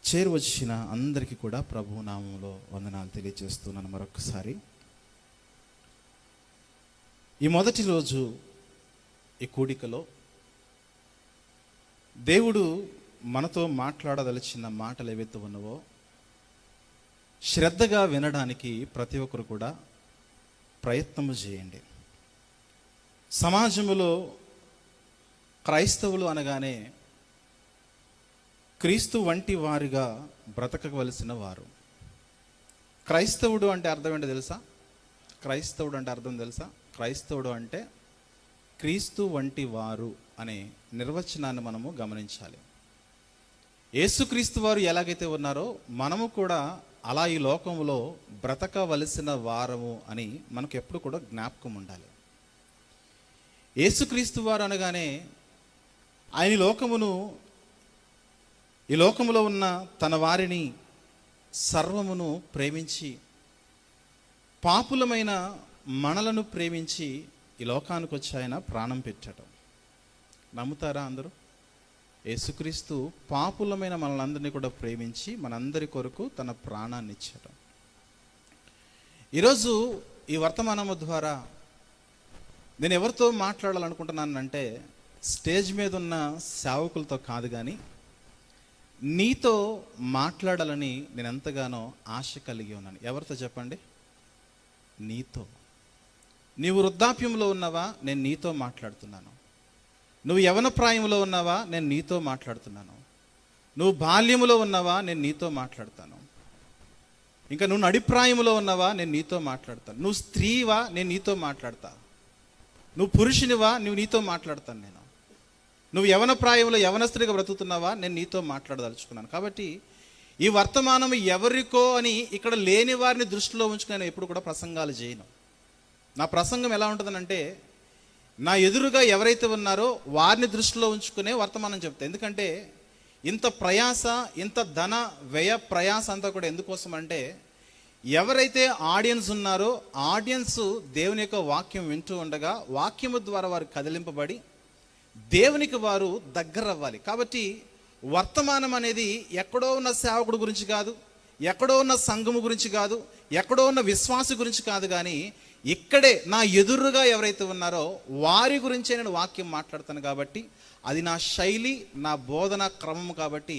చేరువచ్చిన అందరికీ కూడా ప్రభు నామంలో వందనాలు తెలియజేస్తున్నాను. మరొకసారి ఈ మొదటి రోజు ఈ కూడికలో దేవుడు మనతో మాట్లాడదలిచిన మాటలు ఏవైతే ఉన్నావో శ్రద్ధగా వినడానికి ప్రతి ఒక్కరు కూడా ప్రయత్నము చేయండి. సమాజంలో క్రైస్తవులు అనగానే క్రీస్తు వంటి వారిగా బ్రతకవలసిన వారు. క్రైస్తవుడు అంటే అర్థం ఏంటో తెలుసా? క్రైస్తవుడు అంటే అర్థం తెలుసా? క్రైస్తవుడు అంటే క్రీస్తు వంటి వారు అనే నిర్వచనాన్ని మనము గమనించాలి. యేసుక్రీస్తు వారు ఎలాగైతే ఉన్నారో మనము కూడా అలా ఈ లోకంలో బ్రతకవలసిన వారము అని మనకు ఎప్పుడు కూడా జ్ఞాపకం ఉండాలి. యేసుక్రీస్తు వారు అనగానే ఆయన ఈ లోకములో ఉన్న తన వారిని సర్వమును ప్రేమించి పాపులమైన మనలను ప్రేమించి ఈ లోకానికి వచ్చి ఆయన ప్రాణం పెట్టడం. నమ్ముతారా అందరూ? యేసుక్రీస్తు పాపులమైన మనలందరినీ కూడా ప్రేమించి మనందరి కొరకు తన ప్రాణాన్ని ఇచ్చడం. ఈరోజు ఈ వర్తమానము ద్వారా నేను ఎవరితో మాట్లాడాలనుకుంటున్నానంటే స్టేజ్ మీద ఉన్న సేవకులతో కాదు, కానీ నీతో మాట్లాడాలని నేను ఎంతగానో ఆశ కలిగి ఉన్నాను. ఎవరితో చెప్పండి? నీతో. నీవు వృద్ధాప్యంలో ఉన్నావా? నేను నీతో మాట్లాడుతున్నాను. నువ్వు యవన ప్రాయంలో ఉన్నావా? నేను నీతో మాట్లాడుతున్నాను. నువ్వు బాల్యములో ఉన్నావా? నేను నీతో మాట్లాడతాను. ఇంకా నువ్వు నడిప్రాయంలో ఉన్నావా? నేను నీతో మాట్లాడతాను. నువ్వు స్త్రీవా? నేను నీతో మాట్లాడతా. నువ్వు పురుషునివా? నువ్వు నీతో మాట్లాడతాను. నువ్వు యవన ప్రాయంలో యవనస్తుడిగా బ్రతుకుతున్నావా? నేను నీతో మాట్లాడదలుచుకున్నాను. కాబట్టి ఈ వర్తమానం ఎవరికో అని ఇక్కడ లేని వారిని దృష్టిలో ఉంచుకుని నేను ఎప్పుడు కూడా ప్రసంగాలు చేయను. నా ప్రసంగం ఎలా ఉంటుందనంటే నా ఎదురుగా ఎవరైతే ఉన్నారో వారిని దృష్టిలో ఉంచుకునే వర్తమానం చెప్తాను. ఎందుకంటే ఇంత ప్రయాస, ఇంత ధన వ్యయ ప్రయాస అంతా కూడా ఎందుకోసం అంటే ఎవరైతే ఆడియన్స్ ఉన్నారో ఆడియన్స్ దేవుని యొక్క వాక్యం వింటూ ఉండగా వాక్యము ద్వారా వారు కదిలింపబడి దేవునికి వారు దగ్గర అవ్వాలి. కాబట్టి వర్తమానం అనేది ఎక్కడో ఉన్న సేవకుడు గురించి కాదు, ఎక్కడో ఉన్న సంఘము గురించి కాదు, ఎక్కడో ఉన్న విశ్వాసి గురించి కాదు, కానీ ఇక్కడే నా ఎదురుగా ఎవరైతే ఉన్నారో వారి గురించే నేను వాక్యం మాట్లాడతాను. కాబట్టి అది నా శైలి, నా బోధన క్రమం. కాబట్టి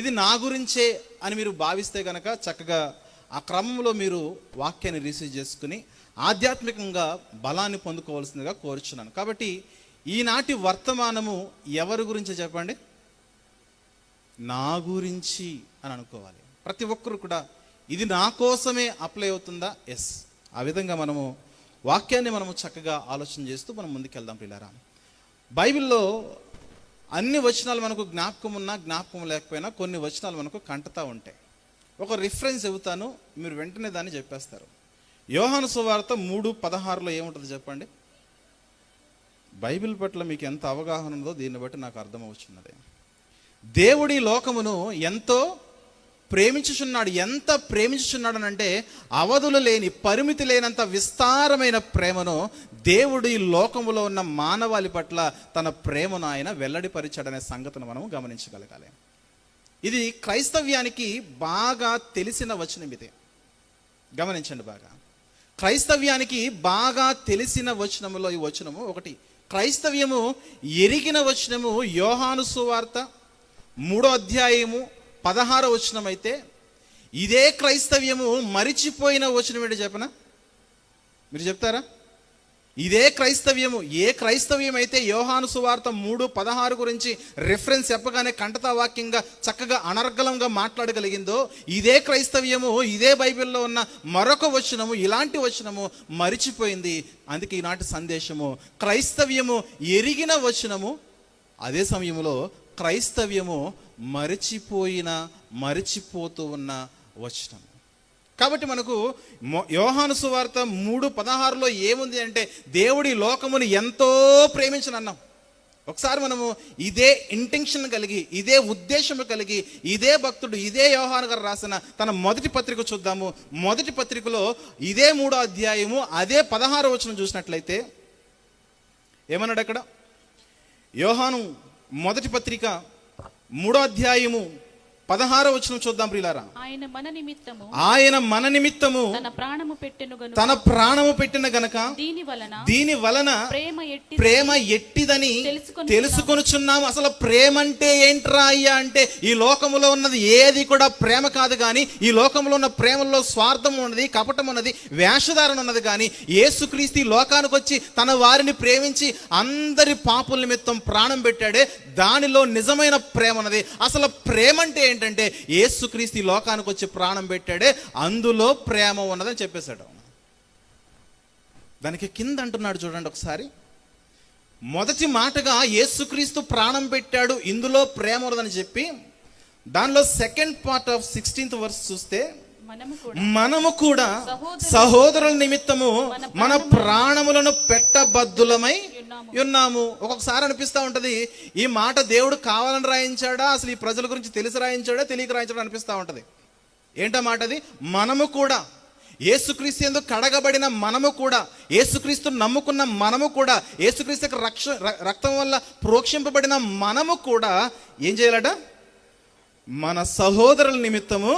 ఇది నా గురించే అని మీరు భావిస్తే కనుక చక్కగా ఆ క్రమంలో మీరు వాక్యాన్ని రిసీవ్ చేసుకుని ఆధ్యాత్మికంగా బలాన్ని పొందుకోవాల్సిందిగా కోరుచున్నాను. కాబట్టి ఈనాటి వర్తమానము ఎవరి గురించి చెప్పండి? నా గురించి అని అనుకోవాలి. ప్రతి ఒక్కరు కూడా ఇది నా కోసమే అప్లై అవుతుందా? ఎస్. ఆ విధంగా మనము వాక్యాన్ని మనము చక్కగా ఆలోచన చేస్తూ మనం ముందుకెళ్దాం. పిల్లారా, బైబిల్లో అన్ని వచనాలు మనకు జ్ఞాపకం ఉన్నా జ్ఞాపకం లేకపోయినా కొన్ని వచనాలు మనకు కంటతా ఉంటాయి. ఒక రిఫరెన్స్ చెబుతాను, మీరు వెంటనే దాన్ని చెప్పేస్తారు. యోహాను సువార్త 3:16 ఏముంటుంది చెప్పండి? బైబిల్ పట్ల మీకు ఎంత అవగాహన ఉందో దీన్ని బట్టి నాకు అర్థమవుతున్నది. దేవుడి లోకమును ఎంతో ప్రేమించుచున్నాడు. ఎంత ప్రేమించుచున్నాడు అంటే అవధులు లేని, పరిమితి లేనంత విస్తారమైన ప్రేమను దేవుడు ఈ లోకములో ఉన్న మానవాళి పట్ల తన ప్రేమను ఆయన వెల్లడిపరిచాడనే సంగతిని మనం గమనించగలగాలి. ఇది క్రైస్తవ్యానికి బాగా తెలిసిన వచనం. ఇదే గమనించండి బాగా. క్రైస్తవ్యానికి బాగా తెలిసిన వచనములో ఈ వచనము ఒకటి. క్రైస్తవ్యము ఎరిగిన వచనము యోహాను సువార్త 3:16 అయితే ఇదే క్రైస్తవ్యము మరిచిపోయిన వచనం ఏంటి చెప్పనా? మీరు చెప్తారా? ఇదే క్రైస్తవ్యము, ఏ క్రైస్తవ్యం అయితే యోహాను సువార్త 3:16 గురించి రిఫరెన్స్ చెప్పగానే కంటతా వాక్యంగా చక్కగా అనర్గళంగా మాట్లాడగలిగిందో ఇదే క్రైస్తవ్యము, ఇదే బైబిల్లో ఉన్న మరొక వచనము, ఇలాంటి వచనము మరిచిపోయింది. అందుకే ఈనాటి సందేశము క్రైస్తవ్యము ఎరిగిన వచనము, అదే సమయంలో క్రైస్తవ్యము మరిచిపోతూ ఉన్న వచనం. కాబట్టి మనకు యోహాను సువార్త 3:16 ఏముంది అంటే దేవుడి లోకమును ఎంతో ప్రేమించనన్నాం. ఒకసారి మనము ఇదే ఇంటెన్షన్ కలిగి, ఇదే ఉద్దేశము కలిగి, ఇదే భక్తుడు, ఇదే యోహాను గారు రాసిన తన మొదటి పత్రిక చూద్దాము. మొదటి పత్రికలో ఇదే 3వ అధ్యాయము అదే 16వ వచనం చూసినట్లయితే ఏమన్నాడు అక్కడ? యోహాను మొదటి పత్రిక 3వ అధ్యాయము 16వ వచనం చూద్దాం ప్రియులారా. ఆయన మన నిమిత్తము తన ప్రాణము పెట్టిన గనక దీని వలన ప్రేమ ఎట్టిదని తెలుసుకొనుచున్నాము. అసలు ప్రేమ అంటే ఏంట్రా అయ్యా అంటే, ఈ లోకములో ఉన్నది ఏది కూడా ప్రేమ కాదు. కానీ ఈ లోకంలో ఉన్న ప్రేమలో స్వార్థం ఉన్నది, కపటం ఉన్నది, వేషధారణ ఉన్నది. కానీ యేసుక్రీస్తు లోకానికి వచ్చి తన వారిని ప్రేమించి అందరి పాపుల నిమిత్తం ప్రాణం పెట్టాడే, దానిలో నిజమైన ప్రేమ ఉన్నది. అసలు ప్రేమ అంటే ఏంటంటే, యేసుక్రీస్తు లోకానికి వచ్చి ప్రాణం పెట్టాడే, అందులో ప్రేమ ఉన్నదని చెప్పేశాడు. దానికి కింద అంటున్నాడు చూడండి ఒకసారి. మొదటి మాటగా యేసుక్రీస్తు ప్రాణం పెట్టాడు, ఇందులో ప్రేమ ఉన్నదని చెప్పి, దానిలో second part of 16th verse చూస్తే, మనము కూడా సహోదరుల నిమిత్తము మన ప్రాణములను పెట్టబద్దులమై ఉన్నాము. ఒక్కొక్కసారి అనిపిస్తూ ఉంటది, ఈ మాట దేవుడు కావాలని రాయించాడా, అసలు ఈ ప్రజల గురించి తెలిసి రాయించాడా, తెలియక రాయించాడా అనిపిస్తూ ఉంటది. ఏంటో మాట అది? మనము కూడా, యేసుక్రీస్తు యందు కడగబడిన మనము కూడా, యేసుక్రీస్తు నమ్ముకున్న మనము కూడా, యేసుక్రీస్తు రక్తం వల్ల ప్రోక్షింపబడిన మనము కూడా ఏం చేయాలట? మన సహోదరుల నిమిత్తము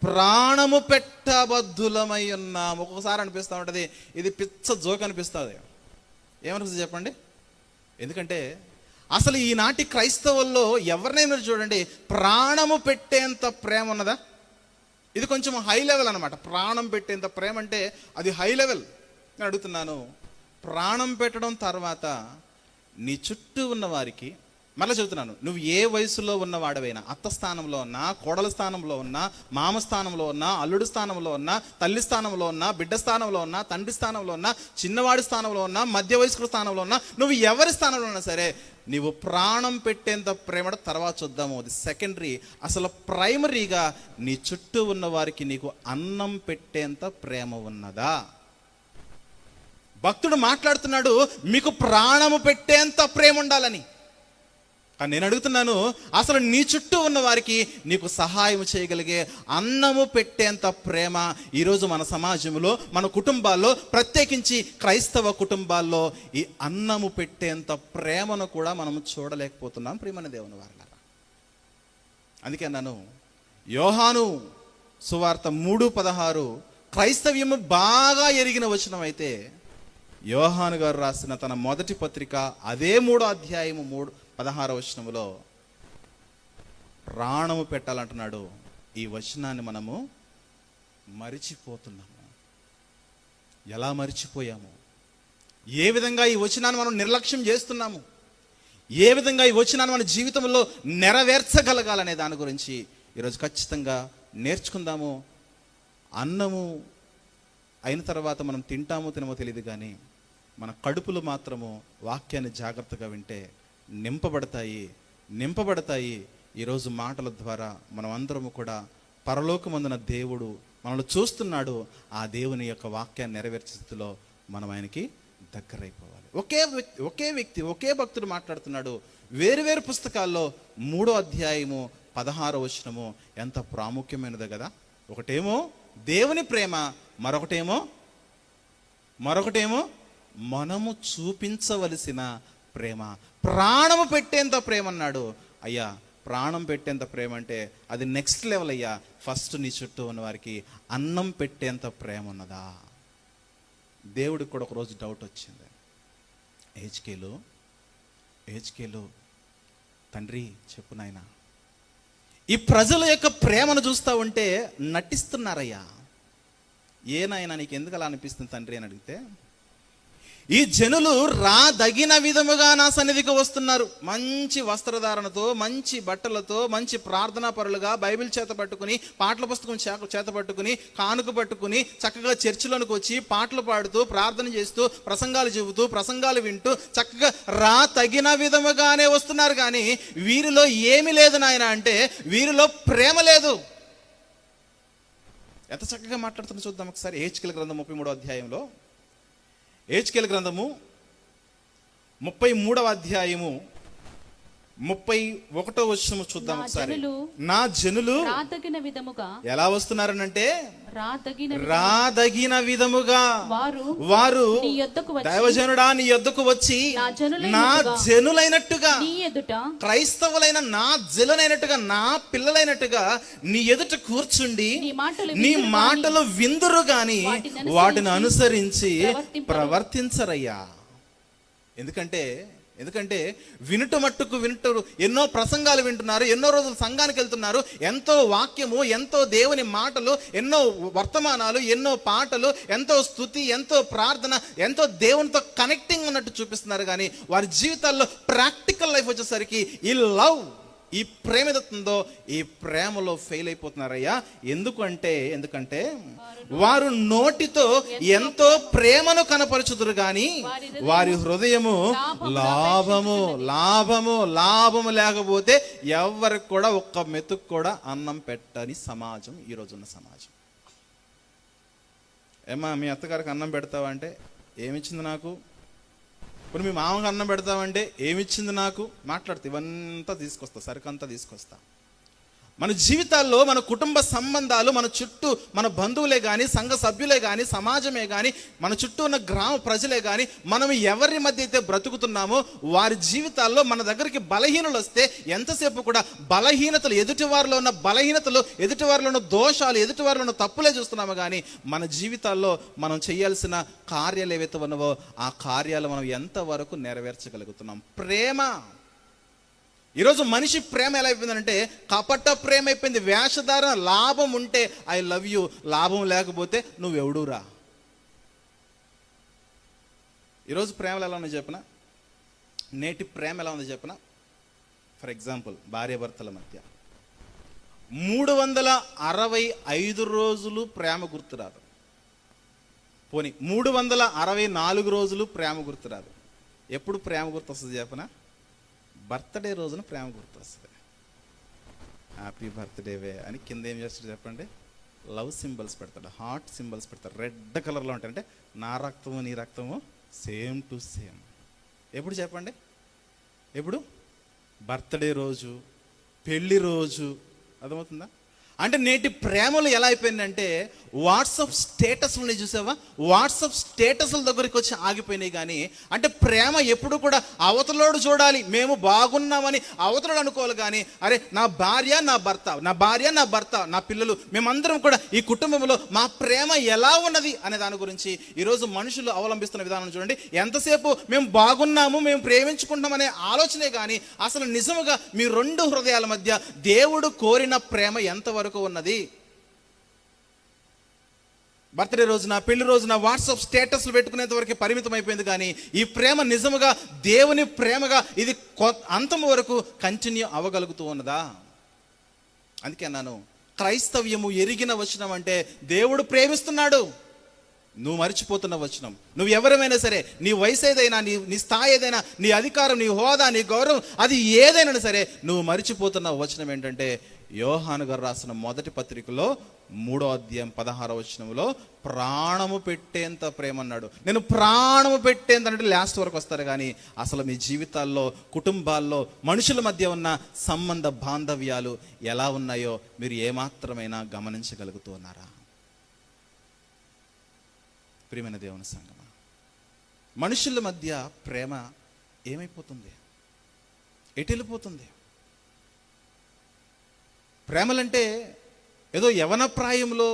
ప్రాణము పెట్టబద్దులమై ఉన్నాము. ఒక్కొక్కసారి అనిపిస్తూ ఉంటుంది, ఇది పిచ్చ జోక్ అనిపిస్తుంది. ఏమనిపిస్తుంది చెప్పండి? ఎందుకంటే అసలు ఈనాటి క్రైస్తవుల్లో ఎవరినైనా చూడండి, ప్రాణము పెట్టేంత ప్రేమ ఉన్నదా? ఇది కొంచెం హై లెవెల్ అనమాట. ప్రాణం పెట్టేంత ప్రేమ అంటే అది హై లెవెల్. నేను అడుగుతున్నాను, ప్రాణం పెట్టడం తర్వాత నీ చుట్టూ ఉన్న వారికి, మళ్ళీ చెబుతున్నాను, నువ్వు ఏ వయసులో ఉన్నవాడవైనా, అత్త స్థానంలో ఉన్నా, కోడల స్థానంలో ఉన్నా, మామ స్థానంలో ఉన్నా, అల్లుడి స్థానంలో ఉన్నా, తల్లి స్థానంలో ఉన్నా, బిడ్డ స్థానంలో ఉన్నా, తండ్రి స్థానంలో ఉన్నా, చిన్నవాడి స్థానంలో ఉన్నా, మధ్య వయస్కుల స్థానంలో ఉన్నా, నువ్వు ఎవరి స్థానంలో ఉన్నా సరే, నీవు ప్రాణం పెట్టేంత ప్రేమ తర్వాత చూద్దాము, అది సెకండరీ. అసలు ప్రైమరీగా నీ చుట్టూ ఉన్న వారికి నీకు అన్నం పెట్టేంత ప్రేమ ఉన్నదా? భక్తుడు మాట్లాడుతున్నాడు, మీకు ప్రాణము పెట్టేంత ప్రేమ ఉండాలని. కానీ నేను అడుగుతున్నాను, అసలు నీ చుట్టూ ఉన్న వారికి నీకు సహాయం చేయగలిగే, అన్నము పెట్టేంత ప్రేమ ఈరోజు మన సమాజంలో, మన కుటుంబాల్లో, ప్రత్యేకించి క్రైస్తవ కుటుంబాల్లో ఈ అన్నము పెట్టేంత ప్రేమను కూడా మనం చూడలేకపోతున్నాం ప్రియమైన దేవుని వారలారా. అందుకే అన్నాను, యోహాను సువార్త 3:16 క్రైస్తవ్యము బాగా ఎరిగిన వచనం అయితే, యోహాను గారు రాసిన తన మొదటి పత్రిక అదే 3వ అధ్యాయము 16వ వచనములో ప్రాణము పెట్టాలంటున్నాడు. ఈ వచనాన్ని మనము మరిచిపోతున్నాము. ఎలా మరిచిపోయాము? ఏ విధంగా ఈ వచనాన్ని మనం నిర్లక్ష్యం చేస్తున్నాము? ఏ విధంగా ఈ వచనాన్ని మన జీవితంలో నెరవేర్చగలగాలనే దాని గురించి ఈరోజు ఖచ్చితంగా నేర్చుకుందాము. అన్నము అయిన తర్వాత మనం తింటామో తినమో తెలియదు, కానీ మన కడుపులు మాత్రము వాక్యాన్ని జాగ్రత్తగా వింటే నింపబడతాయి. ఈరోజు మాటల ద్వారా మనం అందరము కూడా పరలోకమందున దేవుడు మనల్ని చూస్తున్నాడు. ఆ దేవుని యొక్క వాక్యాన్ని నెరవేర్చే స్థితిలో మనం ఆయనకి దగ్గరైపోవాలి. ఒకే వ్యక్తి ఒకే భక్తుడు మాట్లాడుతున్నాడు. వేరు పుస్తకాల్లో 3వ అధ్యాయము 16వ వచనము ఎంత ప్రాముఖ్యమైనదో కదా. ఒకటేమో దేవుని ప్రేమ, మరొకటేమో మనము చూపించవలసిన ప్రేమ. ప్రాణము పెట్టేంత ప్రేమ అన్నాడు. అయ్యా, ప్రాణం పెట్టేంత ప్రేమ అంటే అది నెక్స్ట్ లెవెల్ అయ్యా. ఫస్ట్ నీ చుట్టూ ఉన్న వారికి అన్నం పెట్టేంత ప్రేమ ఉన్నదా? దేవుడికి కూడా ఒకరోజు డౌట్ వచ్చింది. హెచ్కేలు తండ్రి చెప్పు నాయనా, ఈ ప్రజల యొక్క ప్రేమను చూస్తూ ఉంటే నటిస్తున్నారయ్యా. ఏ నాయనా నీకు ఎందుకు అలా అనిపిస్తుంది తండ్రి అని అడిగితే, ఈ జనులు రాదగిన విధముగా నా సన్నిధికి వస్తున్నారు. మంచి వస్త్రధారణతో, మంచి బట్టలతో, మంచి ప్రార్థనా పరులుగా, బైబిల్ చేత పట్టుకుని, పాటల పుస్తకం చేత పట్టుకుని, కానుక పట్టుకుని, చక్కగా చర్చిలోనికి వచ్చి పాటలు పాడుతూ, ప్రార్థన చేస్తూ, ప్రసంగాలు చెబుతూ, ప్రసంగాలు వింటూ చక్కగా తగిన విధముగానే వస్తున్నారు. కానీ వీరిలో ఏమి లేదు నాయన అంటే, వీరిలో ప్రేమ లేదు. ఎంత చక్కగా మాట్లాడుతున్నా చూద్దాం ఒకసారి. హెచ్కేలు గ్రంథం 33వ అధ్యాయంలో, హెచ్కేలు గ్రంథము 33వ అధ్యాయము 31వ వచనం చూద్దాం నా ఒకసారి. జనులు నా జనులు రాదగిన విధముగా ఎలా వస్తున్నారనంటే రాదగిన విధముగా వారు వారు నీ యొద్దకు వచ్చి దైవజనుడా నీ యొద్దకు వచ్చి నా నా జనులైనట్టుగా నీ ఎదుట క్రైస్తవులైన నా జనులైనట్టుగా నా పిల్లలైనట్టుగా నీ ఎదుట కూర్చుండి నీ మాటలు విందురు గాని వాటిని అనుసరించి ప్రవర్తించరయ్యా. ఎందుకంటే వినుట మట్టుకు వింటారు, ఎన్నో ప్రసంగాలు వింటున్నారు, ఎన్నో రోజులు సంఘానికి వెళ్తున్నారు, ఎంతో వాక్యము, ఎంతో దేవుని మాటలు, ఎన్నో వర్తమానాలు, ఎన్నో పాటలు, ఎంతో స్తుతి, ఎంతో ప్రార్థన, ఎంతో దేవునితో కనెక్టింగ్ ఉన్నట్టు చూపిస్తున్నారు. కానీ వారి జీవితాల్లో ప్రాక్టికల్ లైఫ్ వచ్చేసరికి ఈ లవ్, ఈ ప్రేమ ఏదవుతుందో ఈ ప్రేమలో ఫెయిల్ అయిపోతున్నారయ్యా. ఎందుకంటే వారు నోటితో ఎంతో ప్రేమను కనపరచుదురు గాని వారి హృదయము లాభము లేకపోతే ఎవరికి కూడా ఒక్క మెతుకు కూడా అన్నం పెట్టని సమాజం ఈ రోజున్న సమాజం. ఏమా మీ అత్తగారికి అన్నం పెడతావా అంటే ఏమిచ్చింది నాకు, ఇప్పుడు మీ మామకి అన్నం పెడతామంటే ఏమిచ్చింది నాకు, మాట్లాడితే ఇవంతా తీసుకొస్తా, సరుకంతా తీసుకొస్తా. మన జీవితాల్లో మన కుటుంబ సంబంధాలు, మన చుట్టూ మన బంధువులే కానీ, సంఘ సభ్యులే కానీ, సమాజమే కానీ, మన చుట్టూ ఉన్న గ్రామ ప్రజలే కానీ, మనం ఎవరి మధ్య అయితే బ్రతుకుతున్నామో వారి జీవితాల్లో మన దగ్గరికి బలహీనలు వస్తే ఎంతసేపు కూడా బలహీనతలు, ఎదుటివారిలో ఉన్న బలహీనతలు, ఎదుటివారిలో ఉన్న దోషాలు, ఎదుటివారిలో ఉన్న తప్పులే చూస్తున్నాము. కానీ మన జీవితాల్లో మనం చేయాల్సిన కార్యాలు ఏవైతే ఉన్నావో ఆ కార్యాలు మనం ఎంతవరకు నెరవేర్చగలుగుతున్నాం. ప్రేమ, ఈరోజు మనిషి ప్రేమ ఎలా అయిపోయిందంటే కపట ప్రేమ అయిపోయింది. వేషధారణ, లాభం ఉంటే ఐ లవ్ యూ, లాభం లేకపోతే నువ్వెవడురా. ఈరోజు ప్రేమలు ఎలా ఉందో చెప్పిన, నేటి ప్రేమ ఎలా ఉందో చెప్పిన. ఫర్ ఎగ్జాంపుల్, భార్యాభర్తల మధ్య 365 రోజులు ప్రేమ గుర్తురాదు, పోనీ 364 రోజులు ప్రేమ గుర్తురాదు. ఎప్పుడు ప్రేమ గుర్తు వస్తుంది చెప్పనా? బర్త్డే రోజున ప్రేమ గుర్తు వస్తుంది. హ్యాపీ బర్త్డేవే అని కింద ఏం చేస్తాడు చెప్పండి, లవ్ సింబల్స్ పెడతాడు, హార్ట్ సింబల్స్ పెడతాడు, రెడ్ కలర్లో ఉంటాయి. అంటే నా రక్తము నీ రక్తము సేమ్ టు సేమ్. ఎప్పుడు చెప్పండి? ఎప్పుడు? బర్త్డే రోజు, పెళ్లి రోజు. అర్థమవుతుందా? అంటే నేటి ప్రేమలు ఎలా అయిపోయిందంటే వాట్సాప్ స్టేటస్లని చూసావా, వాట్సాప్ స్టేటస్ల దగ్గరికి వచ్చి ఆగిపోయినాయి. కానీ అంటే ప్రేమ ఎప్పుడు కూడా అవతలోడు చూడాలి, మేము బాగున్నామని అవతలోడు అనుకోవాలి. కానీ అరే నా భార్య నా భర్త నా పిల్లలు మేమందరం కూడా ఈ కుటుంబంలో మా ప్రేమ ఎలా ఉన్నది అనే దాని గురించి ఈరోజు మనుషులు అవలంబిస్తున్న విధానం చూడండి. ఎంతసేపు మేము బాగున్నాము, మేము ప్రేమించుకుంటాం అనే ఆలోచనే కానీ అసలు నిజముగా మీ రెండు హృదయాల మధ్య దేవుడు కోరిన ప్రేమ ఎంతవరకు ఉన్నది? బర్త్డే రోజున, పెళ్లి రోజున వాట్సాప్ స్టేటస్లు పెట్టుకునేంత వరకు పరిమితం అయిపోయింది. కానీ ఈ ప్రేమ నిజముగా దేవుని ప్రేమగా ఇది అంతం వరకు కంటిన్యూ అవ్వగలుగుతూ ఉన్నదా? అందుకే అన్నాను, క్రైస్తవ్యము ఎరిగిన వచనం అంటే దేవుడు ప్రేమిస్తున్నాడు, నువ్వు మర్చిపోతున్న వచనం. నువ్వు ఎవరైనా సరే, నీ వయసు ఏదైనా, నీ స్థాయి ఏదైనా, నీ అధికారం, నీ హోదా, నీ గౌరవం, అది ఏదైనా సరే నువ్వు మర్చిపోతున్న వచనం ఏంటంటే యోహాను గారు రాసిన మొదటి పత్రికలో 3వ అధ్యాయం 16వ వచనంలో ప్రాణము పెట్టేంత ప్రేమ అన్నాడు. నేను ప్రాణము పెట్టేంత అంటే లాస్ట్ వరకు వస్తారు. కానీ అసలు మీ జీవితాల్లో, కుటుంబాల్లో, మనుషుల మధ్య ఉన్న సంబంధ బాంధవ్యాలు ఎలా ఉన్నాయో మీరు ఏమాత్రమైనా గమనించగలుగుతూ ఉన్నారా? ప్రియమైన దేవుని సంగమా, మనుషుల మధ్య ప్రేమ ఏమైపోతుంది? ఎటు వెళ్ళిపోతుంది? ప్రేమలంటే ఏదో యవన ప్రాయంలో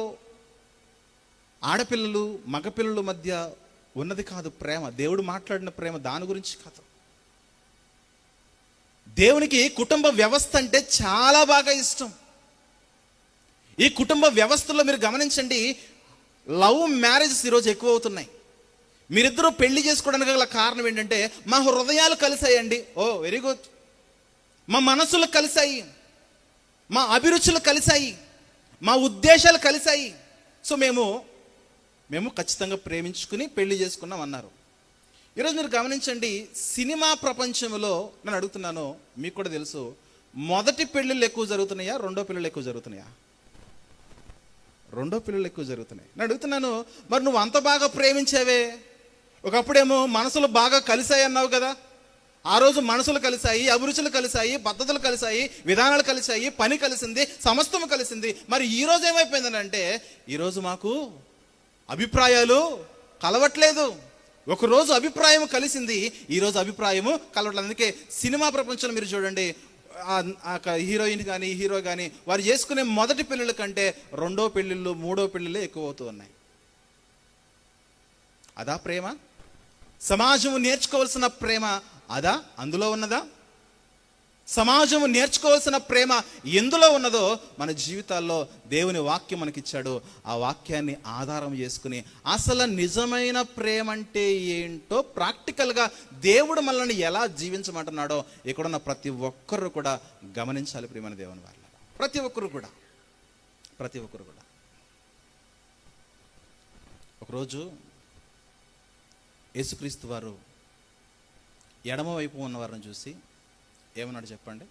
ఆడపిల్లలు మగపిల్లల మధ్య ఉన్నది కాదు ప్రేమ. దేవుడు మాట్లాడిన ప్రేమ దాని గురించి కాదు. దేవునికి కుటుంబ వ్యవస్థ అంటే చాలా బాగా ఇష్టం. ఈ కుటుంబ వ్యవస్థలో మీరు గమనించండి, లవ్ మ్యారేజెస్ ఈరోజు ఎక్కువ అవుతున్నాయి. మీరిద్దరూ పెళ్లి చేసుకోవడానికి గల కారణం ఏంటంటే మా హృదయాలు కలిసాయండి. ఓ వెరీ గుడ్. మా మనసులు కలిసాయి, మా అభిరుచులు కలిసాయి, మా ఉద్దేశాలు కలిసాయి. సో మేము ఖచ్చితంగా ప్రేమించుకుని పెళ్లి చేసుకున్నాం అన్నారు. ఈరోజు మీరు గమనించండి, సినిమా ప్రపంచంలో నేను అడుగుతున్నాను, మీకు కూడా తెలుసు, మొదటి పెళ్ళిళ్ళు ఎక్కువ జరుగుతున్నాయా, రెండో పెళ్ళిళ్ళు ఎక్కువ జరుగుతున్నాయా? రెండో పెళ్ళిళ్ళు ఎక్కువ జరుగుతున్నాయి. నేను అడుగుతున్నాను, మరి నువ్వు అంత బాగా ప్రేమించావే, ఒకప్పుడేమో మనసులు బాగా కలిసాయి అన్నావు కదా, ఆ రోజు మనసులు కలిశాయి, అభిరుచులు కలిశాయి, పద్ధతులు కలిశాయి, విధానాలు కలిశాయి, పని కలిసింది, సమస్తము కలిసింది. మరి ఈ రోజు ఏమైపోయిందనంటే ఈరోజు మాకు అభిప్రాయాలు కలవట్లేదు. ఒకరోజు అభిప్రాయం కలిసింది, ఈరోజు అభిప్రాయము కలవట్లేదు. అందుకే సినిమా ప్రపంచంలో మీరు చూడండి, హీరోయిన్ కానీ హీరో కానీ వారు చేసుకునే మొదటి పెళ్ళిళ్ళ కంటే రెండో పెళ్ళిళ్ళు, మూడో పెళ్ళిళ్ళే ఎక్కువ అవుతూ ఉన్నాయి. అదా ప్రేమ? సమాజము నేర్చుకోవాల్సిన ప్రేమ అదా? అందులో ఉన్నదా? సమాజము నేర్చుకోవాల్సిన ప్రేమ ఎందులో ఉన్నదో మన జీవితాల్లో దేవుని వాక్యం మనకిచ్చాడు. ఆ వాక్యాన్ని ఆధారం చేసుకుని అసలు నిజమైన ప్రేమ అంటే ఏంటో ప్రాక్టికల్గా దేవుడు మనల్ని ఎలా జీవించమంటున్నాడో ఇక్కడున్న ప్రతి ఒక్కరు కూడా గమనించాలి. ప్రియమైన దేవుని వాళ్ళ ప్రతి ఒక్కరు కూడా ఒకరోజు యేసుక్రీస్తు వారు ఎడమ వైపు ఉన్నవారిని చూసి ఏమన్నాడు చెప్పండి?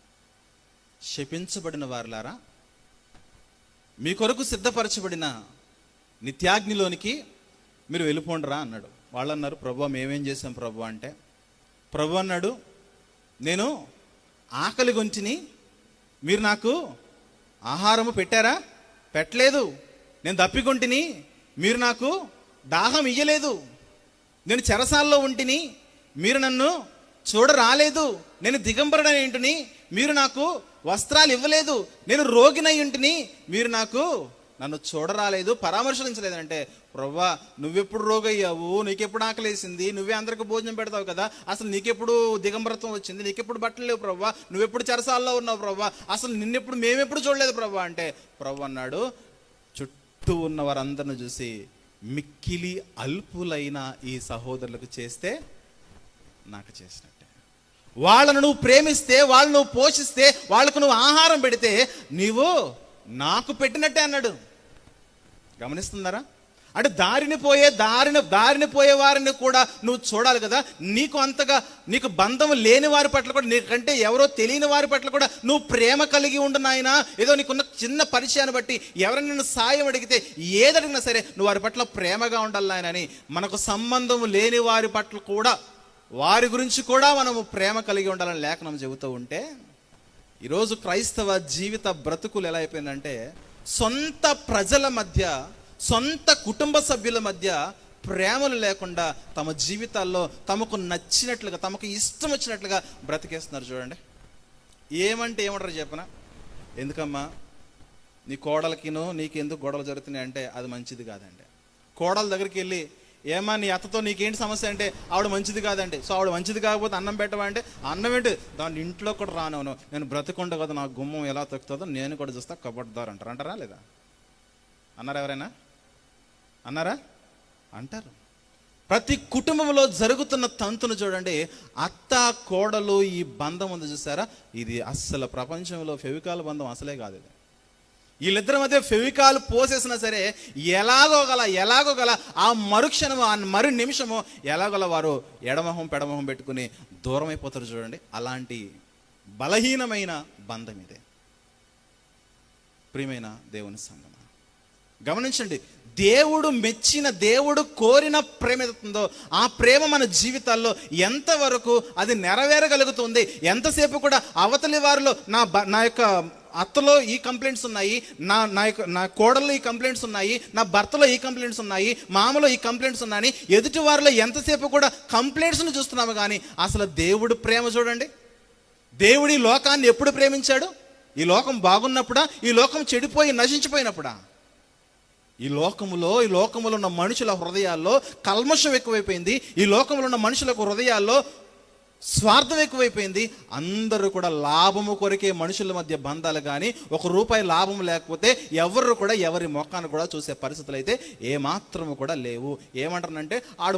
శపించబడిన వారులారా, మీ కొరకు సిద్ధపరచబడిన నిత్యాగ్నిలోనికి మీరు వెళ్ళిపోండిరా అన్నాడు. వాళ్ళు అన్నారు, ప్రభు మేమేం చేసాం ప్రభు అంటే, ప్రభు అన్నాడు, నేను ఆకలి గొంటిని, మీరు నాకు ఆహారము పెట్టారా? పెట్టలేదు. నేను దప్పికొంటిని, మీరు నాకు దాహం ఇయ్యలేదు. నేను చెరసాల్లో ఉంటిని, మీరు నన్ను చూడరాలేదు. నేను దిగంబరుడని ఇంటిని, మీరు నాకు వస్త్రాలు ఇవ్వలేదు. నేను రోగినై ఇంటిని, మీరు నన్ను చూడరాలేదు, పరామర్శించలేదంటే, ప్రవ్వా నువ్వెప్పుడు రోగయ్యావు? నీకెప్పుడు ఆకలేసింది? నువ్వే అందరికి భోజనం పెడతావు కదా, అసలు నీకెప్పుడు దిగంబరత్వం వచ్చింది? నీకెప్పుడు బట్టలు లేవు ప్రవ్వా? నువ్వెప్పుడు చెరసాల్లో ఉన్నావు ప్రవ్వా? అసలు నిన్నెప్పుడు మేమెప్పుడు చూడలేదు ప్రవ్వా అంటే, ప్రభు అన్నాడు, చుట్టూ ఉన్న వారందరిని చూసి, మిక్కిలి అల్పులైన ఈ సహోదరులకు చేస్తే నాకు చేసినట్టే. వాళ్ళను నువ్వు ప్రేమిస్తే, వాళ్ళను నువ్వు పోషిస్తే, వాళ్ళకు నువ్వు ఆహారం పెడితే నీవు నాకు పెట్టినట్టే అన్నాడు. గమనిస్తున్నారా? అంటే దారిని పోయే వారిని కూడా నువ్వు చూడాలి కదా. నీకు బంధం లేని వారి పట్ల కూడా, నీకంటే ఎవరో తెలియని వారి పట్ల కూడా నువ్వు ప్రేమ కలిగి ఉండు నాయనా. ఏదో నీకున్న చిన్న పరిచయాన్ని బట్టి ఎవరైనా నిన్ను సాయం అడిగితే, ఏదడిగినా సరే నువ్వు వారి పట్ల ప్రేమగా ఉండాలి నాయన అని, మనకు సంబంధం లేని వారి పట్ల కూడా, వారి గురించి కూడా మనము ప్రేమ కలిగి ఉండాలని లేఖనం చెబుతూ ఉంటే, ఈరోజు క్రైస్తవ జీవిత బ్రతుకులు ఎలా అయిపోయిందంటే, సొంత ప్రజల మధ్య, సొంత కుటుంబ సభ్యుల మధ్య ప్రేమలు లేకుండా తమ జీవితాల్లో తమకు నచ్చినట్లుగా, తమకు ఇష్టం వచ్చినట్లుగా బ్రతికేస్తున్నారు. చూడండి, ఏమంటారు చెప్పనా? ఎందుకమ్మా నీ కోడలకినో నీకెందుకు గొడవలు జరుగుతున్నాయి అంటే అది మంచిది కాదండి. కోడల దగ్గరికి వెళ్ళి, ఏమా నీ అత్తతో నీకేంటి సమస్య అంటే, ఆవిడ మంచిది కాదండి. సో ఆవిడ మంచిది కాకపోతే అన్నం పెట్టవా అంటే, అన్నం ఏంటి దాని ఇంట్లో కూడా రానవను, నేను బ్రతికుండ కదా, నా గుమ్మం ఎలా తొక్కుతుందో నేను కూడా చూస్తా, కబడ్దారు అంటారా లేదా? అన్నారా? ఎవరైనా అన్నారా? అంటారు. ప్రతి కుటుంబంలో జరుగుతున్న తంతును చూడండి. అత్త కోడలు ఈ బంధం ఉంది చూసారా, ఇది అస్సలు ప్రపంచంలో ఫెవికాల్ బంధం అసలే కాదు. ఇది వీళ్ళిద్దరి మధ్య ఫెవికాల్ పోసేసినా సరే ఎలాగోగల ఆ మరుక్షణము, ఆ మరు నిమిషము ఎలాగోలా వారు ఎడమొహం పెడమొహం పెట్టుకుని దూరం అయిపోతారు. చూడండి, అలాంటి బలహీనమైన బంధం ఇదే. ప్రియమైన దేవుని సంగమా, గమనించండి, దేవుడు మెచ్చిన, దేవుడు కోరిన ప్రేమ ఏదవుతుందో ఆ ప్రేమ మన జీవితాల్లో ఎంతవరకు అది నెరవేరగలుగుతుంది? ఎంతసేపు కూడా అవతలి వారిలో నా యొక్క అత్తలో ఈ కంప్లైంట్స్ ఉన్నాయి, నా కోడల్లో ఈ కంప్లైంట్స్ ఉన్నాయి, నా భర్తలో ఈ కంప్లైంట్స్ ఉన్నాయి, మామలో ఈ కంప్లైంట్స్ ఉన్నాయని ఎదుటి వారిలో ఎంతసేపు కూడా కంప్లైంట్స్ని చూస్తున్నాము. కానీ అసలు దేవుడు ప్రేమ చూడండి. దేవుడు ఈ లోకాన్ని ఎప్పుడు ప్రేమించాడు? ఈ లోకం బాగున్నప్పుడా? ఈ లోకం చెడిపోయి నశించిపోయినప్పుడా? ఈ లోకములో ఉన్న మనుషుల హృదయాల్లో కల్మషం ఎక్కువైపోయింది. ఈ లోకంలో ఉన్న మనుషులకు హృదయాల్లో స్వార్థం ఎక్కువైపోయింది. అందరూ కూడా లాభము కొరికే మనుషుల మధ్య బంధాలు, కానీ ₹1 లాభం లేకపోతే ఎవరు కూడా ఎవరి మొఖాన్ని కూడా చూసే పరిస్థితులు అయితే ఏమాత్రము కూడా లేవు. ఏమంటారంటే, ఆడు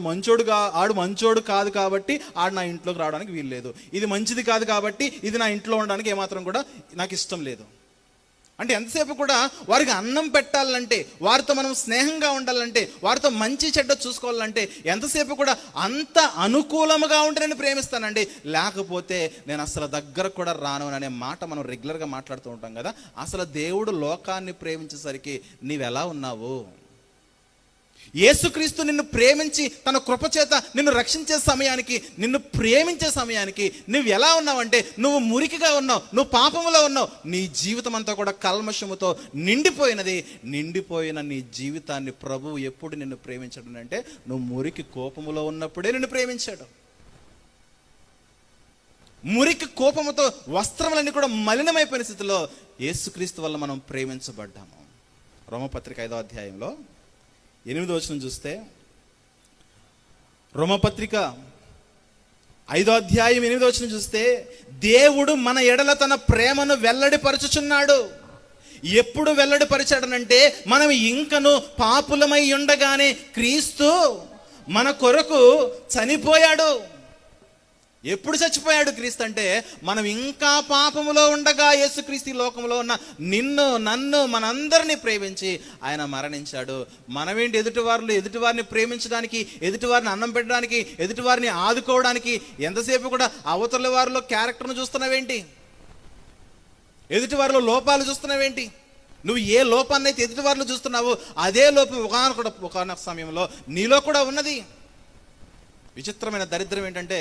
మంచోడు కాదు కాబట్టి ఆడు నా ఇంట్లోకి రావడానికి వీలు లేదు, ఇది మంచిది కాదు కాబట్టి ఇది నా ఇంట్లో ఉండడానికి ఏమాత్రం కూడా నాకు ఇష్టం లేదు. అంటే ఎంతసేపు కూడా వారికి అన్నం పెట్టాలంటే, వారితో మనం స్నేహంగా ఉండాలంటే, వారితో మంచి చెడ్డ చూసుకోవాలంటే ఎంతసేపు కూడా అంత అనుకూలముగా ఉంటే నేను ప్రేమిస్తానండి, లేకపోతే నేను అసలు దగ్గరకు కూడా రాను అనే మాట మనం రెగ్యులర్గా మాట్లాడుతూ ఉంటాం కదా. అసలు దేవుడు లోకాన్ని ప్రేమించేసరికి నీవెలా ఉన్నావు? యేసుక్రీస్తు నిన్ను ప్రేమించి తన కృపచేత నిన్ను రక్షించే సమయానికి, నిన్ను ప్రేమించే సమయానికి నువ్వు ఎలా ఉన్నావంటే, నువ్వు మురికిగా ఉన్నావు, నువ్వు పాపములో ఉన్నావు, నీ జీవితం అంతా కూడా కల్మషముతో నిండిపోయినది. నిండిపోయిన నీ జీవితాన్ని ప్రభువు ఎప్పుడు నిన్ను ప్రేమించడం అంటే, నువ్వు మురికి కోపములో ఉన్నప్పుడే నిన్ను ప్రేమించాడు. మురికి కోపముతో వస్త్రములన్నీ కూడా మలినమైపోయిన స్థితిలో యేసుక్రీస్తు వల్ల మనం ప్రేమించబడ్డాము. రోమపత్రిక 5వ అధ్యాయంలో 8వ వచనం చూస్తే, రోమపత్రిక 5వ అధ్యాయం 8వ వచనం చూస్తే, దేవుడు మన ఎడల తన ప్రేమను వెల్లడిపరచుచున్నాడు. ఎప్పుడు వెల్లడిపరిచాడనంటే, మనం ఇంకను పాపులమై ఉండగానే క్రీస్తు మన కొరకు చనిపోయాడు. ఎప్పుడు చచ్చిపోయాడు క్రీస్తు అంటే, మనం ఇంకా పాపములో ఉండగా యేసుక్రీస్తు లోకంలో ఉన్న నిన్ను, నన్ను, మనందరినీ ప్రేమించి ఆయన మరణించాడు. మనమేంటి ఎదుటివారిని ప్రేమించడానికి, ఎదుటివారిని అన్నం పెట్టడానికి, ఎదుటివారిని ఆదుకోవడానికి ఎంతసేపు కూడా అవతల వారిలో క్యారెక్టర్ను చూస్తున్నావేంటి? ఎదుటివారిలో లోపాలు చూస్తున్నావేంటి? నువ్వు ఏ లోపాన్ని అయితే ఎదుటివారిలో చూస్తున్నావో అదే లోపం ఒకనొక సమయంలో నీలో కూడా ఉన్నది. విచిత్రమైన దరిద్రం ఏంటంటే,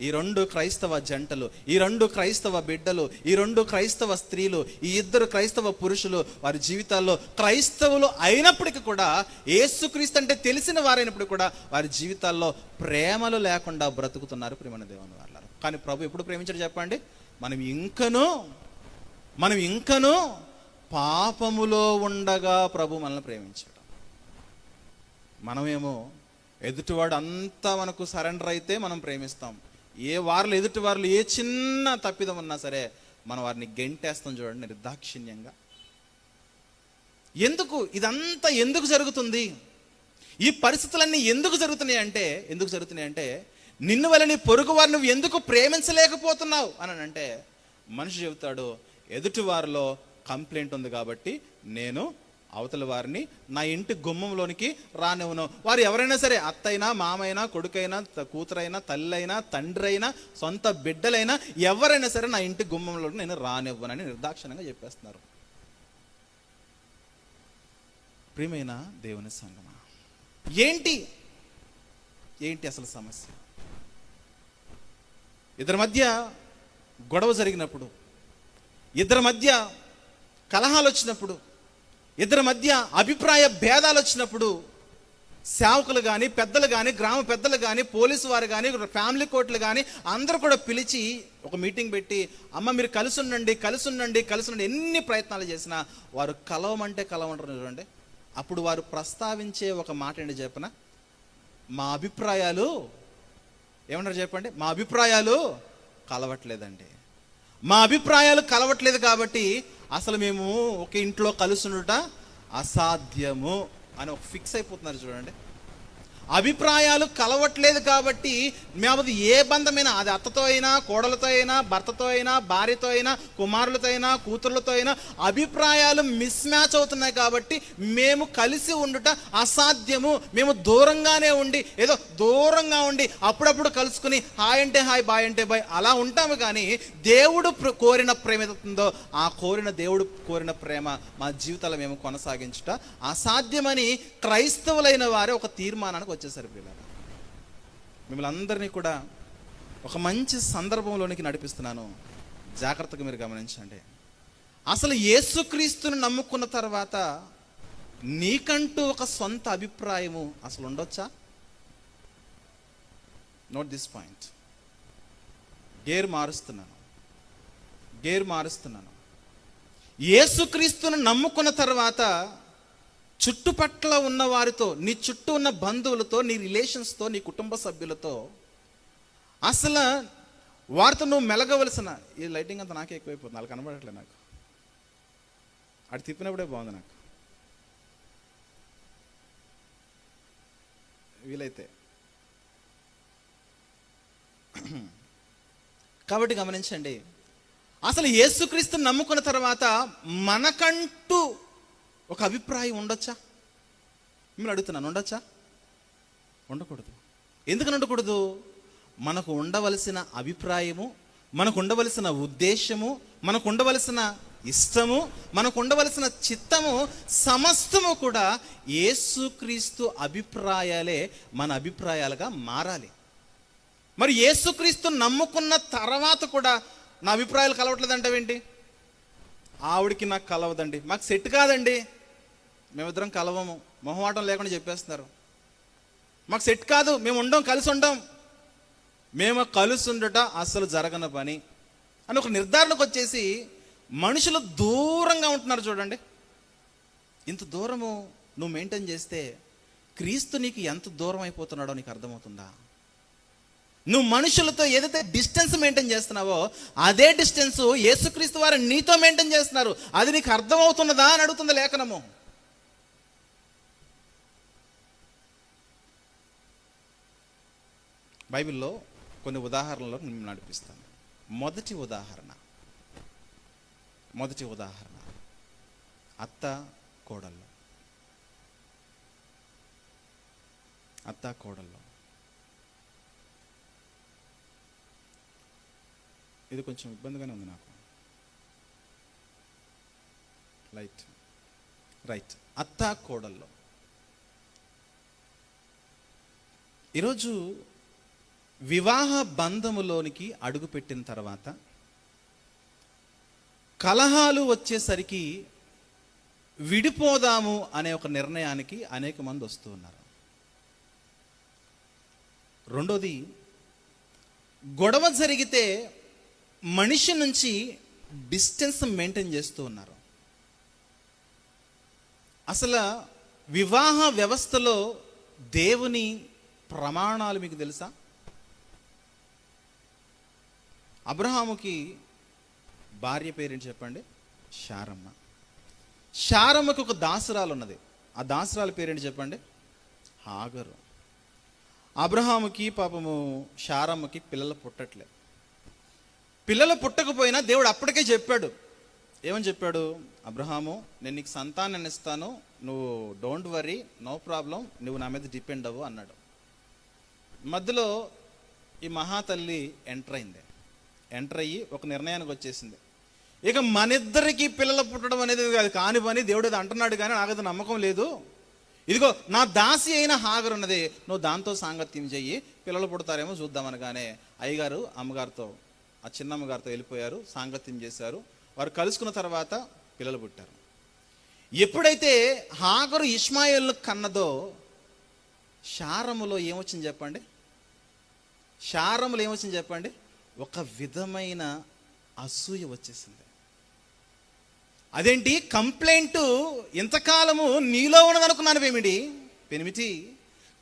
ఈ 2 క్రైస్తవ జంటలు, ఈ 2 క్రైస్తవ బిడ్డలు, ఈ 2 క్రైస్తవ స్త్రీలు, ఈ 2 క్రైస్తవ పురుషులు వారి జీవితాల్లో క్రైస్తవులు అయినప్పటికీ కూడా, యేసుక్రీస్తు అంటే తెలిసిన వారైనప్పుడు కూడా వారి జీవితాల్లో ప్రేమలు లేకుండా బ్రతుకుతున్నారు. ప్రియమైన దేవుని వారలారా, కానీ ప్రభు ఎప్పుడు ప్రేమించాడు చెప్పండి? మనం ఇంకను పాపములో ఉండగా ప్రభు మనల్ని ప్రేమించాడు. మనమేమో ఎదుటివాడు అంతా మనకు సరెండర్ అయితే మనం ప్రేమిస్తాం. ఎదుటివారిలో ఏ చిన్న తప్పిదం ఉన్నా సరే మనం వారిని గెంటేస్తాం. చూడండి, నిర్దాక్షిణ్యంగా. ఇదంతా ఎందుకు జరుగుతుంది? ఈ పరిస్థితులన్నీ ఎందుకు జరుగుతున్నాయి అంటే నిన్ను వల్ల నీ పొరుగు వారిని నువ్వు ఎందుకు ప్రేమించలేకపోతున్నావు అని అంటే, మనిషి చెబుతాడు, ఎదుటివారిలో కంప్లైంట్ ఉంది కాబట్టి నేను అవతల వారిని నా ఇంటి గుమ్మంలోనికి రానివ్వను. వారు ఎవరైనా సరే, అత్తైనా, మామైనా, కొడుకైనా, కూతురైనా, తల్లైనా, తండ్రి అయినా, సొంత బిడ్డలైనా, ఎవరైనా సరే నా ఇంటి గుమ్మంలోకి నేను రానివ్వనని నిర్దాక్షిణంగా చెప్పేస్తున్నారు. ప్రియమైన దేవుని సంగమా, ఏంటి అసలు సమస్య? ఇద్దరి మధ్య గొడవ జరిగినప్పుడు, ఇద్దరి మధ్య కలహాలు వచ్చినప్పుడు, ఇద్దరి మధ్య అభిప్రాయ భేదాలు వచ్చినప్పుడు, సేవకులు కానీ, పెద్దలు కానీ, గ్రామ పెద్దలు కానీ, పోలీసు వారు కానీ, ఫ్యామిలీ కోర్టులు కానీ అందరూ కూడా పిలిచి ఒక మీటింగ్ పెట్టి, అమ్మ మీరు కలిసి ఉండండి ఎన్ని ప్రయత్నాలు చేసినా వారు కలవమంటారు. చూడండి, అప్పుడు వారు ప్రస్తావించే ఒక మాట ఏంటి చెప్పనా? మా అభిప్రాయాలు ఏమన్నారు చెప్పండి? మా అభిప్రాయాలు కలవట్లేదండి. మా అభిప్రాయాలు కలవట్లేదు కాబట్టి అసలు మేము ఒక ఇంట్లో కలిసి ఉండుట అసాధ్యము అని ఒక ఫిక్స్ అయిపోతున్నారు. చూడండి, అభిప్రాయాలు కలవట్లేదు కాబట్టి మేము ఏ బంధమైనా, అది అత్తతో అయినా, కోడలతో అయినా, భర్తతో అయినా, భార్యతో అయినా, కుమారులతో అయినా, కూతుర్లతో అయినా, అభిప్రాయాలు మిస్ మ్యాచ్ అవుతున్నాయి కాబట్టి మేము కలిసి ఉండుట అసాధ్యము. మేము దూరంగానే ఉండి అప్పుడప్పుడు కలుసుకుని హాయ్ అంటే హాయ్, బాయ్ అంటే బాయ్ అలా ఉంటాము. కానీ దేవుడు కోరిన ప్రేమ ఏదవుతుందో దేవుడు కోరిన ప్రేమ మా జీవితాల్లో మేము కొనసాగించుట అసాధ్యమని క్రైస్తవులైన వారే ఒక తీర్మానానికి వచ్చేసారు. పిల్లలు, మిమ్మల్ని అందరినీ కూడా ఒక మంచి సందర్భంలోనికి నడిపిస్తున్నాను, జాగ్రత్తగా మీరు గమనించండి. అసలు యేసుక్రీస్తుని నమ్ముకున్న తర్వాత నీకంటూ ఒక సొంత అభిప్రాయము అసలు ఉండొచ్చా? Note this point. గేర్ మారుస్తున్నాను. యేసుక్రీస్తుని నమ్ముకున్న తర్వాత చుట్టుపక్కల ఉన్న వారితో, నీ చుట్టూ ఉన్న బంధువులతో, నీ రిలేషన్స్తో, నీ కుటుంబ సభ్యులతో అసలు వారితో నువ్వు మెలగవలసిన, ఈ లైటింగ్ అంతా నాకే ఎక్కువైపోతుంది, వాళ్ళు కనబడట్లేదు నాకు. అటు తిప్పినప్పుడే బాగుంది నాకు. వీలైతే కాబట్టి గమనించండి, అసలు యేసుక్రీస్తుని నమ్ముకున్న తర్వాత మనకంటూ ఒక అభిప్రాయం ఉండొచ్చా? మిమ్మల్ని అడుగుతున్నాను, ఉండొచ్చా? ఉండకూడదు. ఎందుకని ఉండకూడదు? మనకు ఉండవలసిన అభిప్రాయము, మనకు ఉండవలసిన ఉద్దేశము, మనకు ఉండవలసిన ఇష్టము, మనకు ఉండవలసిన చిత్తము సమస్తము కూడా యేసుక్రీస్తు అభిప్రాయాలే మన అభిప్రాయాలుగా మారాలి. మరి యేసుక్రీస్తు నమ్ముకున్న తర్వాత కూడా నా అభిప్రాయాలు కలవట్లేదంటావేంటి? ఆవిడికి నాకు కలవదండి, మాకు సెట్ కాదండి, మేమిద్దరం కలవము, మొహమాటం లేకుండా చెప్పేస్తున్నారు. మాకు సెట్ కాదు, మేము ఉండం, కలిసి ఉండం, మేము కలిసి ఉండట అసలు జరగని పని అని ఒక నిర్ధారణకు వచ్చేసి మనుషులు దూరంగా ఉంటున్నారు. చూడండి, ఇంత దూరము నువ్వు మెయింటైన్ చేస్తే క్రీస్తు నీకు ఎంత దూరం అయిపోతున్నాడో నీకు అర్థమవుతుందా? నువ్వు మనుషులతో ఏదైతే డిస్టెన్స్ మెయింటైన్ చేస్తున్నావో అదే డిస్టెన్స్ యేసుక్రీస్తు వారు నీతో మెయింటైన్ చేస్తున్నారు. అది నీకు అర్థమవుతున్నదా అని అడుగుతుంది లేఖనము. బైబిల్లో కొన్ని ఉదాహరణలు నేను నడిపిస్తాను. మొదటి ఉదాహరణ అత్త కోడళ్ళు. ఇది కొంచెం ఇబ్బందిగానే ఉంది నాకు. రైట్ అత్త కోడళ్ళు. ఈరోజు వివాహ బంధములోనికి అడుగుపెట్టిన తర్వాత కలహాలు వచ్చేసరికి విడిపోదాము అనే ఒక నిర్ణయానికి అనేక మంది వస్తూ ఉన్నారు. రెండోది, గొడవ జరిగితే మనిషి నుంచి డిస్టెన్స్ మెయింటైన్ చేస్తూ ఉన్నారు. అసలు వివాహ వ్యవస్థలో దేవుని ప్రమాణాలు మీకు తెలుసా? అబ్రహాముకి భార్య పేరేంటి చెప్పండి? శారమ్మ. శారమ్మకు ఒక దాసురాలు ఉన్నది. ఆ దాసురాల పేరేంటి చెప్పండి? హాగరు. అబ్రహాముకి పాపము శారమ్మకి పిల్లలు పుట్టట్లేదు. పిల్లలు పుట్టకపోయినా దేవుడు అప్పటికే చెప్పాడు. ఏమని చెప్పాడు? అబ్రహాము, నేను నీకు సంతానాన్ని ఇస్తాను, నువ్వు డోంట్ వరీ, నో ప్రాబ్లం, నువ్వు నా మీద డిపెండ్ అవ్వు అన్నాడు. మధ్యలో ఈ మహాతల్లి ఎంటర్ అయ్యి ఒక నిర్ణయానికి వచ్చేసింది. ఇక మనిద్దరికి పిల్లలు పుట్టడం అనేది అది కాని పని, దేవుడు అది అంటున్నాడు కానీ నాకైతే నమ్మకం లేదు. ఇదిగో నా దాసి అయిన హాగరు ఉన్నది, నువ్వు దాంతో సాంగత్యం చెయ్యి, పిల్లలు పుడతారేమో చూద్దామనగానే అయ్యగారు అమ్మగారితో, ఆ చిన్నమ్మగారితో వెళ్ళిపోయారు, సాంగత్యం చేశారు. వారు కలుసుకున్న తర్వాత పిల్లలు పుట్టారు. ఎప్పుడైతే హాగరు ఇష్మాయేలును కన్నదో శారములో ఏమొచ్చింది చెప్పండి? ఒక విధమైన అసూయ వచ్చేసింది. అదేంటి? కంప్లైంట్ ఇంతకాలము నీలో ఉన్నదనుకున్నాను పెనిమిటి,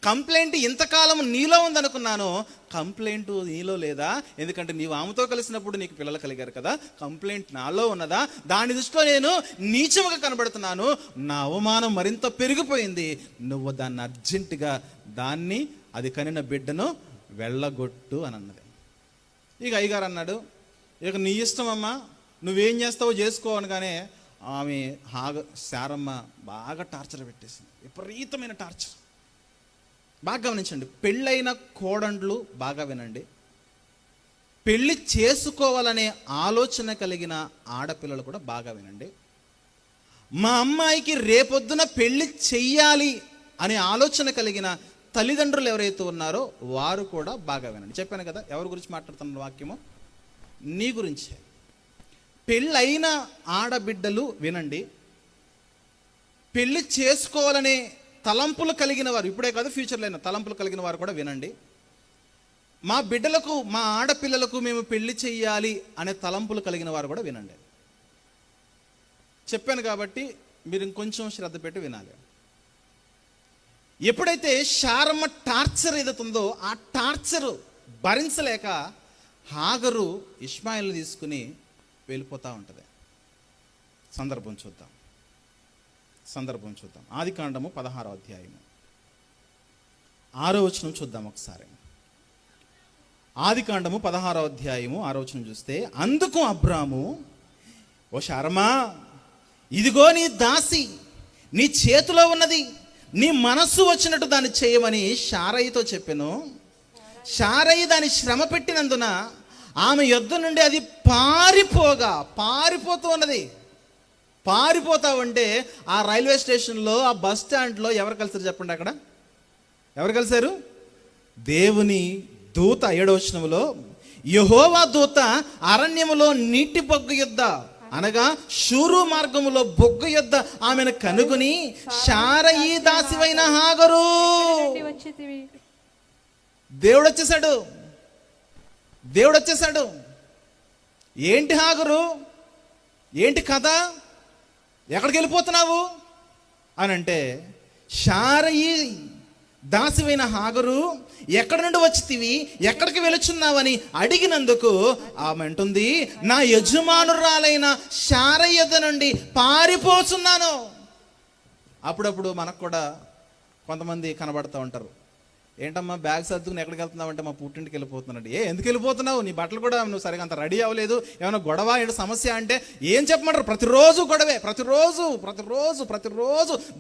కంప్లైంట్ ఇంతకాలము నీలో ఉందనుకున్నాను, కంప్లైంట్ నీలో లేదా? ఎందుకంటే నీవు ఆమెతో కలిసినప్పుడు నీకు పిల్లలు కలిగారు కదా, కంప్లైంట్ నాలో ఉన్నదా? దాని దృష్టిలో నేను నీచముగా కనబడుతున్నాను, నా అవమానం మరింత పెరిగిపోయింది, నువ్వు దాన్ని అర్జెంటుగా అది కనిన బిడ్డను వెళ్ళగొట్టు అని అన్నది. ఇక అయ్యగారు అన్నాడు, ఇక నీ ఇష్టం అమ్మా, నువ్వేం చేస్తావో చేసుకో అనగానే ఆమె శారమ్మ బాగా టార్చర్ పెట్టేసింది, విపరీతమైన టార్చర్. బాగా గమనించండి, పెళ్ళైన కోడండ్లు బాగా వినండి, పెళ్ళి చేసుకోవాలనే ఆలోచన కలిగిన ఆడపిల్లలు కూడా బాగా వినండి. మా అమ్మాయికి రేపొద్దున పెళ్ళి చెయ్యాలి అనే ఆలోచన కలిగిన తల్లిదండ్రులు ఎవరైతే ఉన్నారో వారు కూడా బాగా వినండి. చెప్పాను కదా ఎవరి గురించి మాట్లాడుతున్న వాక్యము? నీ గురించే. పెళ్ళైన ఆడబిడ్డలు వినండి, పెళ్ళి చేసుకోవాలనే తలంపులు కలిగిన వారు, ఇప్పుడే కాదు ఫ్యూచర్లో అయినా తలంపులు కలిగిన వారు కూడా వినండి. మా బిడ్డలకు, మా ఆడపిల్లలకు మేము పెళ్లి చెయ్యాలి అనే తలంపులు కలిగిన వారు కూడా వినండి. చెప్పాను కాబట్టి మీరు ఇంకొంచెం శ్రద్ధ పెట్టి వినాలి. ఎప్పుడైతే శారమ్మ టార్చర్ ఏదవుతుందో ఆ టార్చర్ భరించలేక హాగరు ఇష్మాయిల్ని తీసుకుని వెళ్ళిపోతూ ఉంటుంది. సందర్భం చూద్దాం. ఆదికాండము 16వ అధ్యాయము 6వ వచనం చూద్దాం ఒకసారి. ఆదికాండము 16వ అధ్యాయము 6వ వచనం చూస్తే, అందుకు అబ్రాము, ఓ శారమ్మా, ఇదిగో నీ దాసి నీ చేతిలో ఉన్నది, నీ మనస్సు వచ్చినట్టు దాన్ని చేయమని శారయితో చెప్పెను. శారయి దాన్ని శ్రమ పెట్టినందున ఆమె యొద్ద నుండి అది పారిపోతూ ఉన్నది. పారిపోతావంటే ఆ రైల్వే స్టేషన్లో, ఆ బస్ స్టాండ్లో ఎవరు కలిసారు చెప్పండి? అక్కడ ఎవరు కలిశారు? దేవుని దూత. 7వ వచనంలో, యెహోవా దూత అరణ్యములో నీటి బొగ్గు యొద్ద అనగా షూరు మార్గములో బొగ్గు యొద్ద ఆమెను కనుగొని, శారయి దాసివైన హాగరు. దేవుడు వచ్చేసాడు. ఏంటి హాగరు? ఏంటి కథ? ఎక్కడికి వెళ్ళిపోతున్నావు అని అంటే, శారయి దాసివైన హాగరు, ఎక్కడి నుండి వచ్చితివి, ఎక్కడికి వెళుచున్నావని అడిగినందుకు ఆమె అంటుంది, నా యజమానురాలైన శారయి యొద్ద నుండి పారిపోతున్నాను. అప్పుడప్పుడు మనకు కూడా కొంతమంది కనబడుతూ ఉంటారు. ఏంటమ్మా బ్యాగ్ సర్దుకుని ఎక్కడికి వెళ్తున్నావు అంటే, మా పుట్టింటికి వెళ్ళిపోతున్నాడు. ఎందుకు వెళ్ళిపోతున్నావు? నీ బట్టలు కూడా నువ్వు సరిగా అంత రెడీ అవ్వలేదు, ఏమైనా గొడవ, ఏంటి సమస్య అంటే ఏం చెప్పమంటారు? ప్రతిరోజు గొడవే, ప్రతిరోజు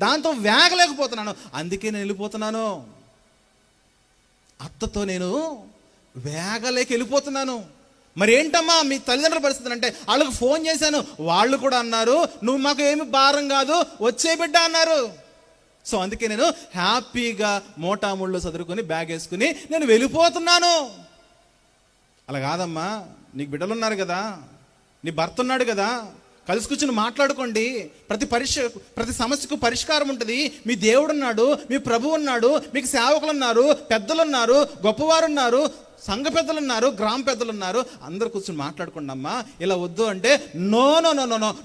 దాంతో వేగలేకపోతున్నాను, అందుకే నేను వెళ్ళిపోతున్నాను. అత్తతో నేను వేగలేక వెళ్ళిపోతున్నాను. మరి ఏంటమ్మా మీ తల్లిదండ్రుల పరిస్థితి అంటే, వాళ్ళకి ఫోన్ చేశాను, వాళ్ళు కూడా అన్నారు నువ్వు మాకు ఏమి భారం కాదు, వచ్చే బిడ్డ అన్నారు. సో అందుకే నేను హ్యాపీగా మోటాముళ్ళు చదువుకొని బ్యాగ్ వేసుకుని నేను వెళ్ళిపోతున్నాను. అలా కాదమ్మా, నీకు బిడ్డలు ఉన్నారు కదా, నీ భర్త ఉన్నాడు కదా, కలిసి కూర్చుని మాట్లాడుకోండి. ప్రతి సమస్యకు పరిష్కారం ఉంటుంది. మీ దేవుడు ఉన్నాడు, మీ ప్రభువు ఉన్నాడు, మీకు సేవకులు ఉన్నారు, పెద్దలు ఉన్నారు, గొప్పవారు ఉన్నారు, సంఘ పెద్దలు ఉన్నారు, గ్రామ పెద్దలు ఉన్నారు, అందరు కూర్చొని మాట్లాడుకోండి అమ్మా. ఇలా వద్దు అంటే, నో,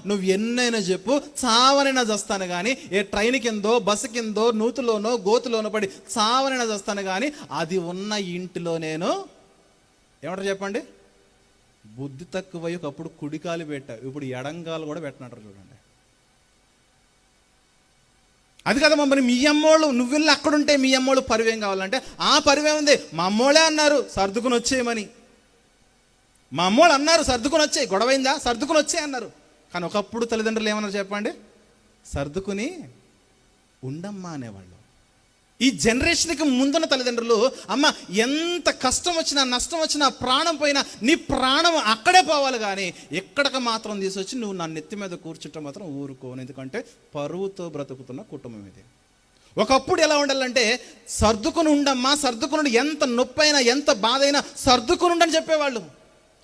నువ్వు ఎన్నైనా చెప్పు, చావనైనా చేస్తాను కానీ, ఏ ట్రైన్ కిందో, బస్సు కిందో, నూతులోనో గోతులోనో పడి చావనైనా చేస్తాను కానీ, అది ఉన్న ఇంటిలో నేను ఏమంటారు చెప్పండి? బుద్ధి తక్కువ ఒకప్పుడు కుడికాలు పెట్టావు, ఇప్పుడు ఎడంగాలు కూడా పెట్టినట్టు చూడండి. అది కదా మరి మీ అమ్మోళ్ళు, నువ్వు వెళ్ళి అక్కడుంటే మీ అమ్మోళ్ళు పరివేం కావాలంటే, ఆ పరివే ఉంది. మా అమ్మోళ్ళే అన్నారు సర్దుకుని వచ్చేయమని. మా అమ్మోళ్ళు అన్నారు సర్దుకుని వచ్చేయి, గొడవైందా, సర్దుకుని వచ్చే అన్నారు. కానీ ఒకప్పుడు తల్లిదండ్రులు ఏమన్నారు చెప్పండి? సర్దుకుని ఉండమ్మా అనేవాళ్ళు. ఈ జనరేషన్కి ముందున్న తల్లిదండ్రులు, అమ్మ ఎంత కష్టం వచ్చినా, నష్టం వచ్చినా, ప్రాణం పోయినా నీ ప్రాణం అక్కడే పోవాలి కానీ ఎక్కడికి మాత్రం తీసుకొచ్చి నువ్వు నా నెత్తి మీద కూర్చుంటే మాత్రం ఊరుకోను. ఎందుకంటే పరువుతో బ్రతుకుతున్న కుటుంబం ఇది. ఒకప్పుడు ఎలా ఉండాలంటే, సర్దుకుని ఉండమ్మా, సర్దుకుని, ఎంత నొప్పి అయినా, ఎంత బాధ అయినా సర్దుకుని ఉండని చెప్పేవాళ్ళు.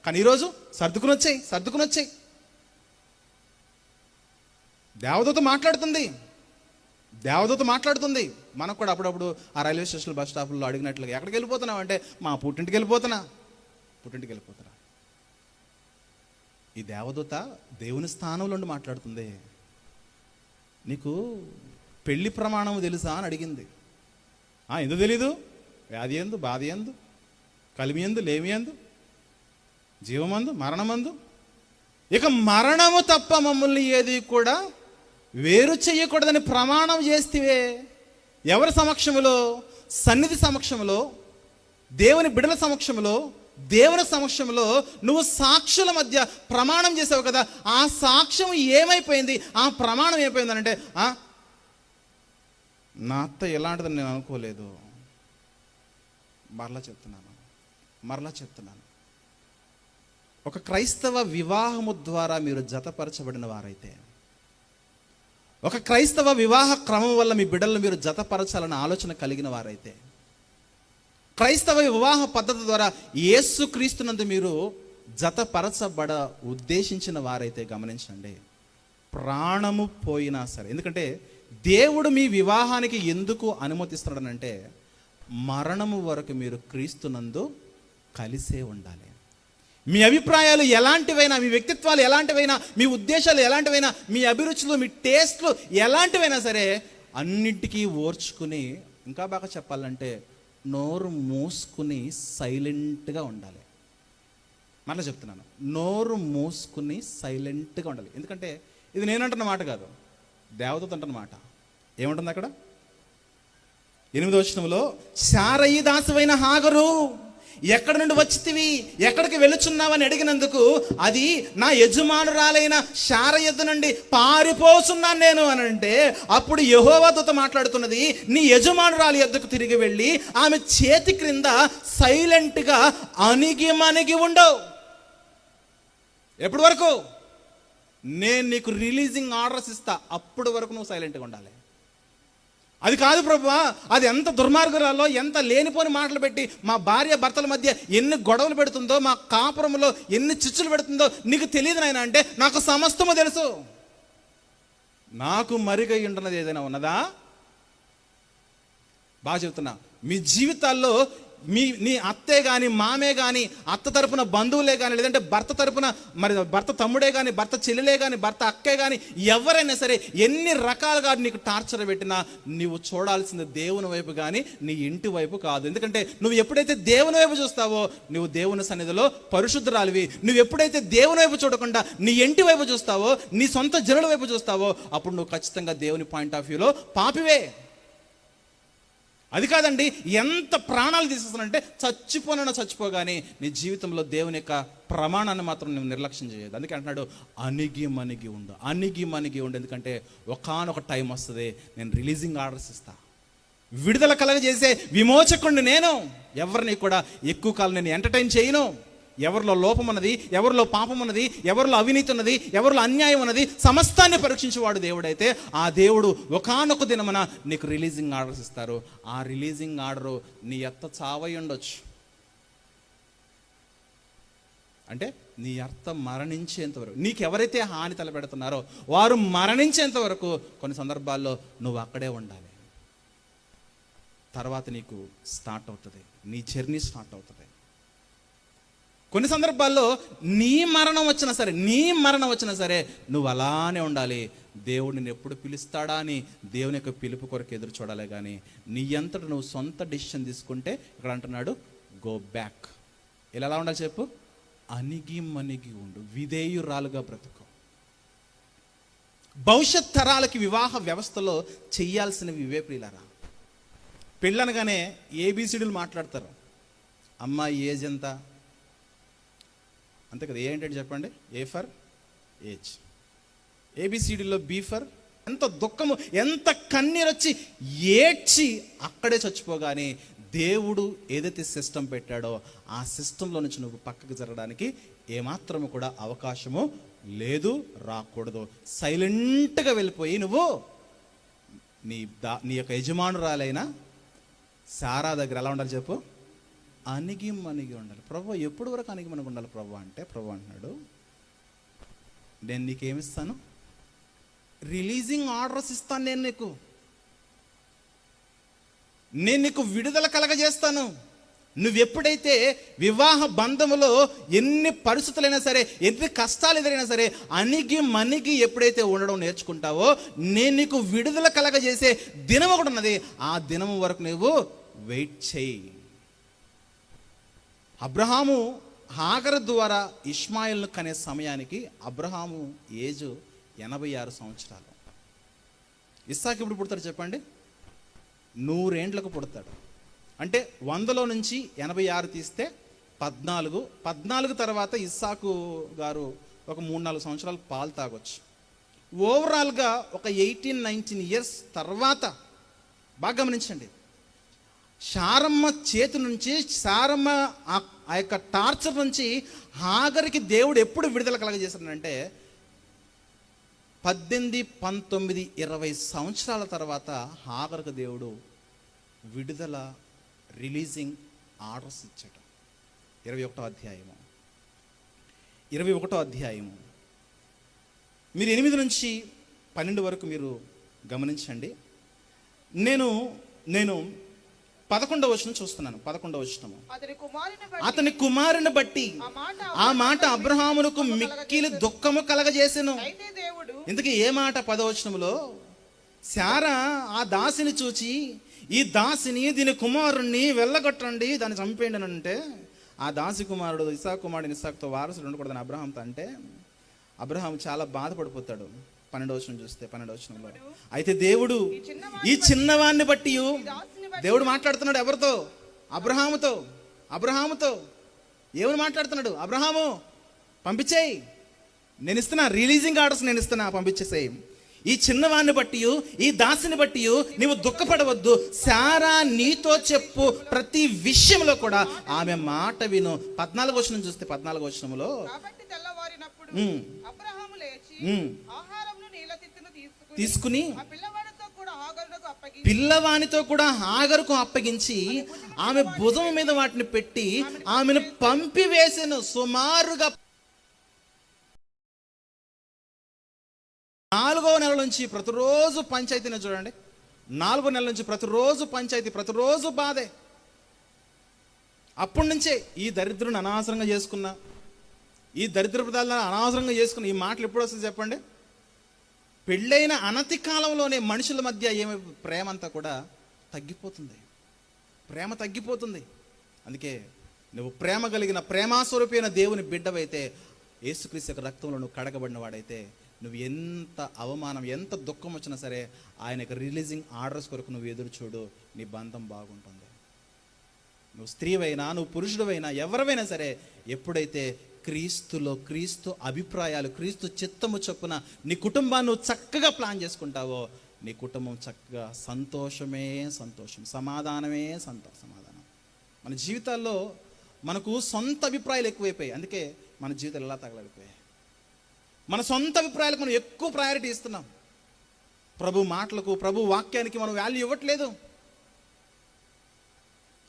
కానీ ఈరోజు సర్దుకుని వచ్చేయి. దేవదూత మాట్లాడుతుంది. మనకు కూడా అప్పుడప్పుడు ఆ రైల్వే స్టేషన్, బస్ స్టాప్లో అడిగినట్లుగా, ఎక్కడికి వెళ్ళిపోతున్నావు అంటే, మా పుట్టింటికి వెళ్ళిపోతున్నా. ఈ దేవదూత దేవుని స్థానంలో ఉండి మాట్లాడుతుంది. నీకు పెళ్లి ప్రమాణం తెలుసా అని అడిగింది. ఎందుకు తెలీదు? వ్యాధి ఎందు, బాధ ఎందు, కలిమి ఎందు, లేమి ఎందు, జీవమందు, మరణమందు, ఇక మరణము తప్ప మమ్మల్ని ఏది కూడా వేరు చెయ్యకూడదని ప్రమాణం చేస్తేవే. ఎవరి సమక్షంలో? సన్నిధి సమక్షంలో, దేవుని బిడ్డల సమక్షంలో, దేవుని సమక్షంలో నువ్వు సాక్షుల మధ్య ప్రమాణం చేసావు కదా. ఆ సాక్ష్యం ఏమైపోయింది? ఆ ప్రమాణం ఏమైపోయింది అంటే, నా అత్త ఎలాంటిదని నేను అనుకోలేదు. మరలా చెప్తున్నాను, ఒక క్రైస్తవ వివాహము ద్వారా మీరు జతపరచబడిన వారైతే, ఒక క్రైస్తవ వివాహ క్రమం వల్ల మీ బిడ్డలను మీరు జతపరచాలన్న ఆలోచన కలిగిన వారైతే, క్రైస్తవ వివాహ పద్ధతి ద్వారా యేసుక్రీస్తునందు మీరు జతపరచబడ ఉద్దేశించిన వారైతే గమనించండి, ప్రాణము పోయినా సరే. ఎందుకంటే దేవుడు మీ వివాహానికి ఎందుకు అనుమతిస్తున్నాడనంటే, మరణము వరకు మీరు క్రీస్తునందు కలిసే ఉండాలి. మీ అభిప్రాయాలు ఎలాంటివైనా, మీ వ్యక్తిత్వాలు ఎలాంటివైనా, మీ ఉద్దేశాలు ఎలాంటివైనా, మీ అభిరుచులు, మీ టేస్ట్లు ఎలాంటివైనా సరే అన్నింటికీ ఓర్చుకుని, ఇంకా బాగా చెప్పాలంటే నోరు మూసుకుని సైలెంట్గా ఉండాలి. మళ్ళీ చెప్తున్నాను, నోరు మూసుకుని సైలెంట్గా ఉండాలి. ఎందుకంటే ఇది నేనంటున్న మాట కాదు, దేవదూత అంటున్న మాట. ఏముంటుంది అక్కడ? 8వ వచనంలో, శారయి దాసివైన హాగరు, ఎక్కడి నుండి వచ్చితివి, ఎక్కడికి వెళుచున్నావని అడిగినందుకు, అది నా యజమానురాలైన శారయి యొద్ద నుండి పారిపోతున్నాను నేను అని అంటే, అప్పుడు యెహోవా దూత మాట్లాడుతున్నది, నీ యజమానురాలి యొద్దకు తిరిగి వెళ్ళి ఆమె చేతి క్రింద సైలెంట్గా అణిగి ఉండవు. ఎప్పటి వరకు? నేను నీకు రిలీజింగ్ ఆర్డర్స్ ఇస్తా, అప్పుడు వరకు నువ్వు సైలెంట్గా ఉండాలి. అది కాదు ప్రభువా, అది ఎంత దుర్మార్గురాలో, ఎంత లేనిపోని మాటలు పెట్టి మా భార్య భర్తల మధ్య ఎన్ని గొడవలు పెడుతుందో, మా కాపురంలో ఎన్ని చిచ్చులు పెడుతుందో నీకు తెలియదు నాయన అంటే, నాకు సమస్తము తెలుసు. నాకు మరిగై ఉంటున్నది ఏదైనా ఉన్నదా? బాగా చెబుతున్నా, మీ జీవితాల్లో నీ అత్తే కానీ, మామే కానీ, అత్త తరపున బంధువులే కానీ, లేదంటే భర్త తరపున మరి భర్త తమ్ముడే కానీ, భర్త చెల్లెలే కానీ, భర్త అక్కే కానీ, ఎవరైనా సరే ఎన్ని రకాలుగా నీకు టార్చర్ పెట్టినా నువ్వు చూడాల్సింది దేవుని వైపు కానీ నీ ఇంటి వైపు కాదు. ఎందుకంటే నువ్వు ఎప్పుడైతే దేవుని వైపు చూస్తావో నువ్వు దేవుని సన్నిధిలో పరిశుద్ధరాలివి. నువ్వు ఎప్పుడైతే దేవుని వైపు చూడకుండా నీ ఇంటి వైపు చూస్తావో, నీ సొంత జనుల వైపు చూస్తావో, అప్పుడు నువ్వు ఖచ్చితంగా దేవుని పాయింట్ ఆఫ్ వ్యూలో పాపివే. అది కాదండి, ఎంత ప్రాణాలు తీసేస్తానంటే చచ్చిపోగానే నీ జీవితంలో దేవుని యొక్క ప్రమాణాన్ని మాత్రం నువ్వు నిర్లక్ష్యం చేయదు. అందుకే అంటున్నాడు, అణిగి మణిగి ఉండు. ఎందుకంటే ఒకానొక టైం వస్తుంది, నేను రిలీజింగ్ ఆర్డర్స్ ఇస్తా, విడుదల కలగజేసే విమోచకుడిని నేను. ఎవరిని కూడా ఎక్కువ కాలం నేను ఎంటర్టైన్ చేయను. ఎవరిలో లోపం ఉన్నది, ఎవరిలో పాపం ఉన్నది, ఎవరిలో అవినీతి ఉన్నది, ఎవరిలో అన్యాయం ఉన్నది, సమస్తాన్ని పరీక్షించేవాడు దేవుడైతే, ఆ దేవుడు ఒకానొక దినమున నీకు రిలీజింగ్ ఆర్డర్స్ ఇస్తారు. ఆ రిలీజింగ్ ఆర్డరు నీ అత్త చావై ఉండొచ్చు, అంటే నీ అత్త మరణించేంత వరకు, నీకు ఎవరైతే హాని తలపెడుతున్నారో వారు మరణించేంత వరకు కొన్ని సందర్భాల్లో నువ్వు అక్కడే ఉండాలి. తర్వాత నీకు స్టార్ట్ అవుతుంది, నీ జర్నీ స్టార్ట్ అవుతుంది. కొన్ని సందర్భాల్లో నీ మరణం వచ్చినా సరే నువ్వు అలానే ఉండాలి. దేవుడు నిన్ను ఎప్పుడు పిలుస్తాడా అని దేవుని యొక్క పిలుపు కొరకు ఎదురు చూడాలి. కానీ నీ అంతటా నువ్వు సొంత డెసిషన్ తీసుకుంటే, ఇక్కడ అంటున్నాడు గో బ్యాక్. ఎలా ఉండాలి చెప్పు? అణిగి మణిగి ఉండు, విధేయురాలుగా బ్రతుకు. భవిష్యత్ తరాలకి వివాహ వ్యవస్థలో చెయ్యాల్సినవి ఇవే ప్రియులారా. పెళ్ళనగానే ఏబిసిడీలు మాట్లాడతారు. అమ్మాయి ఏజ్ ఎంత, అంతే కదా. ఏ ఏంటంటే చెప్పండి, ఏ ఫర్ ఏజ్, ఏబిసిడీలో బి ఫర్. ఎంత దుఃఖము, ఎంత కన్నీరొచ్చి ఏడ్చి అక్కడే చచ్చిపోగానే దేవుడు ఏదైతే సిస్టమ్ పెట్టాడో ఆ సిస్టంలో నుంచి నువ్వు పక్కకు జరగడానికి ఏమాత్రము కూడా అవకాశము లేదు, రాకూడదు. సైలెంట్గా వెళ్ళిపోయి నువ్వు నీ యొక్క యజమానురాలైన సారా దగ్గర ఎలా ఉండాలి చెప్పు? అణిగి మణిగి ఉండాలి. ప్రభు ఎప్పుడు వరకు అణిగి మణిగి ఉండాలి ప్రభు అంటే, ప్రభు అంటున్నాడు, నేను నీకేమిస్తాను? రిలీజింగ్ ఆర్డర్స్ ఇస్తాను. నేను నీకు విడుదల కలగజేస్తాను. నువ్వెప్పుడైతే వివాహ బంధములో ఎన్ని పరిస్థితులైనా సరే, ఎన్ని కష్టాలు ఎదురైనా సరే అణిగి మణిగి ఎప్పుడైతే ఉండడం నేర్చుకుంటావో, నేను నీకు విడుదల కలగజేసే దినం ఒకటి ఉన్నది. ఆ దినం వరకు నువ్వు వెయిట్ చేయి. అబ్రహాము హాగరు ద్వారా ఇష్మాయిల్ను కనే సమయానికి అబ్రహాము ఏజ్ 86 సంవత్సరాలు. ఇస్సాకు ఇప్పుడు పుడతాడు చెప్పండి? 100 ఏండ్లకు పుడతాడు. అంటే 100లో నుంచి 86 తీస్తే 14 తర్వాత ఇస్సాకు గారు ఒక 3-4 సంవత్సరాలు పాలు తాగొచ్చు. ఓవరాల్గా ఒక 18-19 ఇయర్స్ తర్వాత, బాగా గమనించండి, శారమ్మ చేతి నుంచి, శారమ్మ ఆ యొక్క టార్చర్ నుంచి హాగరికి దేవుడు ఎప్పుడు విడుదల కలగజేశాడంటే 18, 19, 20 సంవత్సరాల తర్వాత హాగరుకు దేవుడు విడుదల రిలీజింగ్ ఆర్డర్స్ ఇచ్చాడు. 21వ అధ్యాయము మీరు 8 నుంచి 12 వరకు మీరు గమనించండి. నేను 11వ వచనం చూస్తున్నాను. 11వ వచనము, అతని కుమారుని బట్టి ఆ మాట అబ్రహామునకు మిక్కిలి దుఃఖము కలగజేసెను. ఇంతకీ ఏ మాట? 10వ వచనములో, శారా ఆ దాసిని చూచి, ఈ దాసిని దీని కుమారుణ్ణి వెళ్ళగొట్టండి, దాన్ని చంపేయండి అని అంటే, ఆ దాసి కుమారుడు కుమారుడు ఇస్సాకుతో వారసుడు ఉండకూడదని అబ్రహాంతో అంటే, అబ్రహాం చాలా బాధపడిపోతాడు. 12వ వచనం చూస్తే, 12వ వచనంలో, అయితే దేవుడు ఈ చిన్నవాన్ని బట్టి, దేవుడు మాట్లాడుతున్నాడు ఎవరితో? అబ్రహాముతో. ఏమని మాట్లాడుతున్నాడు? అబ్రహాము పంపించేయి, నేను ఇస్తున్నా రిలీజింగ్ ఆర్డర్స్, నేను ఇస్తున్నా, పంపించేసేయి. ఈ చిన్నవాన్ని బట్టి, ఈ దాసిని బట్టి నీవు దుఃఖపడవద్దు. శారా నీతో చెప్పు ప్రతి విషయంలో కూడా ఆమె మాట విను. 14వ వచనం చూస్తే, 14వ వచనంలో, లేచి ఉమ్. ఆహారమును నీళ్ళ తిత్తును తీసుకుని ఆ పిల్లవాడితో కూడా ఆగరునకు అప్పగించి పిల్లవానితో కూడా హాగరుకు అప్పగించి ఆమె భుజం మీద వాటిని పెట్టి ఆమెను పంపివేసెను. సుమారుగా 4వ నెల నుంచి ప్రతిరోజు పంచాయతీని చూడండి. 4వ నెల నుంచి ప్రతిరోజు పంచాయతీ, ప్రతిరోజు బాధే. అప్పటి నుంచే ఈ దరిద్రుని అనవసరంగా చేసుకున్నా, ఈ దరిద్ర పదాలను అనవసరంగా చేసుకున్న ఈ మాటలు ఎప్పుడు వస్తుంది చెప్పండి? పెళ్ళైన అనతి కాలంలోనే మనుషుల మధ్య ఏమి ప్రేమ అంతా కూడా తగ్గిపోతుంది, ప్రేమ తగ్గిపోతుంది. అందుకే నువ్వు ప్రేమ కలిగిన ప్రేమాస్వరూపైన దేవుని బిడ్డవైతే, యేసుక్రీస్తు యొక్క రక్తంలో నువ్వు కడగబడిన వాడైతే, నువ్వు ఎంత అవమానం, ఎంత దుఃఖం వచ్చినా సరే ఆయన యొక్క రిలీజింగ్ ఆర్డర్స్ కొరకు నువ్వు ఎదురు చూడు, నీ బంధం బాగుంటుంది. నువ్వు స్త్రీవైనా, నువ్వు పురుషుడివైనా, ఎవరివైనా సరే, ఎప్పుడైతే క్రీస్తులో, క్రీస్తు అభిప్రాయాలు, క్రీస్తు చిత్తము చొప్పున నీ కుటుంబాన్ని నువ్వు చక్కగా ప్లాన్ చేసుకుంటావో, నీ కుటుంబం చక్కగా సంతోషమే సంతోషం, సమాధానమే సమాధానం. మన జీవితాల్లో మనకు సొంత అభిప్రాయాలు ఎక్కువైపోయాయి. అందుకే మన జీవితాలు ఎలా తగలడిపోయాయి. మన సొంత అభిప్రాయాలకు మనం ఎక్కువ ప్రయారిటీ ఇస్తున్నాం. ప్రభు మాటలకు, ప్రభు వాక్యానికి మనం వాల్యూ ఇవ్వట్లేదు.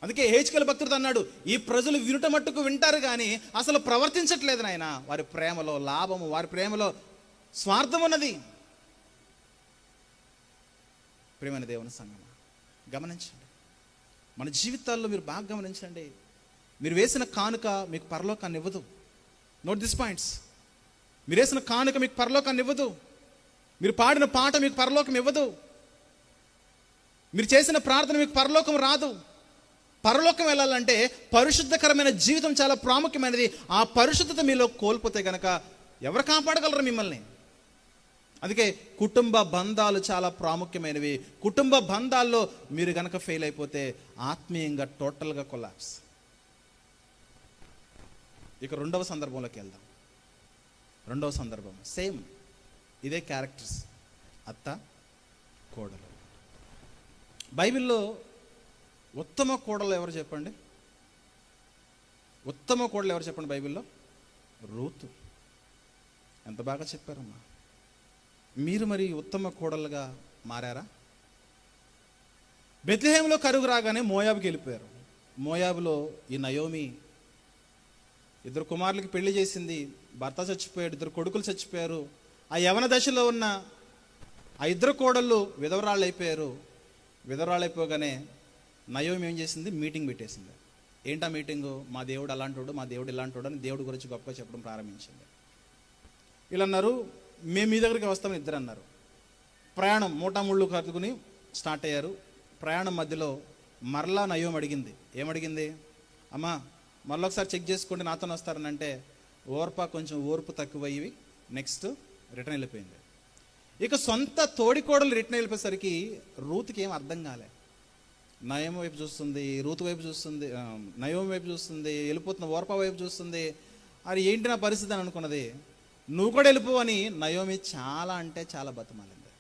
అందుకే హెచ్కేల్ భక్తుడు అన్నాడు, ఈ ప్రజలు వినుట మట్టుకు వింటారు కానీ అసలు ప్రవర్తించట్లేదు నాయన. వారి ప్రేమలో లాభము, వారి ప్రేమలో స్వార్థం ఉన్నది. ప్రేమైన దేవుని సంగమా, గమనించండి. మన జీవితాల్లో మీరు బాగా గమనించండి. మీరు వేసిన కానుక మీకు పరలోకాన్ని ఇవ్వదు. Note this points. మీరు వేసిన కానుక మీకు పరలోకాన్ని ఇవ్వదు. మీరు పాడిన పాట మీకు పరలోకం ఇవ్వదు. మీరు చేసిన ప్రార్థన మీకు పరలోకం రాదు. పరలోకం వెళ్ళాలంటే పరిశుద్ధకరమైన జీవితం చాలా ప్రాముఖ్యమైనది. ఆ పరిశుద్ధత మీలో కోల్పోతే గనక ఎవరు కాపాడగలరు మిమ్మల్ని? అందుకే కుటుంబ బంధాలు చాలా ప్రాముఖ్యమైనవి. కుటుంబ బంధాల్లో మీరు గనక ఫెయిల్ అయిపోతే ఆత్మీయంగా టోటల్గా కొలాప్స్. ఇక రెండవ సందర్భంలోకి వెళ్దాం. రెండవ సందర్భం సేమ్ ఇదే క్యారెక్టర్స్, అత్త కోడలు. బైబిల్లో ఉత్తమ కోడలు ఎవరు చెప్పండి? ఉత్తమ కోడలు ఎవరు చెప్పండి బైబిల్లో? రూతు. ఎంత బాగా చెప్పారమ్మా. మీరు మరి ఉత్తమ కోడలుగా మారారా? బెత్లెహేములో కరువు రాగానే మోయాబుకి వెళ్ళిపోయారు. మోయాబులో ఈ నయోమి 2 కుమారులకి పెళ్లి చేసింది. భర్త చచ్చిపోయాడు, 2 కొడుకులు చచ్చిపోయారు. ఆ యవన దశలో ఉన్న ఆ 2 కోడళ్ళు విధవరాళ్ళు అయిపోయారు. విధవరాళ్ళు అయిపోగానే నయోమి ఏం చేసింది? మీటింగ్ పెట్టేసింది. ఏంటా మీటింగు? మా దేవుడు అలాంటోడు, మా దేవుడు ఇలాంటోడు అని దేవుడి గురించి గొప్పగా చెప్పడం ప్రారంభించింది. వీళ్ళు అన్నారు, మేము మీ దగ్గరికి వస్తామని. ఇద్దరు అన్నారు. ప్రయాణం మూటాముళ్ళు కట్టుకుని స్టార్ట్ అయ్యారు. ప్రయాణం మధ్యలో మరలా నయోమి అడిగింది. ఏమడిగింది? అమ్మా మరలా ఒకసారి చెక్ చేసుకోండి, నాతో వస్తారని అంటే కొంచెం ఓర్పు తక్కువయ్యి నెక్స్ట్ రిటర్న్ వెళ్ళిపోయింది. ఇక సొంత తోడికోడలు రిటర్న్ వెళ్ళిపోయేసరికి రూత్కి ఏం అర్థం కాలే. నయోమి వైపు చూస్తుంది, రూతు వైపు చూస్తుంది, నయోమి వైపు చూస్తుంది, వెళ్ళిపోతున్న ఓర్పా వైపు చూస్తుంది. అది ఏంటి నా పరిస్థితి అని అనుకున్నది. నువ్వు కూడా వెళ్ళిపో అని నయోమి చాలా అంటే చాలా బతిమాలింది.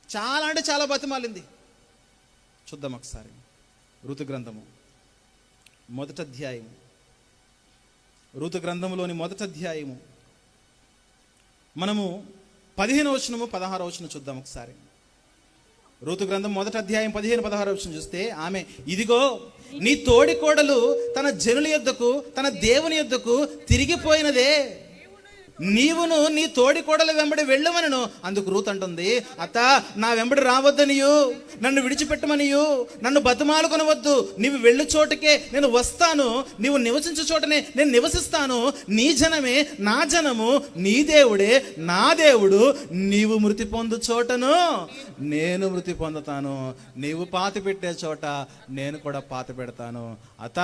చాలా అంటే చాలా బతిమాలింది. చూద్దాం ఒకసారి ఋతు గ్రంథము 1వ అధ్యాయము. ఋతు గ్రంథములోని 1వ అధ్యాయము మనము 15వ వచనము 16వ వచనం చూద్దాం ఒకసారి. ఋతు గ్రంథం 1వ అధ్యాయం 15-16 వచనం చూస్తే, ఆమె ఇదిగో నీ తోడి కోడలు తన జనుల యొద్దకు, తన దేవుని యొద్దకు తిరిగిపోయినదే, నీవును నీ తోడి కోడల వెంబడి వెళ్ళమనను. అందుకు రూత్ అంటుంది, అత్త నా వెంబడి రావద్దనియు, నన్ను విడిచిపెట్టమనియు, నన్ను బతిమాలుకొనవద్దు. నీవు వెళ్ళు చోటకే నేను వస్తాను, నీవు నివసించు చోటనే నేను నివసిస్తాను. నీ జనమే నా జనము, నీ దేవుడే నా దేవుడు. నీవు మృతి పొందు చోటను నేను మృతి పొందుతాను, నీవు పాతి పెట్టే చోట నేను కూడా పాతి పెడతాను. అత్త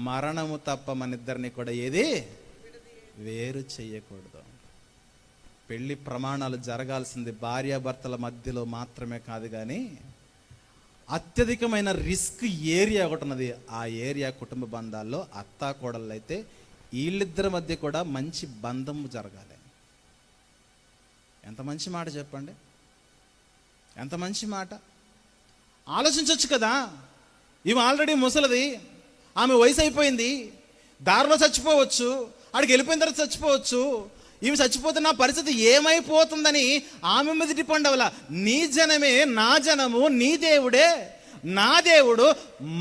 మరణము తప్ప మన ఇద్దరిని కూడా ఏది వేరు చెయ్యకూడదు. పెళ్లి ప్రమాణాలు జరగాల్సింది భార్యాభర్తల మధ్యలో మాత్రమే కాదు కానీ అత్యధికమైన రిస్క్ ఏరియా ఒకటి ఉన్నది. ఆ ఏరియా కుటుంబ బంధాల్లో అత్తా కోడళ్ళు అయితే వీళ్ళిద్దరి మధ్య కూడా మంచి బంధం జరగాలి. ఎంత మంచి మాట చెప్పండి, ఎంత మంచి మాట. ఆలోచించవచ్చు కదా, ఈమె ఆల్రెడీ ముసలిది, ఆమె వయసు అయిపోయింది, దారిలో చచ్చిపోవచ్చు, ఆడికి వెళ్ళిపోయిన తర్వాత చచ్చిపోవచ్చు. ఈమె చచ్చిపోతే నా పరిస్థితి ఏమైపోతుందని ఆమె మీద డిపెండ్ అవ్వాల. నీ జనమే నా జనము, నీ దేవుడే నా దేవుడు.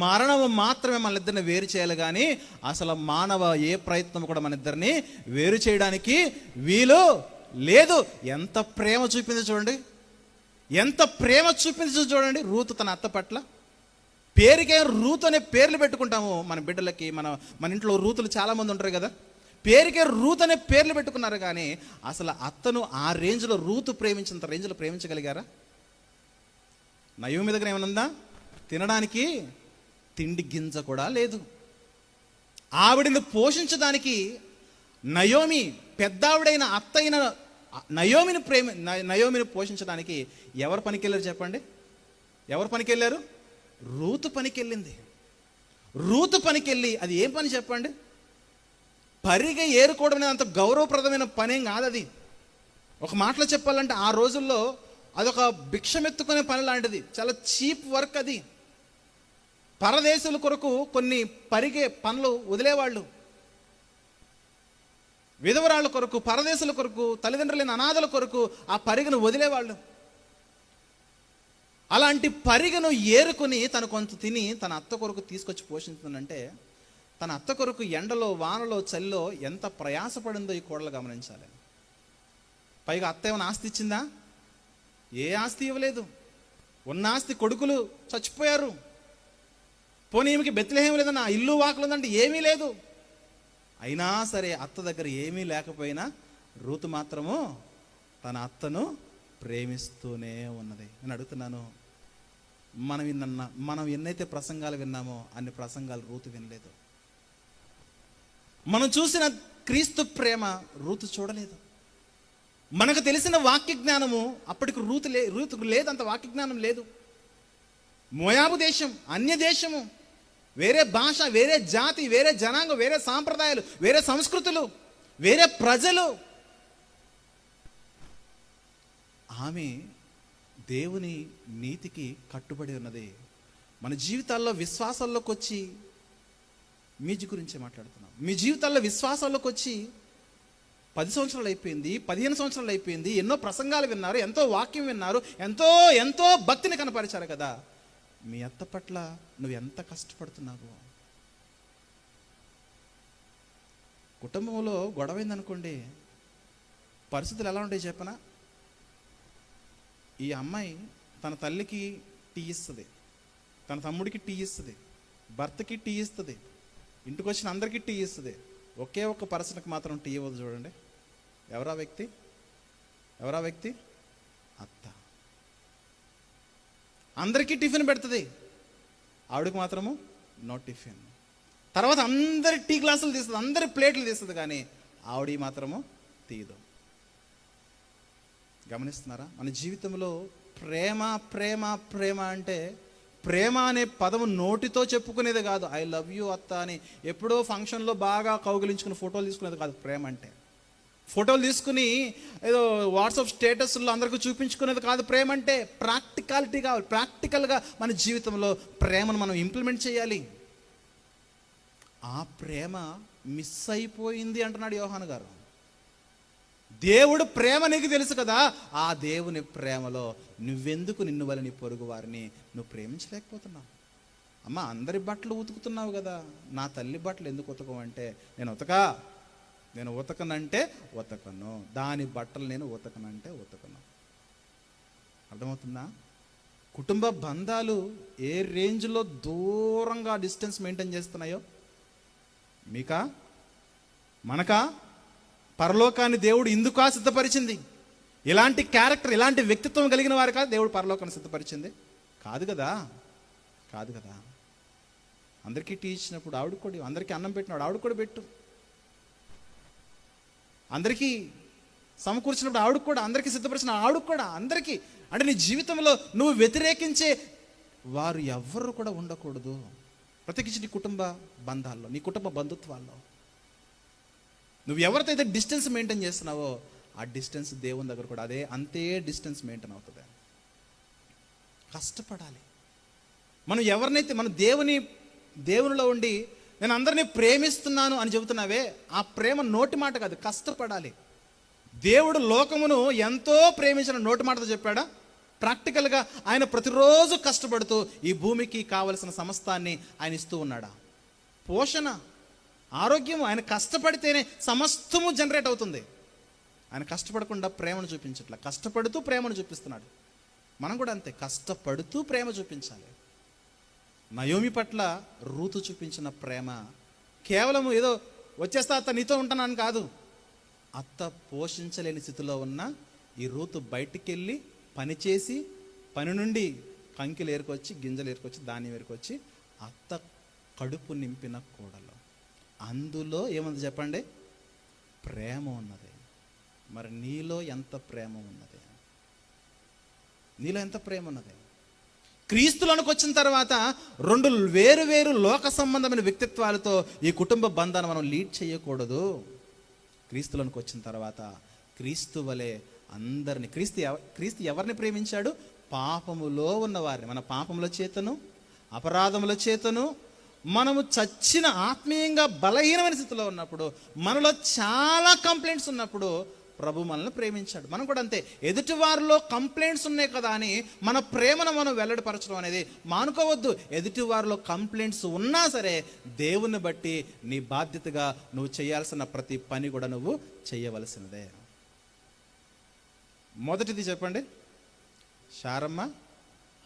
మరణము మాత్రమే మన ఇద్దరిని వేరు చేయాలి కానీ అసలు మానవ ఏ ప్రయత్నం కూడా మన ఇద్దరిని వేరు చేయడానికి వీలు లేదు. ఎంత ప్రేమ చూపింది చూడండి, ఎంత ప్రేమ చూపింది చూడండి రూతు తన అత్త పట్ల. పేరుకే రూతు అనే పేర్లు పెట్టుకుంటాము మన బిడ్డలకి. మన ఇంట్లో రూతులు చాలామంది ఉంటారు కదా, పేరుకే రూతు అనే పేర్లు పెట్టుకున్నారు కానీ అసలు అత్తను ఆ రేంజ్లో రూతు ప్రేమించినంత రేంజ్లో ప్రేమించగలిగారా? నయోమి దగ్గర ఏమైనా ఉందా? తినడానికి తిండి గింజ కూడా లేదు. ఆవిడని పోషించడానికి నయోమి, పెద్దావిడైన అత్త అయిన నయోమిని పోషించడానికి ఎవరు పనికెళ్ళారు చెప్పండి? ఎవరు పనికెళ్ళారు? రూతు పనికెళ్ళింది. రూతు పనికెళ్ళి అది ఏం పని చెప్పండి? పరిగె ఏరుకోవడం అనేది అంత గౌరవప్రదమైన పనేం కాదు అది. ఒక మాటలో చెప్పాలంటే ఆ రోజుల్లో అదొక భిక్షమెత్తుకునే పని లాంటిది, చాలా చీప్ వర్క్ అది. పరదేశుల కొరకు కొన్ని పరిగె పనులు వదిలేవాళ్ళు. విధవరాళ్ళ కొరకు, పరదేశుల కొరకు, తల్లిదండ్రులైన అనాథల కొరకు ఆ పరిగెను వదిలేవాళ్ళు. అలాంటి పరిగెను ఏరుకుని తను కొంత తిని తన అత్త కొరకు తీసుకొచ్చి పోషించుతుందంటే తన అత్త కొరకు ఎండలో, వానలో, చలిలో ఎంత ప్రయాసపడిందో ఈ కోడలు గమనించాలి. పైగా అత్త ఏమైనా ఆస్తి ఇచ్చిందా? ఏ ఆస్తి ఇవ్వలేదు. ఉన్న ఆస్తి కొడుకులు చచ్చిపోయారు. పోనీ ఈమెకి బెత్లెహేం లేదన్నా, ఇల్లు వాకులు ఉందంటే ఏమీ లేదు. అయినా సరే అత్త దగ్గర ఏమీ లేకపోయినా రూతు మాత్రము తన అత్తను ప్రేమిస్తూనే ఉన్నది. నేను అడుగుతున్నాను, మనం ఎన్నైతే ప్రసంగాలు విన్నామో అన్ని ప్రసంగాలు రూతు వినలేదు. మనం చూసిన క్రీస్తు ప్రేమ రూతు చూడలేదు. మనకు తెలిసిన వాక్య జ్ఞానము అప్పటికి రూతుకు లేదు, అంత వాక్య జ్ఞానం లేదు. మోయాబు దేశం, అన్య దేశము, వేరే భాష, వేరే జాతి, వేరే జనాంగం, వేరే సాంప్రదాయాలు, వేరే సంస్కృతులు, వేరే ప్రజలు. ఆమె దేవుని నీతికి కట్టుబడి ఉన్నది. మన జీవితాల్లో విశ్వాసాల్లోకి వచ్చి, మీ గురించే మాట్లాడుతున్నాం, మీ జీవితాల్లో విశ్వాసాల్లోకి వచ్చి 10 సంవత్సరాలు అయిపోయింది, 15 సంవత్సరాలు అయిపోయింది, ఎన్నో ప్రసంగాలు విన్నారు, ఎంతో వాక్యం విన్నారు, ఎంతో భక్తిని కనపరిచారు కదా. మీ అత్త పట్ల నువ్వు ఎంత కష్టపడుతున్నావు? కుటుంబంలో గొడవైందనుకోండి, పరిస్థితులు ఎలా ఉంటాయి చెప్పనా? ఈ అమ్మాయి తన తల్లికి టీ ఇస్తుంది, తన తమ్ముడికి టీ ఇస్తుంది, భర్తకి టీ ఇస్తుంది, ఇంటికి వచ్చిన అందరికీ టీ ఇస్తుంది. ఒకే ఒక్క పర్సన్కి మాత్రం టీ ఇవ్వదు. చూడండి, ఎవరా వ్యక్తి? అత్త. అందరికీ టిఫిన్ పెడుతుంది, ఆవిడకి మాత్రము నో టిఫిన్. తర్వాత అందరి టీ గ్లాసులు తీస్తుంది, అందరి ప్లేట్లు తీస్తుంది, కానీ ఆవిడ మాత్రము తీయదు. గమనిస్తున్నారా? మన జీవితంలో ప్రేమ ప్రేమ ప్రేమ అంటే ప్రేమ అనే పదము నోటితో చెప్పుకునేది కాదు. ఐ లవ్ యూ అత్త అని ఎప్పుడో ఫంక్షన్లో బాగా కౌగిలించుకుని ఫోటోలు తీసుకునేది కాదు ప్రేమ అంటే. ఫోటోలు తీసుకుని ఏదో వాట్సాప్ స్టేటస్లో అందరికీ చూపించుకునేది కాదు ప్రేమ అంటే. ప్రాక్టికాలిటీ కావాలి. ప్రాక్టికల్గా మన జీవితంలో ప్రేమను మనం ఇంప్లిమెంట్ చేయాలి. ఆ ప్రేమ మిస్ అయిపోయింది అంటున్నాడు యోహాను గారు. దేవుడు ప్రేమ నీకు తెలుసు కదా, ఆ దేవుని ప్రేమలో నువ్వెందుకు నిన్ను వల్ల నీ పొరుగు వారిని నువ్వు ప్రేమించలేకపోతున్నావు? అమ్మ, అందరి బట్టలు ఉతుకుతున్నావు కదా, నా తల్లి బట్టలు ఎందుకు ఉతకమంటే నేను ఉతకనంటే ఉతకను, దాని బట్టలు నేను ఉతకనంటే ఉతకను. అర్థమవుతుందా? కుటుంబ బంధాలు ఏ రేంజ్లో దూరంగా డిస్టెన్స్ మెయింటైన్ చేస్తున్నాయో మీకా మనకా పరలోకాన్ని దేవుడు ఇందుకా సిద్ధపరిచింది? ఇలాంటి క్యారెక్టర్, ఇలాంటి వ్యక్తిత్వం కలిగిన వారు కాదు దేవుడు పరలోకాన్ని సిద్ధపరిచింది కాదు కదా. అందరికీ టీ ఇచ్చినప్పుడు ఆవిడ కూడా, అందరికీ అన్నం పెట్టినప్పుడు ఆవిడ కూడా పెట్టు, అందరికీ సమకూర్చినప్పుడు ఆవిడ కూడా, అందరికీ సిద్ధపరిచిన ఆవిడ కూడా, అందరికీ. అంటే నీ జీవితంలో నువ్వు వ్యతిరేకించే వారు ఎవ్వరు కూడా ఉండకూడదు. ప్రత్యేకించి నీ కుటుంబ బంధాల్లో, నీ కుటుంబ బంధుత్వాల్లో నువ్వు ఎవరితో అయితే డిస్టెన్స్ మెయింటైన్ చేస్తున్నావో ఆ డిస్టెన్స్ దేవుని దగ్గర కూడా అంతే డిస్టెన్స్ మెయింటైన్ అవుతుంది. కష్టపడాలి. మనం ఎవరినైతే మన దేవునిలో ఉండి నేను అందరినీ ప్రేమిస్తున్నాను అని చెబుతున్నావే, ఆ ప్రేమ నోటి మాట కాదు, కష్టపడాలి. దేవుడు లోకమును ఎంతో ప్రేమించిన నోటి మాటతో చెప్పాడా? ప్రాక్టికల్గా ఆయన ప్రతిరోజు కష్టపడుతూ ఈ భూమికి కావలసిన సమస్తాన్ని ఆయన ఇస్తూ ఉన్నాడా? పోషణ, ఆరోగ్యము, ఆయన కష్టపడితేనే సమస్తము జనరేట్ అవుతుంది. ఆయన కష్టపడకుండా ప్రేమను చూపించట్లా, కష్టపడుతూ ప్రేమను చూపిస్తున్నాడు. మనం కూడా అంతే, కష్టపడుతూ ప్రేమ చూపించాలి. నయోమి పట్ల రూతు చూపించిన ప్రేమ కేవలం ఏదో వచ్చేస్తా అత్త నీతో ఉంటానని కాదు. అత్త పోషించలేని స్థితిలో ఉన్న ఈ రూతు బయటికి వెళ్ళి పనిచేసి, పని నుండి కంకిలు ఏరుకొచ్చి, గింజలు ఏరుకొచ్చి, ధాన్యం ఏరుకొచ్చి అత్త కడుపు నింపిన కోడలు. అందులో ఏముంది చెప్పండి? ప్రేమ ఉన్నది. మరి నీలో ఎంత ప్రేమ ఉన్నది? నీలో ఎంత ప్రేమ ఉన్నది? క్రీస్తులోనికి వచ్చిన తర్వాత రెండు వేరు వేరు లోక సంబంధమైన వ్యక్తిత్వాలతో ఈ కుటుంబ బంధాన్ని మనం లీడ్ చేయకూడదు. క్రీస్తులోనికి వచ్చిన తర్వాత క్రీస్తు వలె అందరిని, క్రీస్తు ఎవరిని ప్రేమించాడు? పాపములో ఉన్నవారిని. మన పాపముల చేతను, అపరాధముల చేతను మనము చచ్చిన, ఆత్మీయంగా బలహీనమైన స్థితిలో ఉన్నప్పుడు, మనలో చాలా కంప్లైంట్స్ ఉన్నప్పుడు ప్రభు మనల్ని ప్రేమించాడు. మనం కూడా అంతే. ఎదుటి వారిలో కంప్లైంట్స్ ఉన్నాయి కదా అని మన ప్రేమను మనం వెల్లడిపరచడం అనేది మానుకోవద్దు. ఎదుటి వారిలో కంప్లైంట్స్ ఉన్నా సరే దేవుని బట్టి నీ బాధ్యతగా నువ్వు చేయాల్సిన ప్రతి పని కూడా నువ్వు చేయవలసినదే. మొదటిది చెప్పండి, శారమ్మ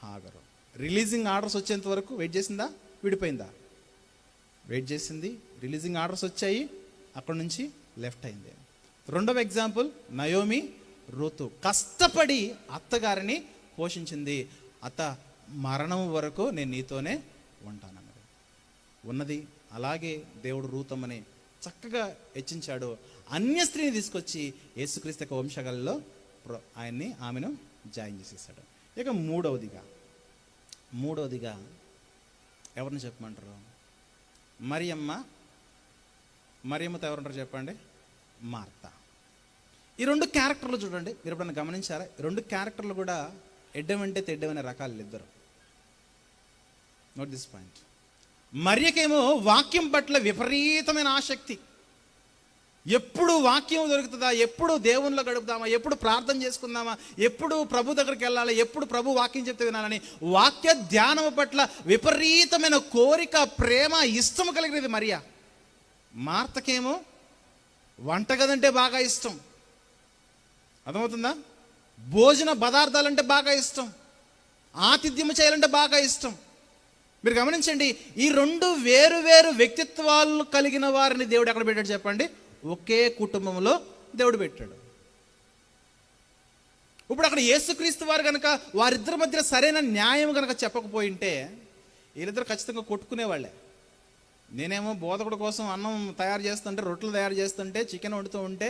హాగరు రిలీజింగ్ ఆర్డర్స్ వచ్చేంత వరకు వెయిట్ చేసిందా? విడిపోయిందా? వెయిట్ చేసింది. రిలీజింగ్ ఆర్డర్స్ వచ్చాయి, అక్కడ నుంచి లెఫ్ట్ అయింది. రెండవ ఎగ్జాంపుల్ నయోమి, రూతు కష్టపడి అత్తగారిని పోషించింది. అత్త మరణం వరకు నేను నీతోనే ఉంటానన్నది ఉన్నది. అలాగే దేవుడు రూతమ్మని చక్కగా హెచ్చించాడు. అన్య స్త్రీని తీసుకొచ్చి యేసుక్రీస్తు యొక్క వంశగాలలో ఆమెను జాయిన్ చేసేసాడు. ఇక మూడవదిగా ఎవరిని చెప్పమంటారు? మరియమ్మతో ఎవరుంటారు చెప్పండి? మార్త. ఈ రెండు క్యారెక్టర్లు చూడండి, మీరు ఎప్పుడైనా గమనించారా? రెండు క్యారెక్టర్లు కూడా ఎడ్డమంటే తెడ్డమనే రకాలు ఇద్దరు. Note this point. మరియకేమో వాక్యం పట్ల విపరీతమైన ఆసక్తి. ఎప్పుడు వాక్యం దొరుకుతుందా, ఎప్పుడు దేవునిలో గడుపుదామా, ఎప్పుడు ప్రార్థన చేసుకుందామా, ఎప్పుడు ప్రభు దగ్గరికి వెళ్ళాలి, ఎప్పుడు ప్రభు వాక్యం చెప్తే వినాలని వాక్య ధ్యానం పట్ల విపరీతమైన కోరిక, ప్రేమ, ఇష్టం కలిగినది మరియా. మార్తకేమో వంటగదంటే బాగా ఇష్టం. అర్థమవుతుందా? భోజన పదార్థాలంటే బాగా ఇష్టం, ఆతిథ్యం చేయాలంటే బాగా ఇష్టం. మీరు గమనించండి, ఈ రెండు వేరు వేరు వ్యక్తిత్వాలు కలిగిన వారిని దేవుడు ఎక్కడ పెట్టాడు చెప్పండి? ఒకే కుటుంబంలో దేవుడు పెట్టాడు. ఇప్పుడు అక్కడ యేసుక్రీస్తు వారు కనుక వారిద్దరి మధ్య సరైన న్యాయం కనుక చెప్పకపోయింటే వీళ్ళిద్దరు ఖచ్చితంగా కొట్టుకునేవాళ్ళే. నేనేమో బోధకుడు కోసం అన్నం తయారు చేస్తుంటే, రొట్టెలు తయారు చేస్తుంటే, చికెన్ వండుతూ ఉంటే,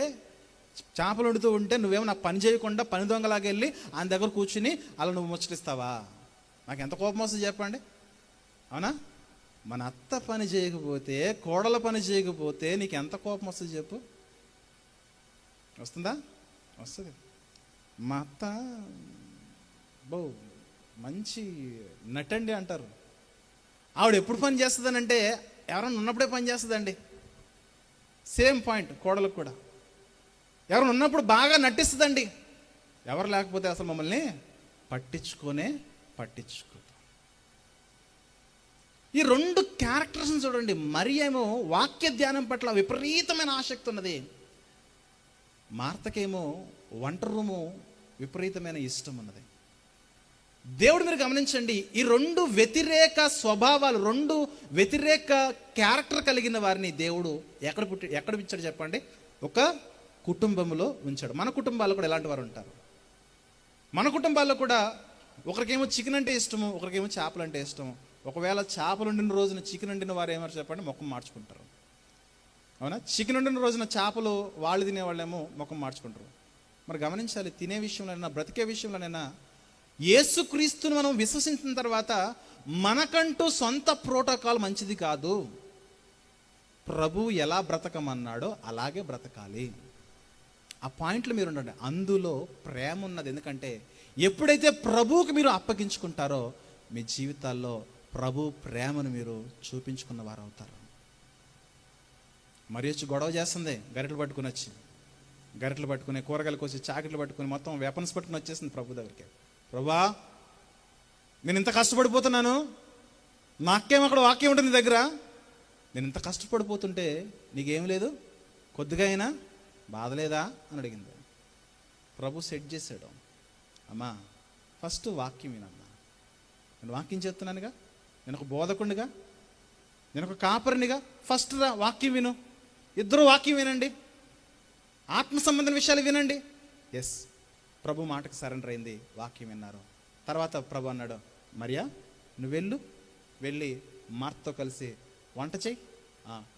చేపలు వండుతూ ఉంటే నువ్వేమో నాకు పని చేయకుండా పని దొంగలాగా వెళ్ళి ఆయన దగ్గర కూర్చుని అలా నువ్వు ముచ్చటిస్తావా? నాకు ఎంత కోపం వస్తుంది చెప్పండి. అవునా? మన అత్త పని చేయకపోతే, కోడల పని చేయకపోతే నీకు ఎంత కోపం వస్తుంది చెప్పు? వస్తుందా? వస్తుంది. మా అత్త మంచి నటండి అంటారు. ఆవిడ ఎప్పుడు పని చేస్తుందనంటే ఎవరైనా ఉన్నప్పుడే పని చేస్తుందండి. సేమ్ పాయింట్ కోడలకు కూడా. ఎవరైనా ఉన్నప్పుడు బాగా నటిస్తుందండి, ఎవరు లేకపోతే అసలు మమ్మల్ని పట్టించుకో. ఈ రెండు క్యారెక్టర్స్ని చూడండి. మరియేమో వాక్య ధ్యానం పట్ల విపరీతమైన ఆసక్తి ఉన్నది. మార్తకేమో వంట రూము విపరీతమైన ఇష్టం ఉన్నది. దేవుడు మీరు గమనించండి, ఈ రెండు వ్యతిరేక స్వభావాలు, రెండు వ్యతిరేక క్యారెక్టర్ కలిగిన వారిని దేవుడు ఎక్కడ ఉంచాడు చెప్పండి? ఒక కుటుంబంలో ఉంచాడు. మన కుటుంబాల్లో కూడా ఎలాంటి వారు ఉంటారు? మన కుటుంబాల్లో కూడా ఒకరికేమో చికెన్ అంటే ఇష్టము, ఒకరికేమో చేపలు అంటే ఇష్టము. ఒకవేళ చేపలు వండిన రోజున చికెన్ వండిన వారు ఏమారు చెప్పండి? ముఖం మార్చుకుంటారు. అవునా? చికెన్ వండిన రోజున చేపలు వాళ్ళు తినేవాళ్ళేమో ముఖం మార్చుకుంటారు. మరి గమనించాలి, తినే విషయంలోనైనా బ్రతికే విషయంలోనైనా యేసుక్రీస్తుని మనం విశ్వసించిన తర్వాత మనకంటూ సొంత ప్రోటోకాల్ మంచిది కాదు. ప్రభు ఎలా బ్రతకమన్నాడో అలాగే బ్రతకాలి. ఆ పాయింట్లు మీరు ఉండండి. అందులో ప్రేమ ఉన్నది. ఎందుకంటే ఎప్పుడైతే ప్రభువుకి మీరు అప్పగించుకుంటారో మీ జీవితాల్లో ప్రభు ప్రేమను మీరు చూపించుకున్న వారు అవుతారు. మరి వచ్చి గొడవ చేస్తుంది, గరిటలు పట్టుకుని వచ్చి గరిటలు పట్టుకుని, కూరగాయలు కోసి చాకెట్లు పట్టుకుని, మొత్తం వెపన్స్ పట్టుకుని వచ్చేసింది ప్రభు దగ్గరికి. ప్రభువా, నేను ఇంత కష్టపడిపోతున్నాను, నాకేం అక్కడ వాక్యం ఉంటుంది నీ దగ్గర, నేను ఇంత కష్టపడిపోతుంటే నీకేం లేదు, కొద్దిగా అయినా బాధ లేదా అని అడిగింది. ప్రభు సెట్ చేశాడు, అమ్మా ఫస్ట్ వాక్యం వినమ్మా, నేను వాక్యం చెప్తున్నానుగా, నేను ఒక బోధకుడిగా, నేను ఒక కాపరినిగా, ఫస్ట్ వాక్యం విను, ఇద్దరు వాక్యం వినండి, ఆత్మ సంబంధం విషయాలు వినండి. ఎస్, ప్రభు మాటకు సరెండర్ అయింది, వాక్యం విన్నారు. తర్వాత ప్రభు అన్నాడు, మరియా నువ్వు వెళ్ళి మార్తతో కలిసి వంట చెయ్యి.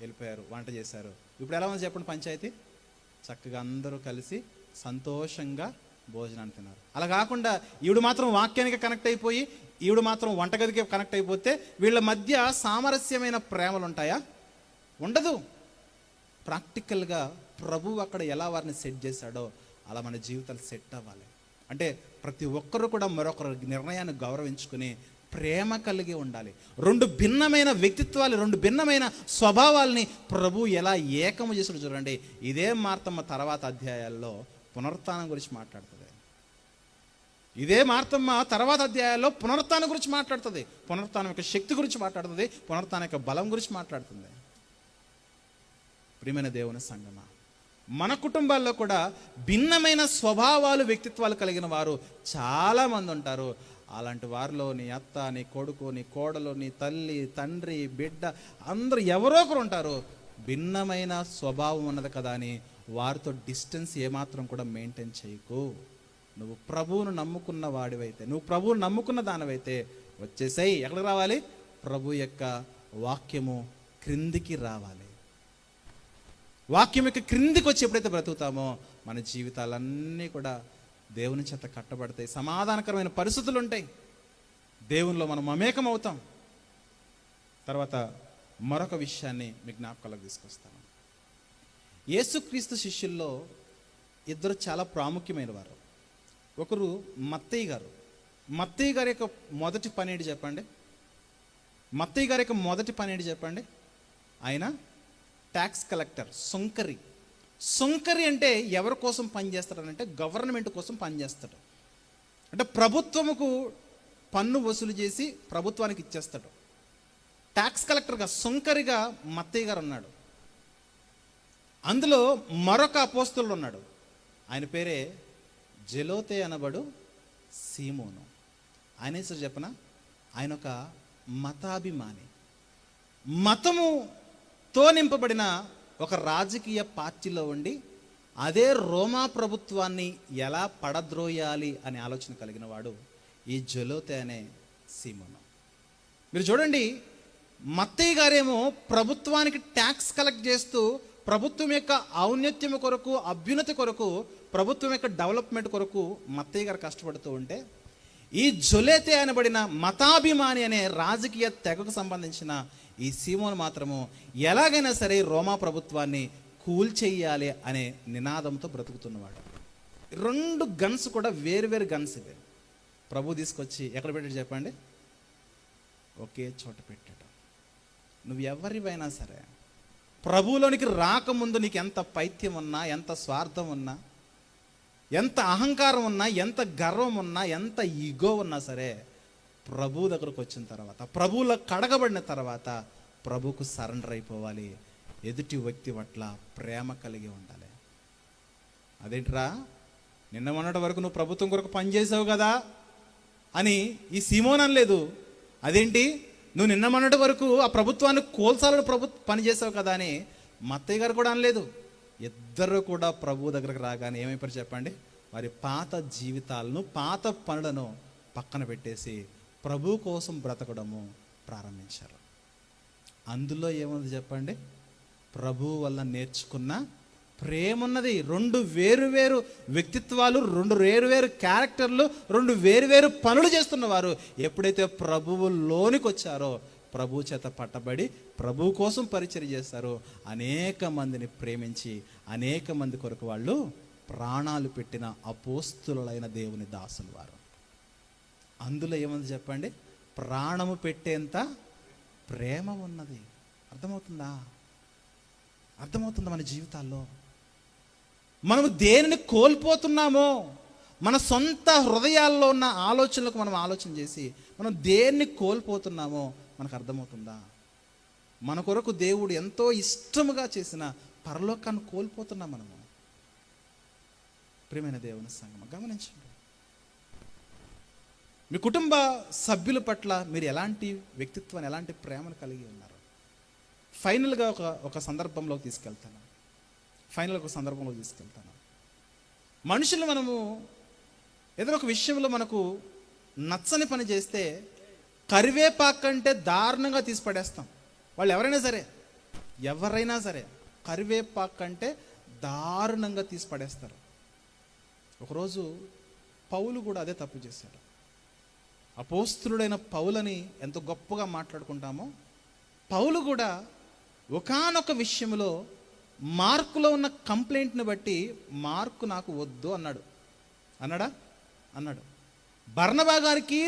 వెళ్ళిపోయారు, వంట చేశారు. ఇప్పుడు ఎలా ఉంది చెప్పండి పంచాయతీ? చక్కగా అందరూ కలిసి సంతోషంగా భోజనాన్ని తిన్నారు. అలా కాకుండా ఈవిడ మాత్రం వాక్యానికి కనెక్ట్ అయిపోయి, ఈవిడ మాత్రం వంటగదికి కనెక్ట్ అయిపోతే వీళ్ళ మధ్య సామరస్యమైన ప్రేమలు ఉంటాయా? ఉండదు. ప్రాక్టికల్గా ప్రభు అక్కడ ఎలా వారిని సెట్ చేశాడో అలా మన జీవితాలు సెట్ అవ్వాలి. అంటే ప్రతి ఒక్కరు కూడా మరొకరు నిర్ణయాన్ని గౌరవించుకుని ప్రేమ కలిగి ఉండాలి. రెండు భిన్నమైన వ్యక్తిత్వాలు, రెండు భిన్నమైన స్వభావాల్ని ప్రభు ఎలా ఏకము చేసాడు చూడండి. ఇదే మార్తమ్మ తర్వాత అధ్యాయాల్లో పునరుత్థానం గురించి మాట్లాడుతుంది. ఇదే మార్తమ్మ తర్వాత అధ్యాయాల్లో పునరుత్థానం గురించి మాట్లాడుతుంది, పునరుత్థానం యొక్క శక్తి గురించి మాట్లాడుతుంది, పునరుత్థానం యొక్క బలం గురించి మాట్లాడుతుంది. ప్రియమైన దేవుని సంగమా, మన కుటుంబాల్లో కూడా భిన్నమైన స్వభావాలు, వ్యక్తిత్వాలు కలిగిన వారు చాలామంది ఉంటారు. అలాంటి వారిలో నీ అత్త, నీ కొడుకు, నీ కోడలు, నీ తల్లి, తండ్రి, బిడ్డ అందరూ ఎవరో ఒకరు ఉంటారు. భిన్నమైన స్వభావం ఉన్నది కదా అని వారితో డిస్టెన్స్ ఏమాత్రం కూడా మెయింటైన్ చేయకు. నువ్వు ప్రభువును నమ్ముకున్న వాడివైతే, నువ్వు ప్రభువును నమ్ముకున్న దానివైతే వచ్చేసాయి. ఎక్కడికి రావాలి? ప్రభు యొక్క వాక్యము క్రిందికి రావాలి. వాక్యం యొక్క క్రిందికి వచ్చి ఎప్పుడైతే బ్రతుకుతామో మన జీవితాలన్నీ కూడా దేవుని చేత కట్టబడతాయి, సమాధానకరమైన పరిస్థితులు ఉంటాయి, దేవునిలో మనం మమేకం అవుతాం. తర్వాత మరొక విషయాన్ని మీ జ్ఞాపకాలకు తీసుకొస్తాను. యేసుక్రీస్తు శిష్యుల్లో ఇద్దరు చాలా ప్రాముఖ్యమైన వారు. ఒకరు మత్తయి గారు. మత్తయి గారి యొక్క మొదటి పని ఏంటి చెప్పండి? మత్తయి గారి యొక్క మొదటి పని ఏంటి చెప్పండి? ఆయన ట్యాక్స్ కలెక్టర్, సుంకరి. సుంకరి అంటే ఎవరి కోసం పనిచేస్తాడనంటే గవర్నమెంట్ కోసం పనిచేస్తాడు. అంటే ప్రభుత్వముకు పన్ను వసూలు చేసి ప్రభుత్వానికి ఇచ్చేస్తాడు. ట్యాక్స్ కలెక్టర్గా, సుంకరిగా మత్తయి గారు ఉన్నాడు. అందులో మరొక అపోస్తలుడు ఉన్నాడు, ఆయన పేరే జెలోతే అనబడు సీమోను. ఆయన ఏసరి చెప్పనా, ఆయన ఒక మతాభిమాని, మతముతో నింపబడిన ఒక రాజకీయ పార్టీలో ఉండి అదే రోమా ప్రభుత్వాన్ని ఎలా పడద్రోయాలి అనే ఆలోచన కలిగిన వాడు ఈ జెలోతే అనే సీమోను. మీరు చూడండి, మత్తయి గారేమో ప్రభుత్వానికి ట్యాక్స్ కలెక్ట్ చేస్తూ ప్రభుత్వం యొక్క ఔన్నత్యం కొరకు, అభ్యున్నతి కొరకు, ప్రభుత్వం యొక్క డెవలప్మెంట్ కొరకు మత్తయి గారు కష్టపడుతూ ఉంటే, ఈ జొలేతే అనబడిన మతాభిమాని అనే రాజకీయ తెగకు సంబంధించిన ఈ సీమోను మాత్రము ఎలాగైనా సరే రోమా ప్రభుత్వాన్ని కూల్చేయాలి అనే నినాదంతో బ్రతుకుతున్నవాడు. రెండు గన్స్ కూడా వేరు గన్స్ ఇవే. ప్రభు తీసుకొచ్చి ఎక్కడ పెట్టాడు చెప్పండి? ఒకే చోట పెట్టాడు. నువ్వు ఎవరివైనా సరే ప్రభువులోనికి రాకముందు నీకు ఎంత పైత్యం ఉన్నా, ఎంత స్వార్థం ఉన్నా, ఎంత అహంకారం ఉన్నా, ఎంత గర్వం ఉన్నా, ఎంత ఈగో ఉన్నా సరే ప్రభు దగ్గరకు వచ్చిన తర్వాత, ప్రభువులో కడగబడిన తర్వాత ప్రభుకు సరెండర్ అయిపోవాలి. ఎదుటి వ్యక్తి పట్ల ప్రేమ కలిగి ఉండాలి. అదేంట్రా, నిన్న మొన్నటి వరకు నువ్వు ప్రభుత్వం కొరకు పనిచేసావు కదా అని ఈ సీమోన్ అనలేదు. అదేంటి, నువ్వు నిన్న మొన్నటి వరకు ఆ ప్రభుత్వాన్ని కోల్చాలని పనిచేసావు కదా అని మత్తయ్య గారు కూడా అనలేదు. ఇద్దరు కూడా ప్రభు దగ్గరకు రాగానే ఏమైపోయారు చెప్పండి? వారి పాత జీవితాలను, పాత పనులను పక్కన పెట్టేసి ప్రభు కోసం బ్రతకడము ప్రారంభించారు. అందులో ఏముంది చెప్పండి? ప్రభు వల్ల నేర్చుకున్న ప్రేమ ఉన్నది. రెండు వేరు వ్యక్తిత్వాలు, రెండు వేరు క్యారెక్టర్లు, రెండు వేరు పనులు చేస్తున్నవారు ఎప్పుడైతే ప్రభువులోనికి వచ్చారో, ప్రభు చేత పట్టబడి ప్రభు కోసం పరిచర్య చేస్తారు. అనేక మందిని ప్రేమించి అనేక మంది కొరకు వాళ్ళు ప్రాణాలు పెట్టిన అపోస్తులైన దేవుని దాసులు వారు. అందులో ఏముంది చెప్పండి? ప్రాణము పెట్టేంత ప్రేమ ఉన్నది. అర్థమవుతుందా? అర్థమవుతుందా? మన జీవితాల్లో మనము దేనిని కోల్పోతున్నామో, మన సొంత హృదయాల్లో ఉన్న ఆలోచనలకు మనం ఆలోచన చేసి మనం దేన్ని కోల్పోతున్నామో మనకు అర్థమవుతుందా? మన కొరకు దేవుడు ఎంతో ఇష్టముగా చేసిన పరలోకాన్ని కోల్పోతున్నాం మనము. ప్రియమైన దేవుని సంగమం, గమనించండి. మీ కుటుంబ సభ్యుల పట్ల మీరు ఎలాంటి వ్యక్తిత్వాన్ని, ఎలాంటి ప్రేమను కలిగి ఉన్నారు? ఫైనల్గా ఒక సందర్భంలోకి తీసుకెళ్తాను. మనుషులు మనము ఏదైనా ఒక విషయంలో మనకు నచ్చని పని చేస్తే కరివేపాకు కంటే దారుణంగా తీసి పడేస్తాం. వాళ్ళు ఎవరైనా సరే కరివేపాకు కంటే దారుణంగా తీసి పడేస్తారు. ఒకరోజు పౌలు కూడా అదే తప్పు చేశాడు. అపోస్తలుడైన పౌలని ఎంత గొప్పగా మాట్లాడుకుంటామో, పౌలు కూడా ఒకానొక విషయంలో మార్కులో ఉన్న కంప్లైంట్ని బట్టి మార్కు నాకు వద్దు అన్నాడు. బర్నబా గారికి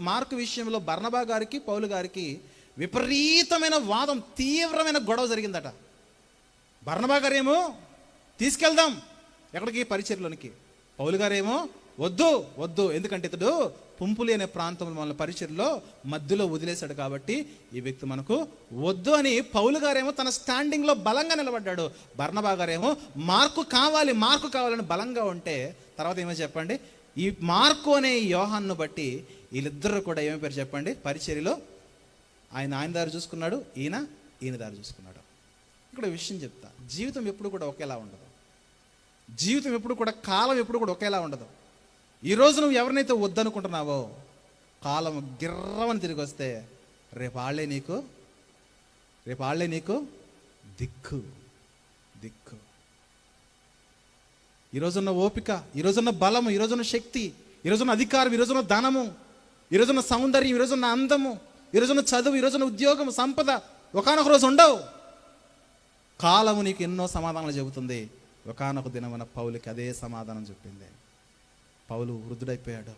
మార్కు విషయంలో బర్నబా గారికి పౌలు గారికి విపరీతమైన వాదం, తీవ్రమైన గొడవ జరిగిందట. బర్నబా గారేమో తీసుకెళ్దాం ఎక్కడికి, పరిచర్లోనికి. పౌలు గారేమో వద్దు ఎందుకంటే ఇతడు పుంపులి అనే ప్రాంతంలో మన పరిచర్లో మధ్యలో వదిలేశాడు కాబట్టి ఈ వ్యక్తి మనకు వద్దు అని పౌలు గారేమో తన స్టాండింగ్లో బలంగా నిలబడ్డాడు. బర్నబా గారేమో మార్కు కావాలని బలంగా ఉంటే తర్వాత ఏమో చెప్పండి, ఈ మార్కు అనే యోహాన్ను బట్టి వీళ్ళిద్దరు కూడా ఏమైపోయారు చెప్పండి? పరిచర్యలో ఆయన దారి చూసుకున్నాడు, ఈయన దారి చూసుకున్నాడు. ఇక్కడ విషయం చెప్తా, జీవితం ఎప్పుడు కూడా ఒకేలా ఉండదు. కాలం ఎప్పుడు కూడా ఒకేలా ఉండదు. ఈరోజు నువ్వు ఎవరినైతే వద్దనుకుంటున్నావో కాలం గిర్రమని తిరిగి వస్తే రేపు వాళ్ళే నీకు దిక్కు. ఈరోజున్న ఓపిక, ఈరోజున్న బలము, ఈరోజున్న శక్తి, ఈరోజున్న అధికారం, ఈరోజున్న ధనము, ఈరోజున్న సౌందర్యం, ఈరోజున్న అందము, ఈరోజున్న చదువు, ఈరోజున్న ఉద్యోగం, సంపద ఒకానొక రోజు ఉండవు. కాలము నీకు ఎన్నో సమాధానాలు చెబుతుంది. ఒకానొక దినమున పౌలుకి అదే సమాధానం చెప్పింది. పౌలు వృద్ధుడైపోయాడు,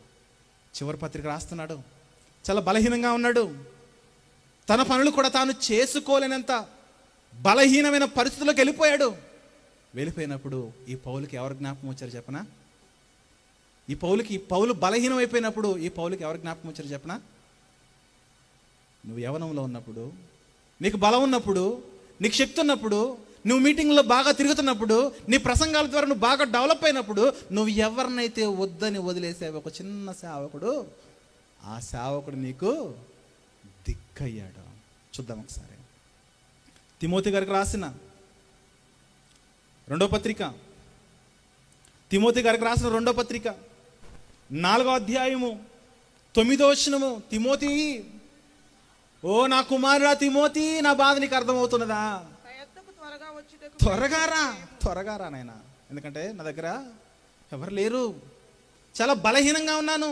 చివరి పత్రిక రాస్తున్నాడు, చాలా బలహీనంగా ఉన్నాడు. తన పనులు కూడా తాను చేసుకోలేనంత బలహీనమైన పరిస్థితుల్లోకి వెళ్ళిపోయినప్పుడు ఈ పౌలుకి ఎవరు జ్ఞాపకం వచ్చారు చెప్పనా? పౌలు బలహీనం అయిపోయినప్పుడు ఈ పౌలుకి ఎవరు జ్ఞాపకం వచ్చారు చెప్పనా? నువ్వు యవ్వనంలో ఉన్నప్పుడు, నీకు బలం ఉన్నప్పుడు, నీకు శక్తి ఉన్నప్పుడు, నువ్వు మీటింగ్లో బాగా తిరుగుతున్నప్పుడు, నీ ప్రసంగాల ద్వారా నువ్వు బాగా డెవలప్ అయినప్పుడు, నువ్వు ఎవరినైతే వద్దని వదిలేసావు ఒక చిన్న సేవకుడు, ఆ సేవకుడు నీకు దిక్కయ్యాడు. చూద్దాం ఒకసారి. తిమోతి గారికి రాసిన 2వ పత్రిక, 4వ అధ్యాయము 9వ వచనము. తిమోతి, ఓ నా కుమారుడా తిమోతి, నా బాధ నీకు అర్థమవుతున్నదా? త్వరగా రా నాయనా, ఎందుకంటే నా దగ్గర ఎవరు లేరు, చాలా బలహీనంగా ఉన్నాను,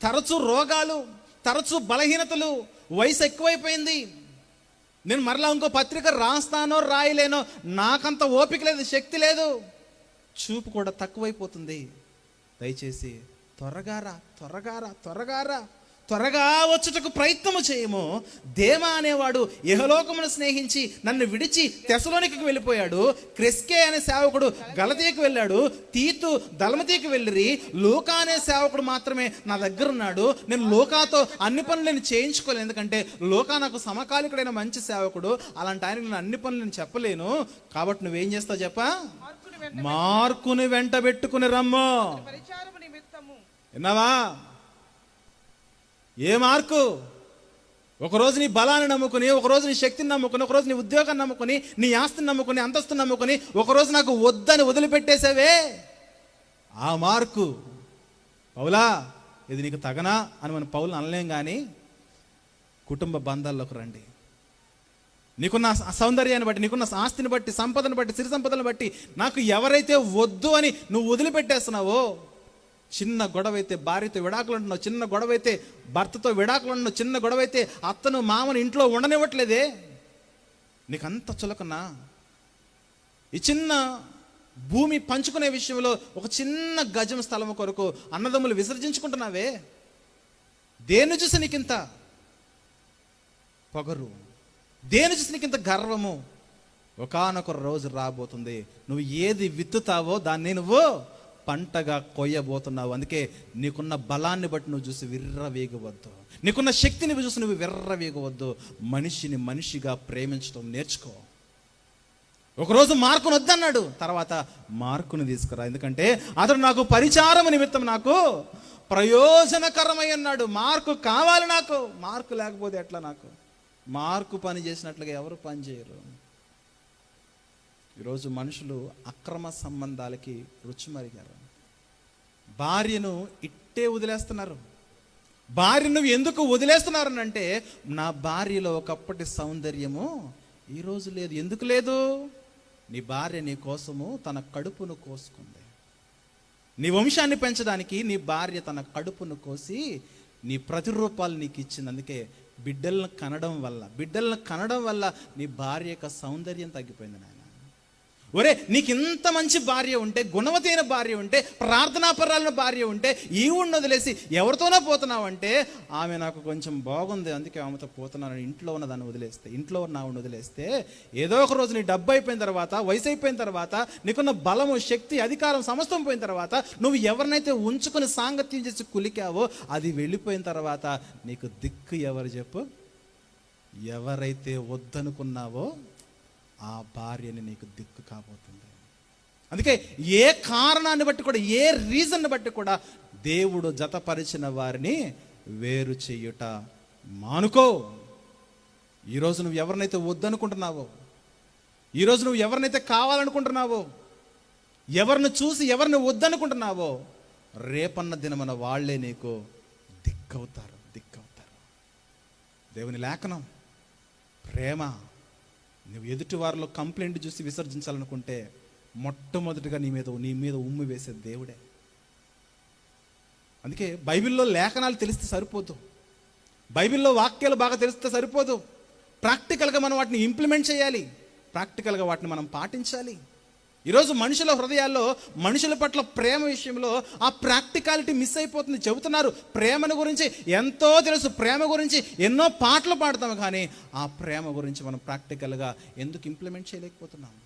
తరచూ రోగాలు, తరచూ బలహీనతలు, వయసు ఎక్కువైపోయింది, నేను మరలా ఇంకో పత్రిక రాస్తానో రాయలేనో, నాకంత ఓపిక లేదు, శక్తి లేదు, చూపు కూడా తక్కువైపోతుంది. దయచేసి త్వరగా వచ్చుటకు ప్రయత్నము చేయము. దేమా అనేవాడు యెహోలోకమును స్నేహించి నన్ను విడిచి తెసలోనికకు వెళ్ళిపోయాడు. క్రెస్కే అనే సేవకుడు గలతీకి వెళ్ళాడు. తీతు దళమతీకి వెళ్ళిరి. లూకా అనే సేవకుడు మాత్రమే నా దగ్గర ఉన్నాడు. నేను లూకాతో అన్ని పనులు నేను చేయించుకోలేను, ఎందుకంటే లూకా నాకు సమకాలికుడైన మంచి సేవకుడు, అలాంటి ఆయనకు నేను అన్ని పనులు నేను చెప్పలేను. కాబట్టి నువ్వేం చేస్తావు చెప్పా? మార్కుని వెంట పెట్టుకుని రమ్ము. విన్నావా? ఏ మార్కు? ఒకరోజు నీ బలాన్ని నమ్ముకుని, ఒకరోజు నీ శక్తిని నమ్ముకుని, ఒకరోజు నీ ఉద్యోగాన్ని నమ్ముకుని, నీ ఆస్తిని నమ్ముకుని, అంతస్తుని నమ్ముకుని, ఒకరోజు నాకు వద్దని వదిలిపెట్టేసావే, ఆ మార్కు. పౌలా, ఇది నీకు తగనా అని మనం పౌలను అనలేం. కానీ కుటుంబ బంధాల్లోకి రండి. నీకున్న సౌందర్యాన్ని బట్టి, నీకున్న ఆస్తిని బట్టి, సంపదను బట్టి, సిరి సంపదలను బట్టి నాకు ఎవరైతే వద్దు అని నువ్వు వదిలిపెట్టేస్తున్నావో, చిన్న గొడవైతే భార్యతో విడాకులు అంటున్నావు, చిన్న గొడవైతే భర్తతో విడాకులు అంటున్నావు, చిన్న గొడవైతే అత్తను మామను ఇంట్లో ఉండనివ్వట్లేదే, నీకంత చులకన్నా? ఈ చిన్న భూమి పంచుకునే విషయంలో ఒక చిన్న గజం స్థలము కొరకు అన్నదమ్ములు విసర్జించుకుంటున్నావే, దేన్ని చూసి నీకింత పొగరు? దేని చూసి నీకింత గర్వము? ఒకానొక రోజు రాబోతుంది, నువ్వు ఏది విత్తుతావో దాన్ని నువ్వు పంటగా కొయ్యబోతున్నావు. అందుకే నీకున్న బలాన్ని బట్టి నువ్వు చూసి విర్రవీగవద్దు, నీకున్న శక్తిని చూసి నువ్వు విర్రవీగవద్దు. మనిషిని మనిషిగా ప్రేమించడం నేర్చుకో. ఒకరోజు మార్కును వద్దన్నాడు, తర్వాత మార్కుని తీసుకురా, ఎందుకంటే అతడు నాకు పరిచారము నిమిత్తం నాకు ప్రయోజనకరమై అన్నాడు. మార్కు కావాలి నాకు, మార్కు లేకపోతే ఎట్లా? నాకు మార్కు పని చేసినట్లుగా ఎవరు పని చేయరు. ఈరోజు మనుషులు అక్రమ సంబంధాలకి రుచి మరిగారు. భార్యను ఇట్టే వదిలేస్తున్నారు. భార్య నువ్వు ఎందుకు వదిలేస్తున్నారు అంటే, నా భార్యలో ఒకప్పటి సౌందర్యము ఈరోజు లేదు. ఎందుకు లేదు? నీ భార్య నీ కోసము తన కడుపును కోసుకుంది. నీ వంశాన్ని పెంచడానికి నీ భార్య తన కడుపును కోసి నీ ప్రతిరూపాలు నీకు ఇచ్చింది. అందుకే బిడ్డలను కనడం వల్ల నీ భార్య యొక్క సౌందర్యం తగ్గిపోయింది. నాయన, ఒరే, నీకు ఇంత మంచి భార్య ఉంటే, గుణవతైన భార్య ఉంటే, ప్రార్థనాపరాలైన భార్య ఉంటే, ఈవుడిని వదిలేసి ఎవరితోనో పోతున్నావు అంటే, ఆమె నాకు కొంచెం బాగుంది అందుకే ఆమెతో పోతున్నాను, ఇంట్లో ఉన్న దాన్ని వదిలేస్తే, ఇంట్లో ఉన్న ఆవిడని వదిలేస్తే, ఏదో ఒక రోజు నీ డబ్బు అయిపోయిన తర్వాత, వయసు అయిపోయిన తర్వాత, నీకున్న బలము, శక్తి, అధికారం సమస్తం పోయిన తర్వాత, నువ్వు ఎవరినైతే ఉంచుకొని సాంగత్యం చేసి కులికావో అది వెళ్ళిపోయిన తర్వాత నీకు దిక్కు ఎవరు చెప్పు? ఎవరైతే వద్దనుకున్నావో ఆ భార్యని నీకు దిక్కు కాబోతుంది. అందుకే ఏ కారణాన్ని బట్టి కూడా, ఏ రీజన్ని బట్టి కూడా దేవుడు జతపరిచిన వారిని వేరు చేయుట మానుకో. ఈరోజు నువ్వు ఎవరినైతే వద్దనుకుంటున్నావో, ఈరోజు నువ్వు ఎవరినైతే కావాలనుకుంటున్నావో, ఎవరిని చూసి ఎవరిని వద్దనుకుంటున్నావో, రేపన్న దినమన వాళ్లే నీకు దిక్కవుతారు. దేవుని లేఖనం ప్రేమ. నువ్వు ఎదుటి వారిలో కంప్లైంట్ చూసి విసర్జించాలనుకుంటే మొట్టమొదటిగా నీ మీద ఉమ్మి వేసే దేవుడే. అందుకే బైబిల్లో లేఖనాలు తెలిస్తే సరిపోదు, బైబిల్లో వాక్యాలు బాగా తెలిస్తే సరిపోదు. ప్రాక్టికల్గా మనం వాటిని ఇంప్లిమెంట్ చేయాలి, ప్రాక్టికల్గా వాటిని మనం పాటించాలి. ఈరోజు మనుషుల హృదయాల్లో, మనుషుల పట్ల ప్రేమ విషయంలో ఆ ప్రాక్టికాలిటీ మిస్ అయిపోతుంది. చెబుతున్నారు ప్రేమను గురించి ఎంతో తెలుసు, ప్రేమ గురించి ఎన్నో పాటలు పాడతాము, కానీ ఆ ప్రేమ గురించి మనం ప్రాక్టికల్గా ఎందుకు ఇంప్లిమెంట్ చేయలేకపోతున్నాం?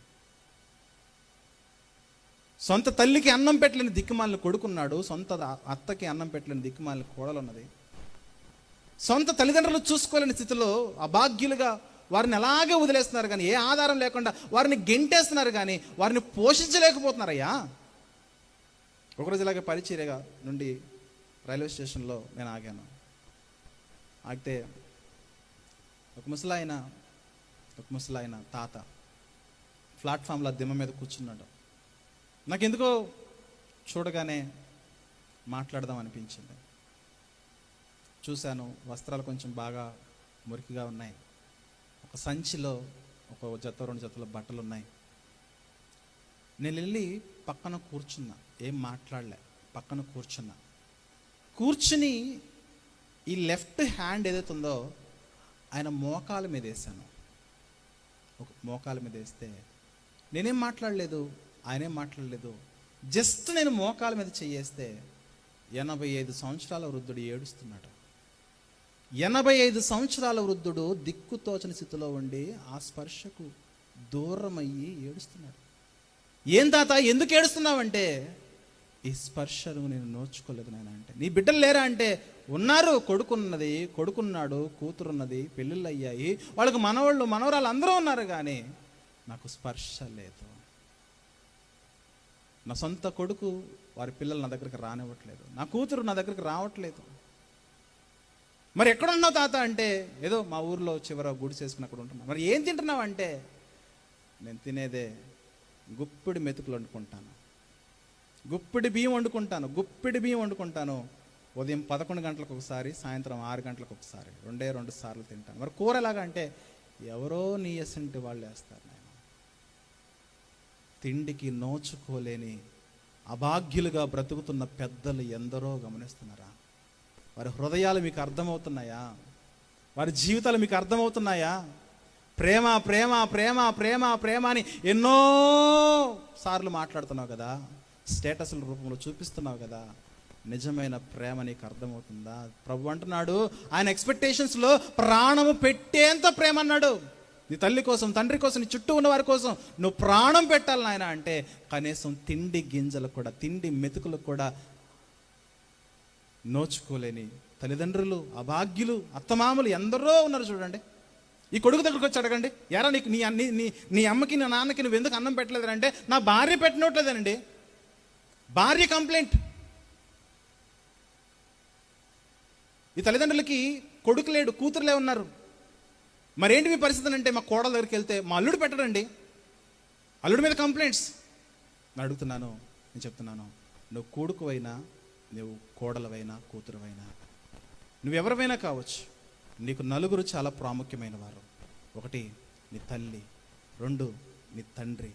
సొంత తల్లికి అన్నం పెట్టలేని దిక్కుమాలిన కొడుకున్నాడు, సొంత అత్తకి అన్నం పెట్టలేని దిక్కుమాలిన కోడలు ఉన్నది. సొంత తల్లిదండ్రులు చూసుకోలేని స్థితిలో అభాగ్యులుగా వారిని అలాగే వదిలేస్తున్నారు, కానీ ఏ ఆధారం లేకుండా వారిని గెంటేస్తున్నారు, కానీ వారిని పోషించలేకపోతున్నారయ్యా. ఒకరోజు ఇలాగే పరిచర్యగా నుండి రైల్వే స్టేషన్లో నేను ఆగాను. ఆగితే ఒక ముసలాయన తాత ప్లాట్ఫామ్లో దిమ్మ మీద కూర్చున్నాడు. నాకు ఎందుకో చూడగానే మాట్లాడదాం అనిపించింది. చూశాను, వస్త్రాలు కొంచెం బాగా మురికిగా ఉన్నాయి. ఒక సంచిలో ఒక జత 2 జతల బట్టలు ఉన్నాయి. నేను వెళ్ళి పక్కన కూర్చున్నా, ఏం మాట్లాడలే, పక్కన కూర్చుని ఈ లెఫ్ట్ హ్యాండ్ ఏదైతే ఉందో ఆయన మోకాల మీద వేసాను. మోకాల మీద వేస్తే నేనేం మాట్లాడలేదు, ఆయనేం మాట్లాడలేదు. జస్ట్ నేను మోకాల మీద చెయ్యేస్తే 85 సంవత్సరాల వృద్ధుడు ఏడుస్తున్నాడు. 85 సంవత్సరాల వృద్ధుడు దిక్కుతోచని స్థితిలో ఉండి ఆ స్పర్శకు దూరమయ్యి ఏడుస్తున్నాడు. ఏం తాత ఎందుకు ఏడుస్తున్నావంటే, ఈ స్పర్శను నేను నోచుకోలేదు నాయన. అంటే నీ బిడ్డలు లేరా అంటే, ఉన్నారు, కొడుకున్నాడు, కూతురున్నది, పెళ్ళిళ్ళు అయ్యాయి, వాళ్ళకి మనవాళ్ళు మనవరాలు అందరూ ఉన్నారు, కానీ నాకు స్పర్శ లేదు. నా సొంత కొడుకు వారి పిల్లలు నా దగ్గరికి రానివ్వట్లేదు, నా కూతురు నా దగ్గరికి రావట్లేదు. మరి ఎక్కడున్నావు తాత అంటే, ఏదో మా ఊర్లో చివర గుడి చేసుకుని అక్కడ ఉంటున్నా. మరి ఏం తింటున్నావు అంటే, నేను తినేదే గుప్పిడి మెతుకులు వండుకుంటాను, గుప్పిడి బియ్యం వండుకుంటాను. ఉదయం 11 గంటలకు ఒకసారి, సాయంత్రం 6 గంటలకు ఒకసారి, 2 సార్లు తింటాను. మరి కూర ఎలాగా అంటే, ఎవరో నీ ఎసంటి వాళ్ళు వేస్తారు. నేను తిండికి నోచుకోలేని అభాగ్యులుగా బ్రతుకుతున్న పెద్దలు ఎందరో గమనిస్తున్నారా? వారి హృదయాలు మీకు అర్థమవుతున్నాయా? వారి జీవితాలు మీకు అర్థమవుతున్నాయా? ప్రేమ ప్రేమ ప్రేమ ప్రేమ ప్రేమ అని ఎన్నో సార్లు మాట్లాడుతున్నావు కదా, స్టేటస్ల రూపంలో చూపిస్తున్నావు కదా, నిజమైన ప్రేమ నీకు అర్థమవుతుందా? ప్రభు అంటున్నాడు, ఆయన ఎక్స్పెక్టేషన్స్లో ప్రాణము పెట్టేంత ప్రేమ అన్నాడు. నీ తల్లి కోసం, తండ్రి కోసం, నీ చుట్టూ ఉన్న వారి కోసం నువ్వు ప్రాణం పెట్టాలి నాయన అంటే కనీసం తిండి గింజలు కూడా, తిండి మెతుకులు కూడా నోచుకోలేని తల్లిదండ్రులు, అభాగ్యులు, అత్తమామలు ఎందరో ఉన్నారు చూడండి. ఈ కొడుకు దగ్గరికి వచ్చి అడగండి, ఎరా నీకు నీ అమ్మకి నా నాన్నకి నువ్వు ఎందుకు అన్నం పెట్టలేదంటే నా భార్య పెట్టినట్లేదనండి. భార్య కంప్లైంట్. ఈ తల్లిదండ్రులకి కొడుకు లేడు, కూతురులే ఉన్నారు. మరేంటి మీ పరిస్థితి అంటే మా కోడల దగ్గరికి వెళ్తే మా అల్లుడు పెట్టడండి, అల్లుడి మీద కంప్లైంట్స్. నేను అడుగుతున్నాను, నేను చెప్తున్నాను, నువ్వు కొడుకువైనా, నువ్వు కోడలవైనా, కూతురువైనా, నువ్వెవరివైనా కావచ్చు, నీకు నలుగురు చాలా ప్రాముఖ్యమైన వారు. 1 నీ తల్లి, 2 నీ తండ్రి,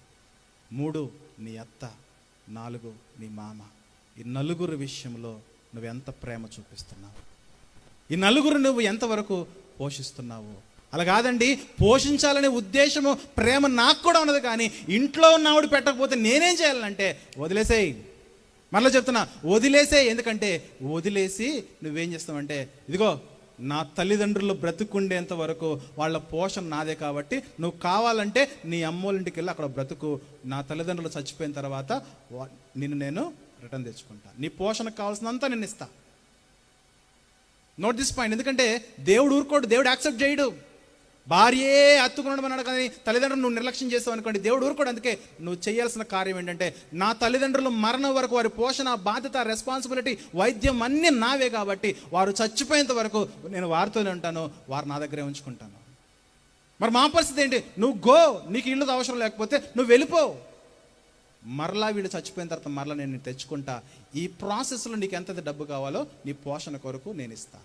3 నీ అత్త, 4 నీ మామ. ఈ నలుగురు విషయంలో నువ్వు ఎంత ప్రేమ చూపిస్తున్నావు, ఈ నలుగురు నువ్వు ఎంతవరకు పోషిస్తున్నావు. అలా కాదండి, పోషించాలనే ఉద్దేశము, ప్రేమ నాకు కూడా ఉన్నది, కానీ ఇంట్లో ఉన్న ఆవిడ పెట్టకపోతే నేనేం చేయాలంటే వదిలేసేయి. మరలా చెప్తున్నా, వదిలేసేయి. ఎందుకంటే వదిలేసి నువ్వేం చేస్తావంటే, ఇదిగో నా తల్లిదండ్రులు బ్రతుకుండేంత వరకు వాళ్ళ పోషణ నాదే, కాబట్టి నువ్వు కావాలంటే నీ అమ్మోళ్ళ ఇంటికి వెళ్ళి అక్కడ బ్రతుకు, నా తల్లిదండ్రులు చచ్చిపోయిన తర్వాత నిన్ను నేను రిటర్న్ తెచ్చుకుంటా, నీ పోషణకు కావాల్సినంతా నేను ఇస్తా. Note this point. ఎందుకంటే దేవుడు ఊరుకోడు, దేవుడు యాక్సెప్ట్ చేయడు. భార్యే అత్తుకున్నాడు అన్నాడు కానీ తల్లిదండ్రులు నువ్వు నిర్లక్ష్యం చేస్తావు అనుకోండి, దేవుడు ఊరుకోడు. అందుకే నువ్వు చేయాల్సిన కార్యం ఏంటంటే, నా తల్లిదండ్రులు మరణం వరకు వారి పోషణ, బాధ్యత, రెస్పాన్సిబిలిటీ, వైద్యం అన్నీ నావే, కాబట్టి వారు చచ్చిపోయేంత వరకు నేను వారితోనే ఉంటాను, వారు నా దగ్గరే ఉంచుకుంటాను. మరి మా పరిస్థితి ఏంటి? నువ్వు గో, నీకు ఇల్లు అవసరం లేకపోతే నువ్వు వెళ్ళిపో, మరలా వీళ్ళు చచ్చిపోయిన తర్వాత మరలా నేను తెచ్చుకుంటా. ఈ ప్రాసెస్లో నీకు ఎంత డబ్బు కావాలో నీ పోషణ కొరకు నేను ఇస్తా.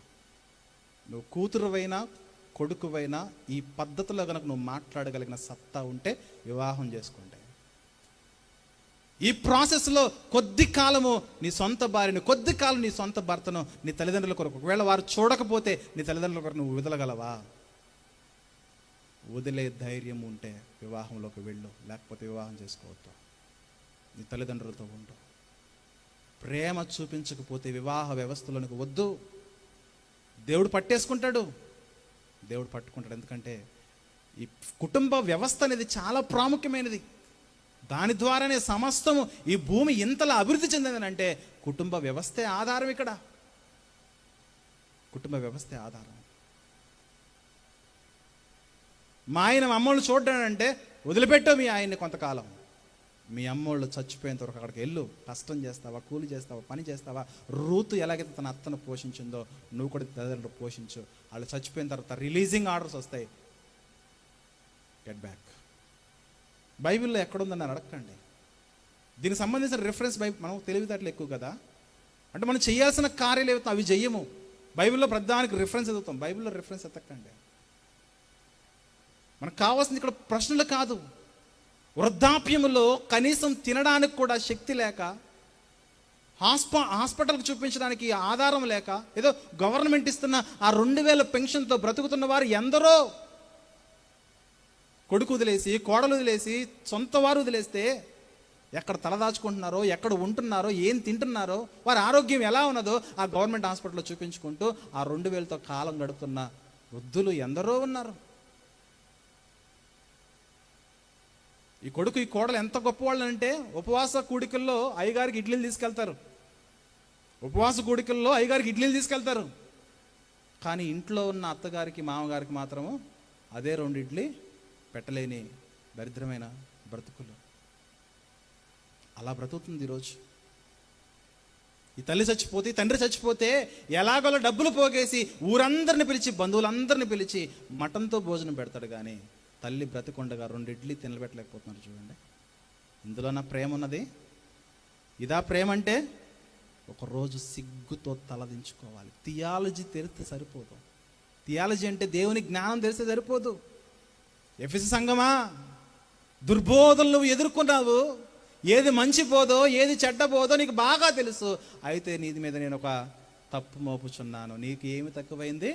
నువ్వు కూతురువైనా కొడుకువైనా ఈ పద్ధతిలో కనుక నువ్వు మాట్లాడగలిగిన సత్తా ఉంటే వివాహం చేసుకుంటే, ఈ ప్రాసెస్లో కొద్ది కాలము నీ సొంత భార్యను, కొద్ది కాలం నీ సొంత భర్తను నీ తల్లిదండ్రుల కొరకు, ఒకవేళ వారు చూడకపోతే నీ తల్లిదండ్రుల కొరకు నువ్వు వదలగలవా? వదిలే ధైర్యం ఉంటే వివాహంలోకి వెళ్ళు, లేకపోతే వివాహం చేసుకోవద్దు. నీ తల్లిదండ్రులతో ఉండు. ప్రేమ చూపించకపోతే వివాహ వ్యవస్థలోనికి వద్దు. దేవుడు పట్టేసుకుంటాడు, దేవుడు పట్టుకుంటాడు. ఎందుకంటే ఈ కుటుంబ వ్యవస్థ అనేది చాలా ప్రాముఖ్యమైనది. దాని ద్వారానే సమస్తము, ఈ భూమి ఇంతలా అభివృద్ధి చెందిందని అంటే కుటుంబ వ్యవస్థే ఆధారం. ఇక్కడ కుటుంబ వ్యవస్థే ఆధారం. మా ఆయన అమ్మోళ్ళు చూడ్డానంటే వదిలిపెట్టావు మీ ఆయన్ని కొంతకాలం. మీ అమ్మోళ్ళు చచ్చిపోయేంత వరకు అక్కడికి వెళ్ళు, కష్టం చేస్తావా, కూలి చేస్తావా, పని చేస్తావా. రూతు ఎలాగైతే తన అత్తను పోషించిందో నువ్వు కూడా తల్లిదండ్రులు పోషించు. వాళ్ళు చచ్చిపోయిన తర్వాత రిలీజింగ్ ఆర్డర్స్ వస్తాయి, గెట్ బ్యాక్. బైబిల్లో ఎక్కడుందని అడగండి. దీనికి సంబంధించిన రిఫరెన్స్ మనం తెలివితేటలు ఎక్కువ కదా, అంటే మనం చేయాల్సిన కార్యాలు ఏవైతే అవి చెయ్యము. బైబిల్లో ప్రధానికి రిఫరెన్స్ ఎదుగుతాం, బైబిల్లో రిఫరెన్స్ ఎత్తకండి. మనకు కావాల్సింది ఇక్కడ ప్రశ్నలు కాదు. వృద్ధాప్యములో కనీసం తినడానికి కూడా శక్తి లేక, హాస్పిటల్కి చూపించడానికి ఆధారం లేక, ఏదో గవర్నమెంట్ ఇస్తున్న ఆ 2000 పెన్షన్తో బ్రతుకుతున్న వారు ఎందరో. కొడుకు వదిలేసి, కోడలు వదిలేసి, సొంత వారు వదిలేస్తే ఎక్కడ తలదాచుకుంటున్నారో, ఎక్కడ ఉంటున్నారో, ఏం తింటున్నారో, వారి ఆరోగ్యం ఎలా ఉన్నదో ఆ గవర్నమెంట్ హాస్పిటల్లో చూపించుకుంటూ ఆ 2000తో కాలం గడుపుతున్న వృద్ధులు ఎందరో ఉన్నారు. ఈ కొడుకు, ఈ కోడలు ఎంత గొప్పవాళ్ళు అంటే, ఉపవాస కూడికల్లో అయ్యగారికి ఇడ్లీలు తీసుకెళ్తారు, ఉపవాస కూడికల్లో అయ్యగారికి ఇడ్లీలు తీసుకెళ్తారు. కానీ ఇంట్లో ఉన్న అత్తగారికి, మామగారికి మాత్రము అదే 2 ఇడ్లీ పెట్టలేని దరిద్రమైన బ్రతుకులు. అలా బ్రతుకుతుంది ఈరోజు. ఈ తల్లి చచ్చిపోతే, ఈ తండ్రి చచ్చిపోతే ఎలాగోలా డబ్బులు పోగేసి ఊరందరిని పిలిచి, బంధువులందరిని పిలిచి మటన్తో భోజనం పెడతాడు. కానీ తల్లి బ్రతికొండగా 2 ఇడ్లీ తినబెట్టలేకపోతున్నారు. చూడండి, ఇందులో నా ప్రేమ ఉన్నది. ఇదా ప్రేమ అంటే? ఒకరోజు సిగ్గుతో తలదించుకోవాలి. థియాలజీ తెలిస్తే సరిపోదు. థియాలజీ అంటే దేవుని జ్ఞానం తెలిస్తే సరిపోదు. ఎఫెసు సంఘమా, దుర్బోధనలు నువ్వు ఎదుర్కొన్నావు. ఏది మంచి బోధో, ఏది చెడ్డ బోధో నీకు బాగా తెలుసు. అయితే నీ మీద నేను ఒక తప్పు మోపుచున్నాను. నీకు ఏమి తక్కువైంది?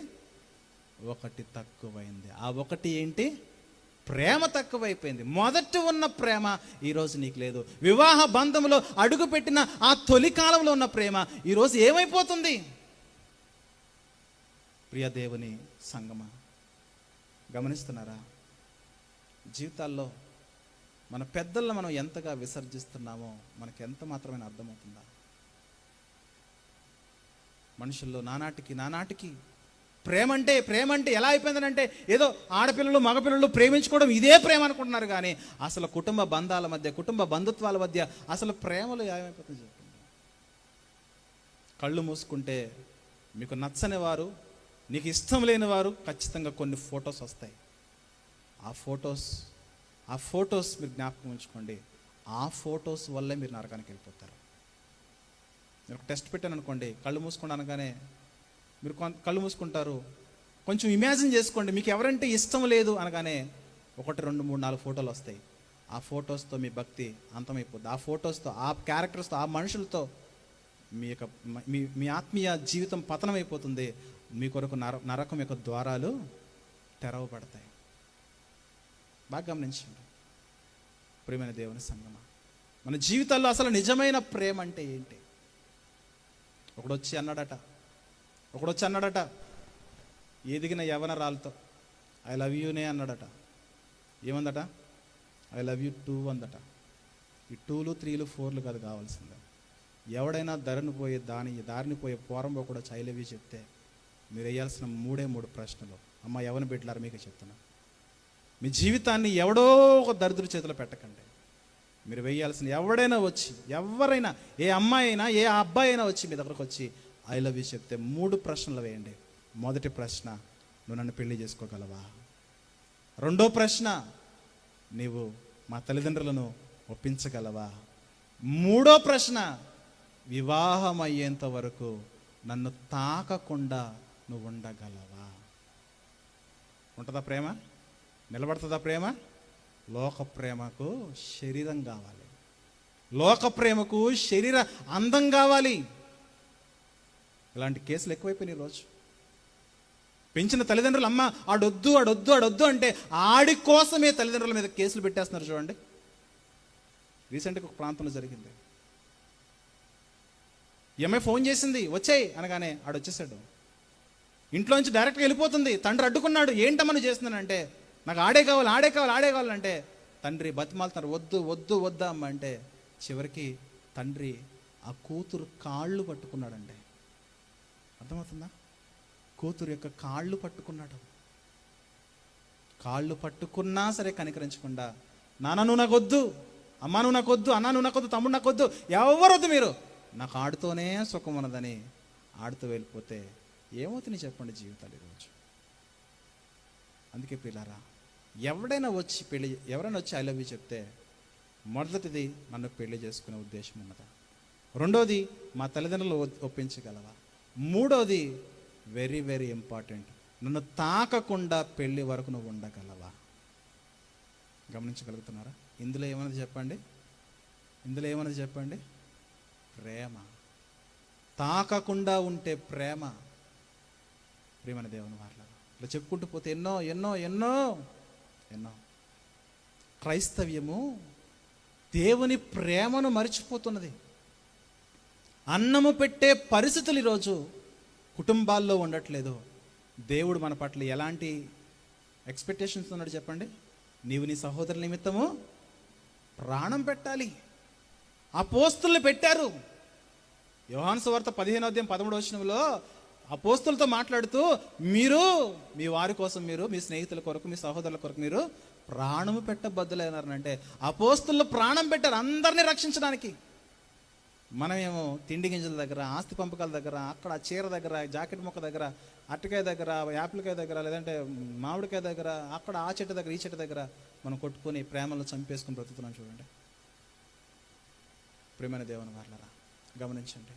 ఒకటి తక్కువైంది. ఆ ఒకటి ఏంటి? ప్రేమ తక్కువైపోయింది. మొదట ఉన్న ప్రేమ ఈరోజు నీకు లేదు. వివాహ బంధంలో అడుగుపెట్టిన ఆ తొలి కాలంలో ఉన్న ప్రేమ ఈరోజు ఏమైపోతుంది? ప్రియ దేవుని సంగమా, గమనిస్తున్నారా? జీవితాల్లో మన పెద్దలను మనం ఎంతగా విసర్జిస్తున్నామో మనకి ఎంత మాత్రమే అర్థమవుతుందా? మనుషుల్లో నానాటికి ప్రేమ అంటే ఎలా అయిపోయిందనంటే ఏదో ఆడపిల్లలు మగపిల్లలు ప్రేమించుకోవడం ఇదే ప్రేమ అనుకుంటున్నారు, కానీ అసలు కుటుంబ బంధాల మధ్య, కుటుంబ బంధుత్వాల మధ్య అసలు ప్రేమలు ఏమైపోతుంది చెప్పండి. కళ్ళు మూసుకుంటే మీకు నచ్చని వారు, నీకు ఇష్టం లేని వారు ఖచ్చితంగా కొన్ని ఫొటోస్ వస్తాయి. ఆ ఫొటోస్ మీరు జ్ఞాపకం ఉంచుకోండి. ఆ ఫొటోస్ వల్లే మీరు నరకానికి వెళ్ళిపోతారు. నేను ఒక టెస్ట్ పెట్టాను అనుకోండి, కళ్ళు మూసుకోండి అనగానే మీరు కళ్ళు మూసుకుంటారు. కొంచెం ఇమాజిన్ చేసుకోండి, మీకు ఎవరంటే ఇష్టం లేదు అనగానే 1, 2, 3, 4 ఫోటోలు వస్తాయి. ఆ ఫొటోస్తో మీ భక్తి అంతమైపోద్ది. ఆ ఫొటోస్తో, ఆ క్యారెక్టర్స్తో, ఆ మనుషులతో మీ ఆత్మీయ జీవితం పతనమైపోతుంది. మీ కొరకు నరకం యొక్క ద్వారాలు తెరవబడతాయి. బాగా గమనించండి ప్రియమైన దేవుని సంగమా, మన జీవితాల్లో అసలు నిజమైన ప్రేమ అంటే ఏంటి? ఒకడొచ్చి అన్నాడట ఎదిగిన యవనరాలతో ఐ లవ్ యూనే అన్నాడట. ఏమందట? ఐ లవ్ యూ టూ అందట. ఈ 2లు 3లు 4లు కాదు కావాల్సిందే. ఎవడైనా దారిని పోయే పోరంబో కూడా ఐ లవ్ యూ చెప్తే మీరు వేయాల్సిన 3 ప్రశ్నలు. అమ్మ ఎవరిని పెట్టారు మీకు చెప్తున్నా. మీ జీవితాన్ని ఎవడో ఒక దరిద్ర చేతిలో పెట్టకండి. మీరు వేయాల్సిన ఎవరైనా ఏ అమ్మాయి అయినా ఏ అబ్బాయి అయినా వచ్చి మీ దగ్గరకు వచ్చి ఐ లవ్ యూ చెప్తే 3 ప్రశ్నలు వేయండి. మొదటి ప్రశ్న, నువ్వు నన్ను పెళ్లి చేసుకోగలవా? రెండో ప్రశ్న, నీవు మా తల్లిదండ్రులను ఒప్పించగలవా? మూడో ప్రశ్న, వివాహం అయ్యేంత వరకు నన్ను తాకకుండా నువ్వు ఉండగలవా? ఉంటుందా ప్రేమ? నిలబడుతుందా ప్రేమ? లోక ప్రేమకు శరీరం కావాలి, లోక ప్రేమకు శరీర అందం కావాలి. ఇలాంటి కేసులు ఎక్కువైపోయినాయి ఈరోజు. పెంచిన తల్లిదండ్రులు అమ్మ ఆడొద్దు అంటే ఆడి కోసమే తల్లిదండ్రుల మీద కేసులు పెట్టేస్తున్నారు చూడండి. రీసెంట్గా ఒక ప్రాంతంలో జరిగింది. ఈ అమ్మాయి ఫోన్ చేసింది, వచ్చేయి అనగానే ఆడొచ్చేసాడు. ఇంట్లోంచి డైరెక్ట్గా వెళ్ళిపోతుంది. తండ్రి అడ్డుకున్నాడు. ఏంటమ్మని చేస్తున్నానంటే నాకు ఆడే కావాలంటే తండ్రి బతిమాలుతున్నారు, వద్దా అమ్మ అంటే చివరికి తండ్రి ఆ కూతురు కాళ్ళు పట్టుకున్నాడండి. అర్థమవుతుందా? కూతురు యొక్క కాళ్ళు పట్టుకున్నాడు. కాళ్ళు పట్టుకున్నా సరే కనికరించకుండా, నాన్న నువ్వు నాకు వద్దు, అమ్మ నువ్వు నాకు వద్దు, అన్న నువ్వు నాకు వద్దు, తమ్ముడు నాకు వద్దు, ఎవరొద్దు, మీరు నాకు ఆడుతూనే సుఖం ఉన్నదని ఆడుతూ వెళ్ళిపోతే ఏమవుతుంది చెప్పండి జీవితాలు ఈరోజు. అందుకే పిల్లారా, ఎవరైనా వచ్చి ఐ లవ్ యూ చెప్తే మొదటిది నన్ను పెళ్లి చేసుకునే ఉద్దేశం ఉన్నదా? రెండోది మా తల్లిదండ్రులు ఒప్పించగలవా? మూడోది వెరీ వెరీ ఇంపార్టెంట్, నన్ను తాకకుండా పెళ్లి వరకు నువ్వు ఉండగలవా? గమనించగలుగుతున్నారా? ఇందులో ఏమన్నది చెప్పండి? ప్రేమ. తాకకుండా ఉంటే ప్రేమ. ప్రియమైన దేవుని వారలారా, ఇలా చెప్పుకుంటూ పోతే ఎన్నో. క్రైస్తవ్యము దేవుని ప్రేమను మరిచిపోతున్నది. అన్నము పెట్టే పరిస్థితులు ఈరోజు కుటుంబాల్లో ఉండట్లేదు. దేవుడు మన పట్ల ఎలాంటి ఎక్స్పెక్టేషన్స్ ఉన్నాడు చెప్పండి? నీవు నీ సహోదరుల నిమిత్తము ప్రాణం పెట్టాలి. అపోస్తులు పెట్టారు. యోహాను సువార్త 15వ అధ్యాయం 13వ వచనంలో అపోస్తులతో మాట్లాడుతూ, మీరు మీ వారి కోసం, మీరు మీ స్నేహితుల కొరకు, మీ సహోదరుల కొరకు మీరు ప్రాణము పెట్టబద్దులైనారంటే అపోస్తులు ప్రాణం పెట్టారు అందరినీ రక్షించడానికి. మనమేమో తిండి గింజల దగ్గర, ఆస్తి పంపకాల దగ్గర, అక్కడ చీర దగ్గర, జాకెట్ మొక్క దగ్గర, అరటికాయ దగ్గర, యాపిల్కాయ దగ్గర, లేదంటే మామిడికాయ దగ్గర, అక్కడ ఆ చెట్టు దగ్గర, ఈ చెట్టు దగ్గర మనం కొట్టుకొని ప్రేమలను చంపేసుకుని బ్రతుకుతున్నాం చూడండి. ప్రేమైన దేవుని వారలారా, గమనించండి.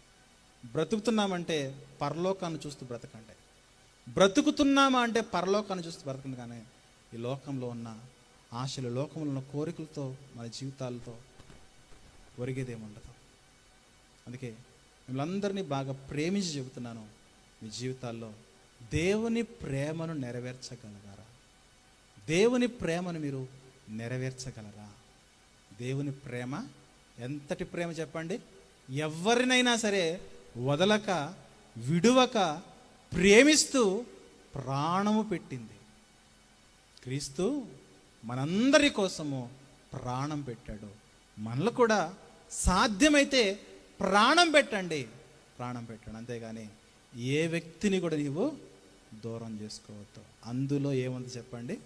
బ్రతుకుతున్నామంటే పరలోకాన్ని చూస్తూ బ్రతకండి. బ్రతుకుతున్నామా అంటే పరలోకాన్ని చూస్తూ బ్రతకండి. కానీ ఈ లోకంలో ఉన్న ఆశలు, లోకంలో ఉన్న కోరికలతో మన జీవితాలతో ఒరిగేదేముండదు. అందుకే మిమ్మల్ని బాగా ప్రేమించి చెబుతున్నాను, మీ జీవితాల్లో దేవుని ప్రేమను నెరవేర్చగలగారా? దేవుని ప్రేమను మీరు నెరవేర్చగలరా? దేవుని ప్రేమ ఎంతటి ప్రేమ చెప్పండి? ఎవరినైనా సరే వదలక, విడువక ప్రేమిస్తూ ప్రాణము పెట్టింది. క్రీస్తు మనందరి కోసము ప్రాణం పెట్టాడు. మనలో కూడా సాధ్యమైతే ప్రాణం పెట్టండి, ప్రాణం పెట్టండి. అంతేగాని ఏ వ్యక్తిని కూడా నీవు దూరం చేసుకోవద్దు. అందులో ఏముంది చెప్పండి?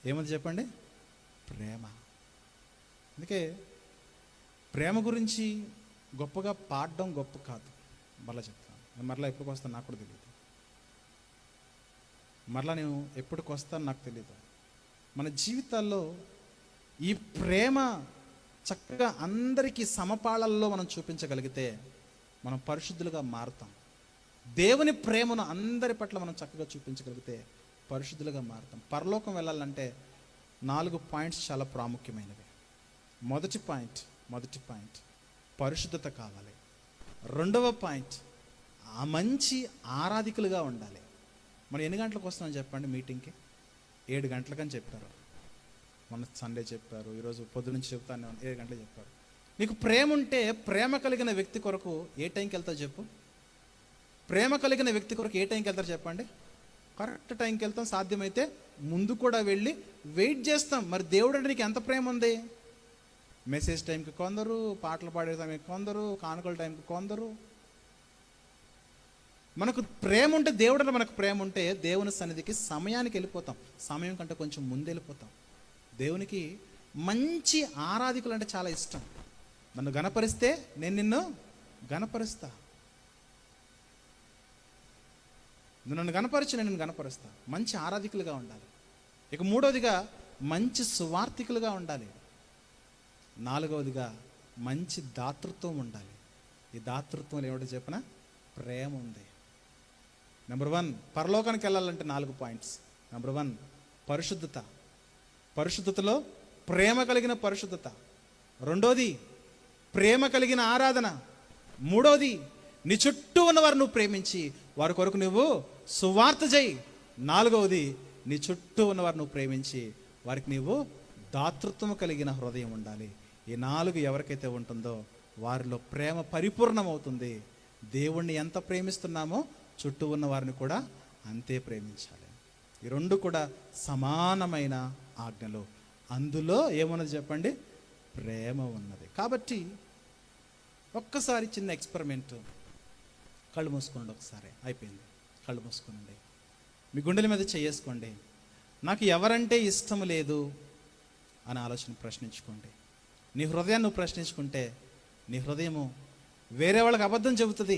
ఏముంది చెప్పండి? ప్రేమ. అందుకే ప్రేమ గురించి గొప్పగా పాడడం గొప్ప కాదు. మరలా చెప్తాను, నేను మరలా ఎప్పటికి వస్తాను నాకు కూడా తెలియదు. మరలా నేను ఎప్పటికి వస్తాను నాకు తెలియదు. మన జీవితాల్లో ఈ ప్రేమ చక్కగా అందరికీ సమపాళల్లో మనం చూపించగలిగితే మనం పరిశుద్ధులుగా మారుతాం. దేవుని ప్రేమను అందరి పట్ల మనం చక్కగా చూపించగలిగితే పరిశుద్ధులుగా మారుతాం. పరలోకం వెళ్ళాలంటే 4 పాయింట్స్ చాలా ప్రాముఖ్యమైనవి. మొదటి పాయింట్ పరిశుద్ధత కావాలి. రెండవ పాయింట్ ఆ మంచి ఆరాధికులుగా ఉండాలి. మనం ఎన్ని గంటలకు వస్తున్నాం చెప్పండి మీటింగ్కి? 7 గంటలకని చెప్పారు. మొన్న సండే చెప్పారు, ఈరోజు పొద్దు నుంచి చెప్తాను, 7 గంటలకు చెప్పారు. నీకు ప్రేమ ఉంటే ప్రేమ కలిగిన వ్యక్తి కొరకు ఏ టైంకి వెళ్తావు చెప్పు? ప్రేమ కలిగిన వ్యక్తి కొరకు ఏ టైంకి వెళ్తారు చెప్పండి? కరెక్ట్ టైంకి వెళ్తాం. సాధ్యమైతే ముందు కూడా వెళ్ళి వెయిట్ చేస్తాం. మరి దేవుడు అంటే నీకు ఎంత ప్రేమ ఉంది? మెసేజ్ టైంకి కొందరు, పాటలు పాడే టైంకి కొందరు, కానుకల టైంకి కొందరు. మనకు ప్రేమ ఉంటే, దేవుడు అంటే మనకు ప్రేమ ఉంటే దేవుని సన్నిధికి సమయానికి వెళ్ళిపోతాం. సమయం కంటే కొంచెం ముందు వెళ్ళిపోతాం. దేవునికి మంచి ఆరాధికులు అంటే చాలా ఇష్టం. నన్ను గణపరిస్తే నేను నిన్ను గణపరుస్తా, నువ్వు నన్ను గణపరిచి నేను నిన్ను గణపరుస్తా. మంచి ఆరాధికులుగా ఉండాలి. ఇక మూడవదిగా మంచి సువార్థికులుగా ఉండాలి. నాలుగవదిగా మంచి దాతృత్వం ఉండాలి. ఈ దాతృత్వం ఏమిటో చెప్పిన ప్రేమ ఉంది. నెంబర్ 1 పరలోకానికి వెళ్ళాలంటే 4 పాయింట్స్. నెంబర్ 1 పరిశుద్ధత. పరిశుద్ధతలో ప్రేమ కలిగిన పరిశుద్ధత. రెండోది ప్రేమ కలిగిన ఆరాధన. మూడోది నీ చుట్టూ ఉన్నవారు నువ్వు ప్రేమించి వారి కొరకు నువ్వు సువార్త చేయి. నాలుగవది నీ చుట్టూ ఉన్నవారు నువ్వు ప్రేమించి వారికి నీవు దాతృత్వం కలిగిన హృదయం ఉండాలి. ఈ 4 ఎవరికైతే ఉంటుందో వారిలో ప్రేమ పరిపూర్ణమవుతుంది. దేవుణ్ణి ఎంత ప్రేమిస్తున్నామో చుట్టూ ఉన్న వారిని కూడా అంతే ప్రేమించాలి. ఈ 2 కూడా సమానమైన ఆజ్ఞలు. అందులో ఏమున్నది చెప్పండి? ప్రేమ ఉన్నది. కాబట్టి ఒక్కసారి చిన్న ఎక్స్పెరిమెంట్. కళ్ళు మూసుకోండి ఒకసారి. అయిపోయింది, కళ్ళు మూసుకోనండి. మీ గుండెల మీద చేసుకోండి. నాకు ఎవరంటే ఇష్టం లేదు అని ఆలోచన ప్రశ్నించుకోండి. నీ హృదయాన్ని నువ్వు ప్రశ్నించుకుంటే నీ హృదయము వేరే వాళ్ళకి అబద్ధం చెబుతుంది.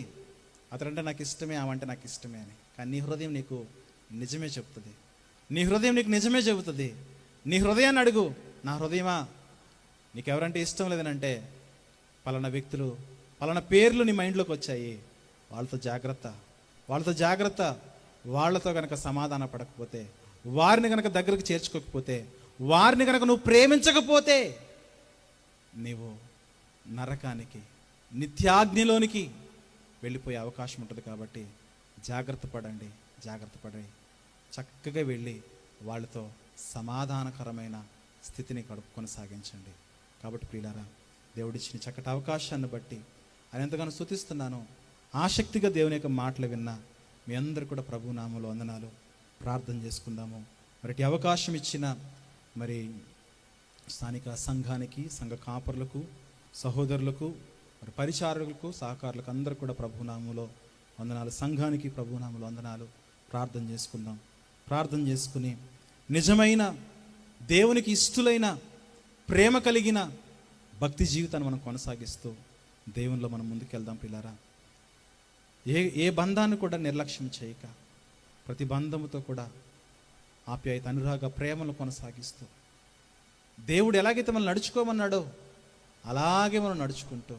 అతడంటే నాకు ఇష్టమే, ఆమంటే నాకు ఇష్టమే అని. కానీ నీ హృదయం నీకు నిజమే చెబుతుంది. నీ హృదయం నీకు నిజమే చెబుతుంది. నీ హృదయాన్ని అడుగు, నా హృదయమా నీకెవరంటే ఇష్టం లేదనంటే పలానా వ్యక్తులు, పలానా పేర్లు నీ మైండ్లోకి వచ్చాయి, వాళ్ళతో జాగ్రత్త, వాళ్ళతో జాగ్రత్త. వాళ్ళతో కనుక సమాధాన పడకపోతే, వారిని కనుక దగ్గరకు చేర్చుకోకపోతే, వారిని కనుక నువ్వు ప్రేమించకపోతే నీవు నరకానికి, నిత్యాగ్నిలోనికి వెళ్ళిపోయే అవకాశం ఉంటుంది. కాబట్టి జాగ్రత్త పడండి, జాగ్రత్త పడి చక్కగా వెళ్ళి వాళ్ళతో సమాధానకరమైన స్థితిని కొనసాగించండి. కాబట్టి ప్రియులారా, దేవుడిచ్చిన చక్కటి అవకాశాన్ని బట్టి ఆయన ఎంతగానో స్తుతిస్తున్నాను. ఆసక్తిగా దేవుని యొక్క మాటలు విన్నా మీ అందరూ కూడా ప్రభు నామములో వందనాలు. ప్రార్థన చేసుకుందాము. మరి అవకాశం ఇచ్చిన మరి స్థానిక సంఘానికి, సంఘ కాపరులకు, సహోదరులకు, మరి పరిచారకులకు, సహకారులకు అందరూ కూడా ప్రభు నామములో వందనాలు. సంఘానికి ప్రభు నామములో వందనాలు. ప్రార్థన చేసుకుందాం. ప్రార్థన చేసుకుని నిజమైన దేవునికి ఇష్టలైన ప్రేమ కలిగిన భక్తి జీవితాన్ని మనం కొనసాగిస్తూ దేవునిలో మనం ముందుకెళ్దాం. పిల్లారా, ఏ బంధాన్ని కూడా నిర్లక్ష్యం చేయక ప్రతి బంధముతో కూడా ఆప్యాయత, అనురాగ, ప్రేమను కొనసాగిస్తూ దేవుడు ఎలాగైతే మనం నడుచుకోమన్నాడో అలాగే మనం నడుచుకుంటూ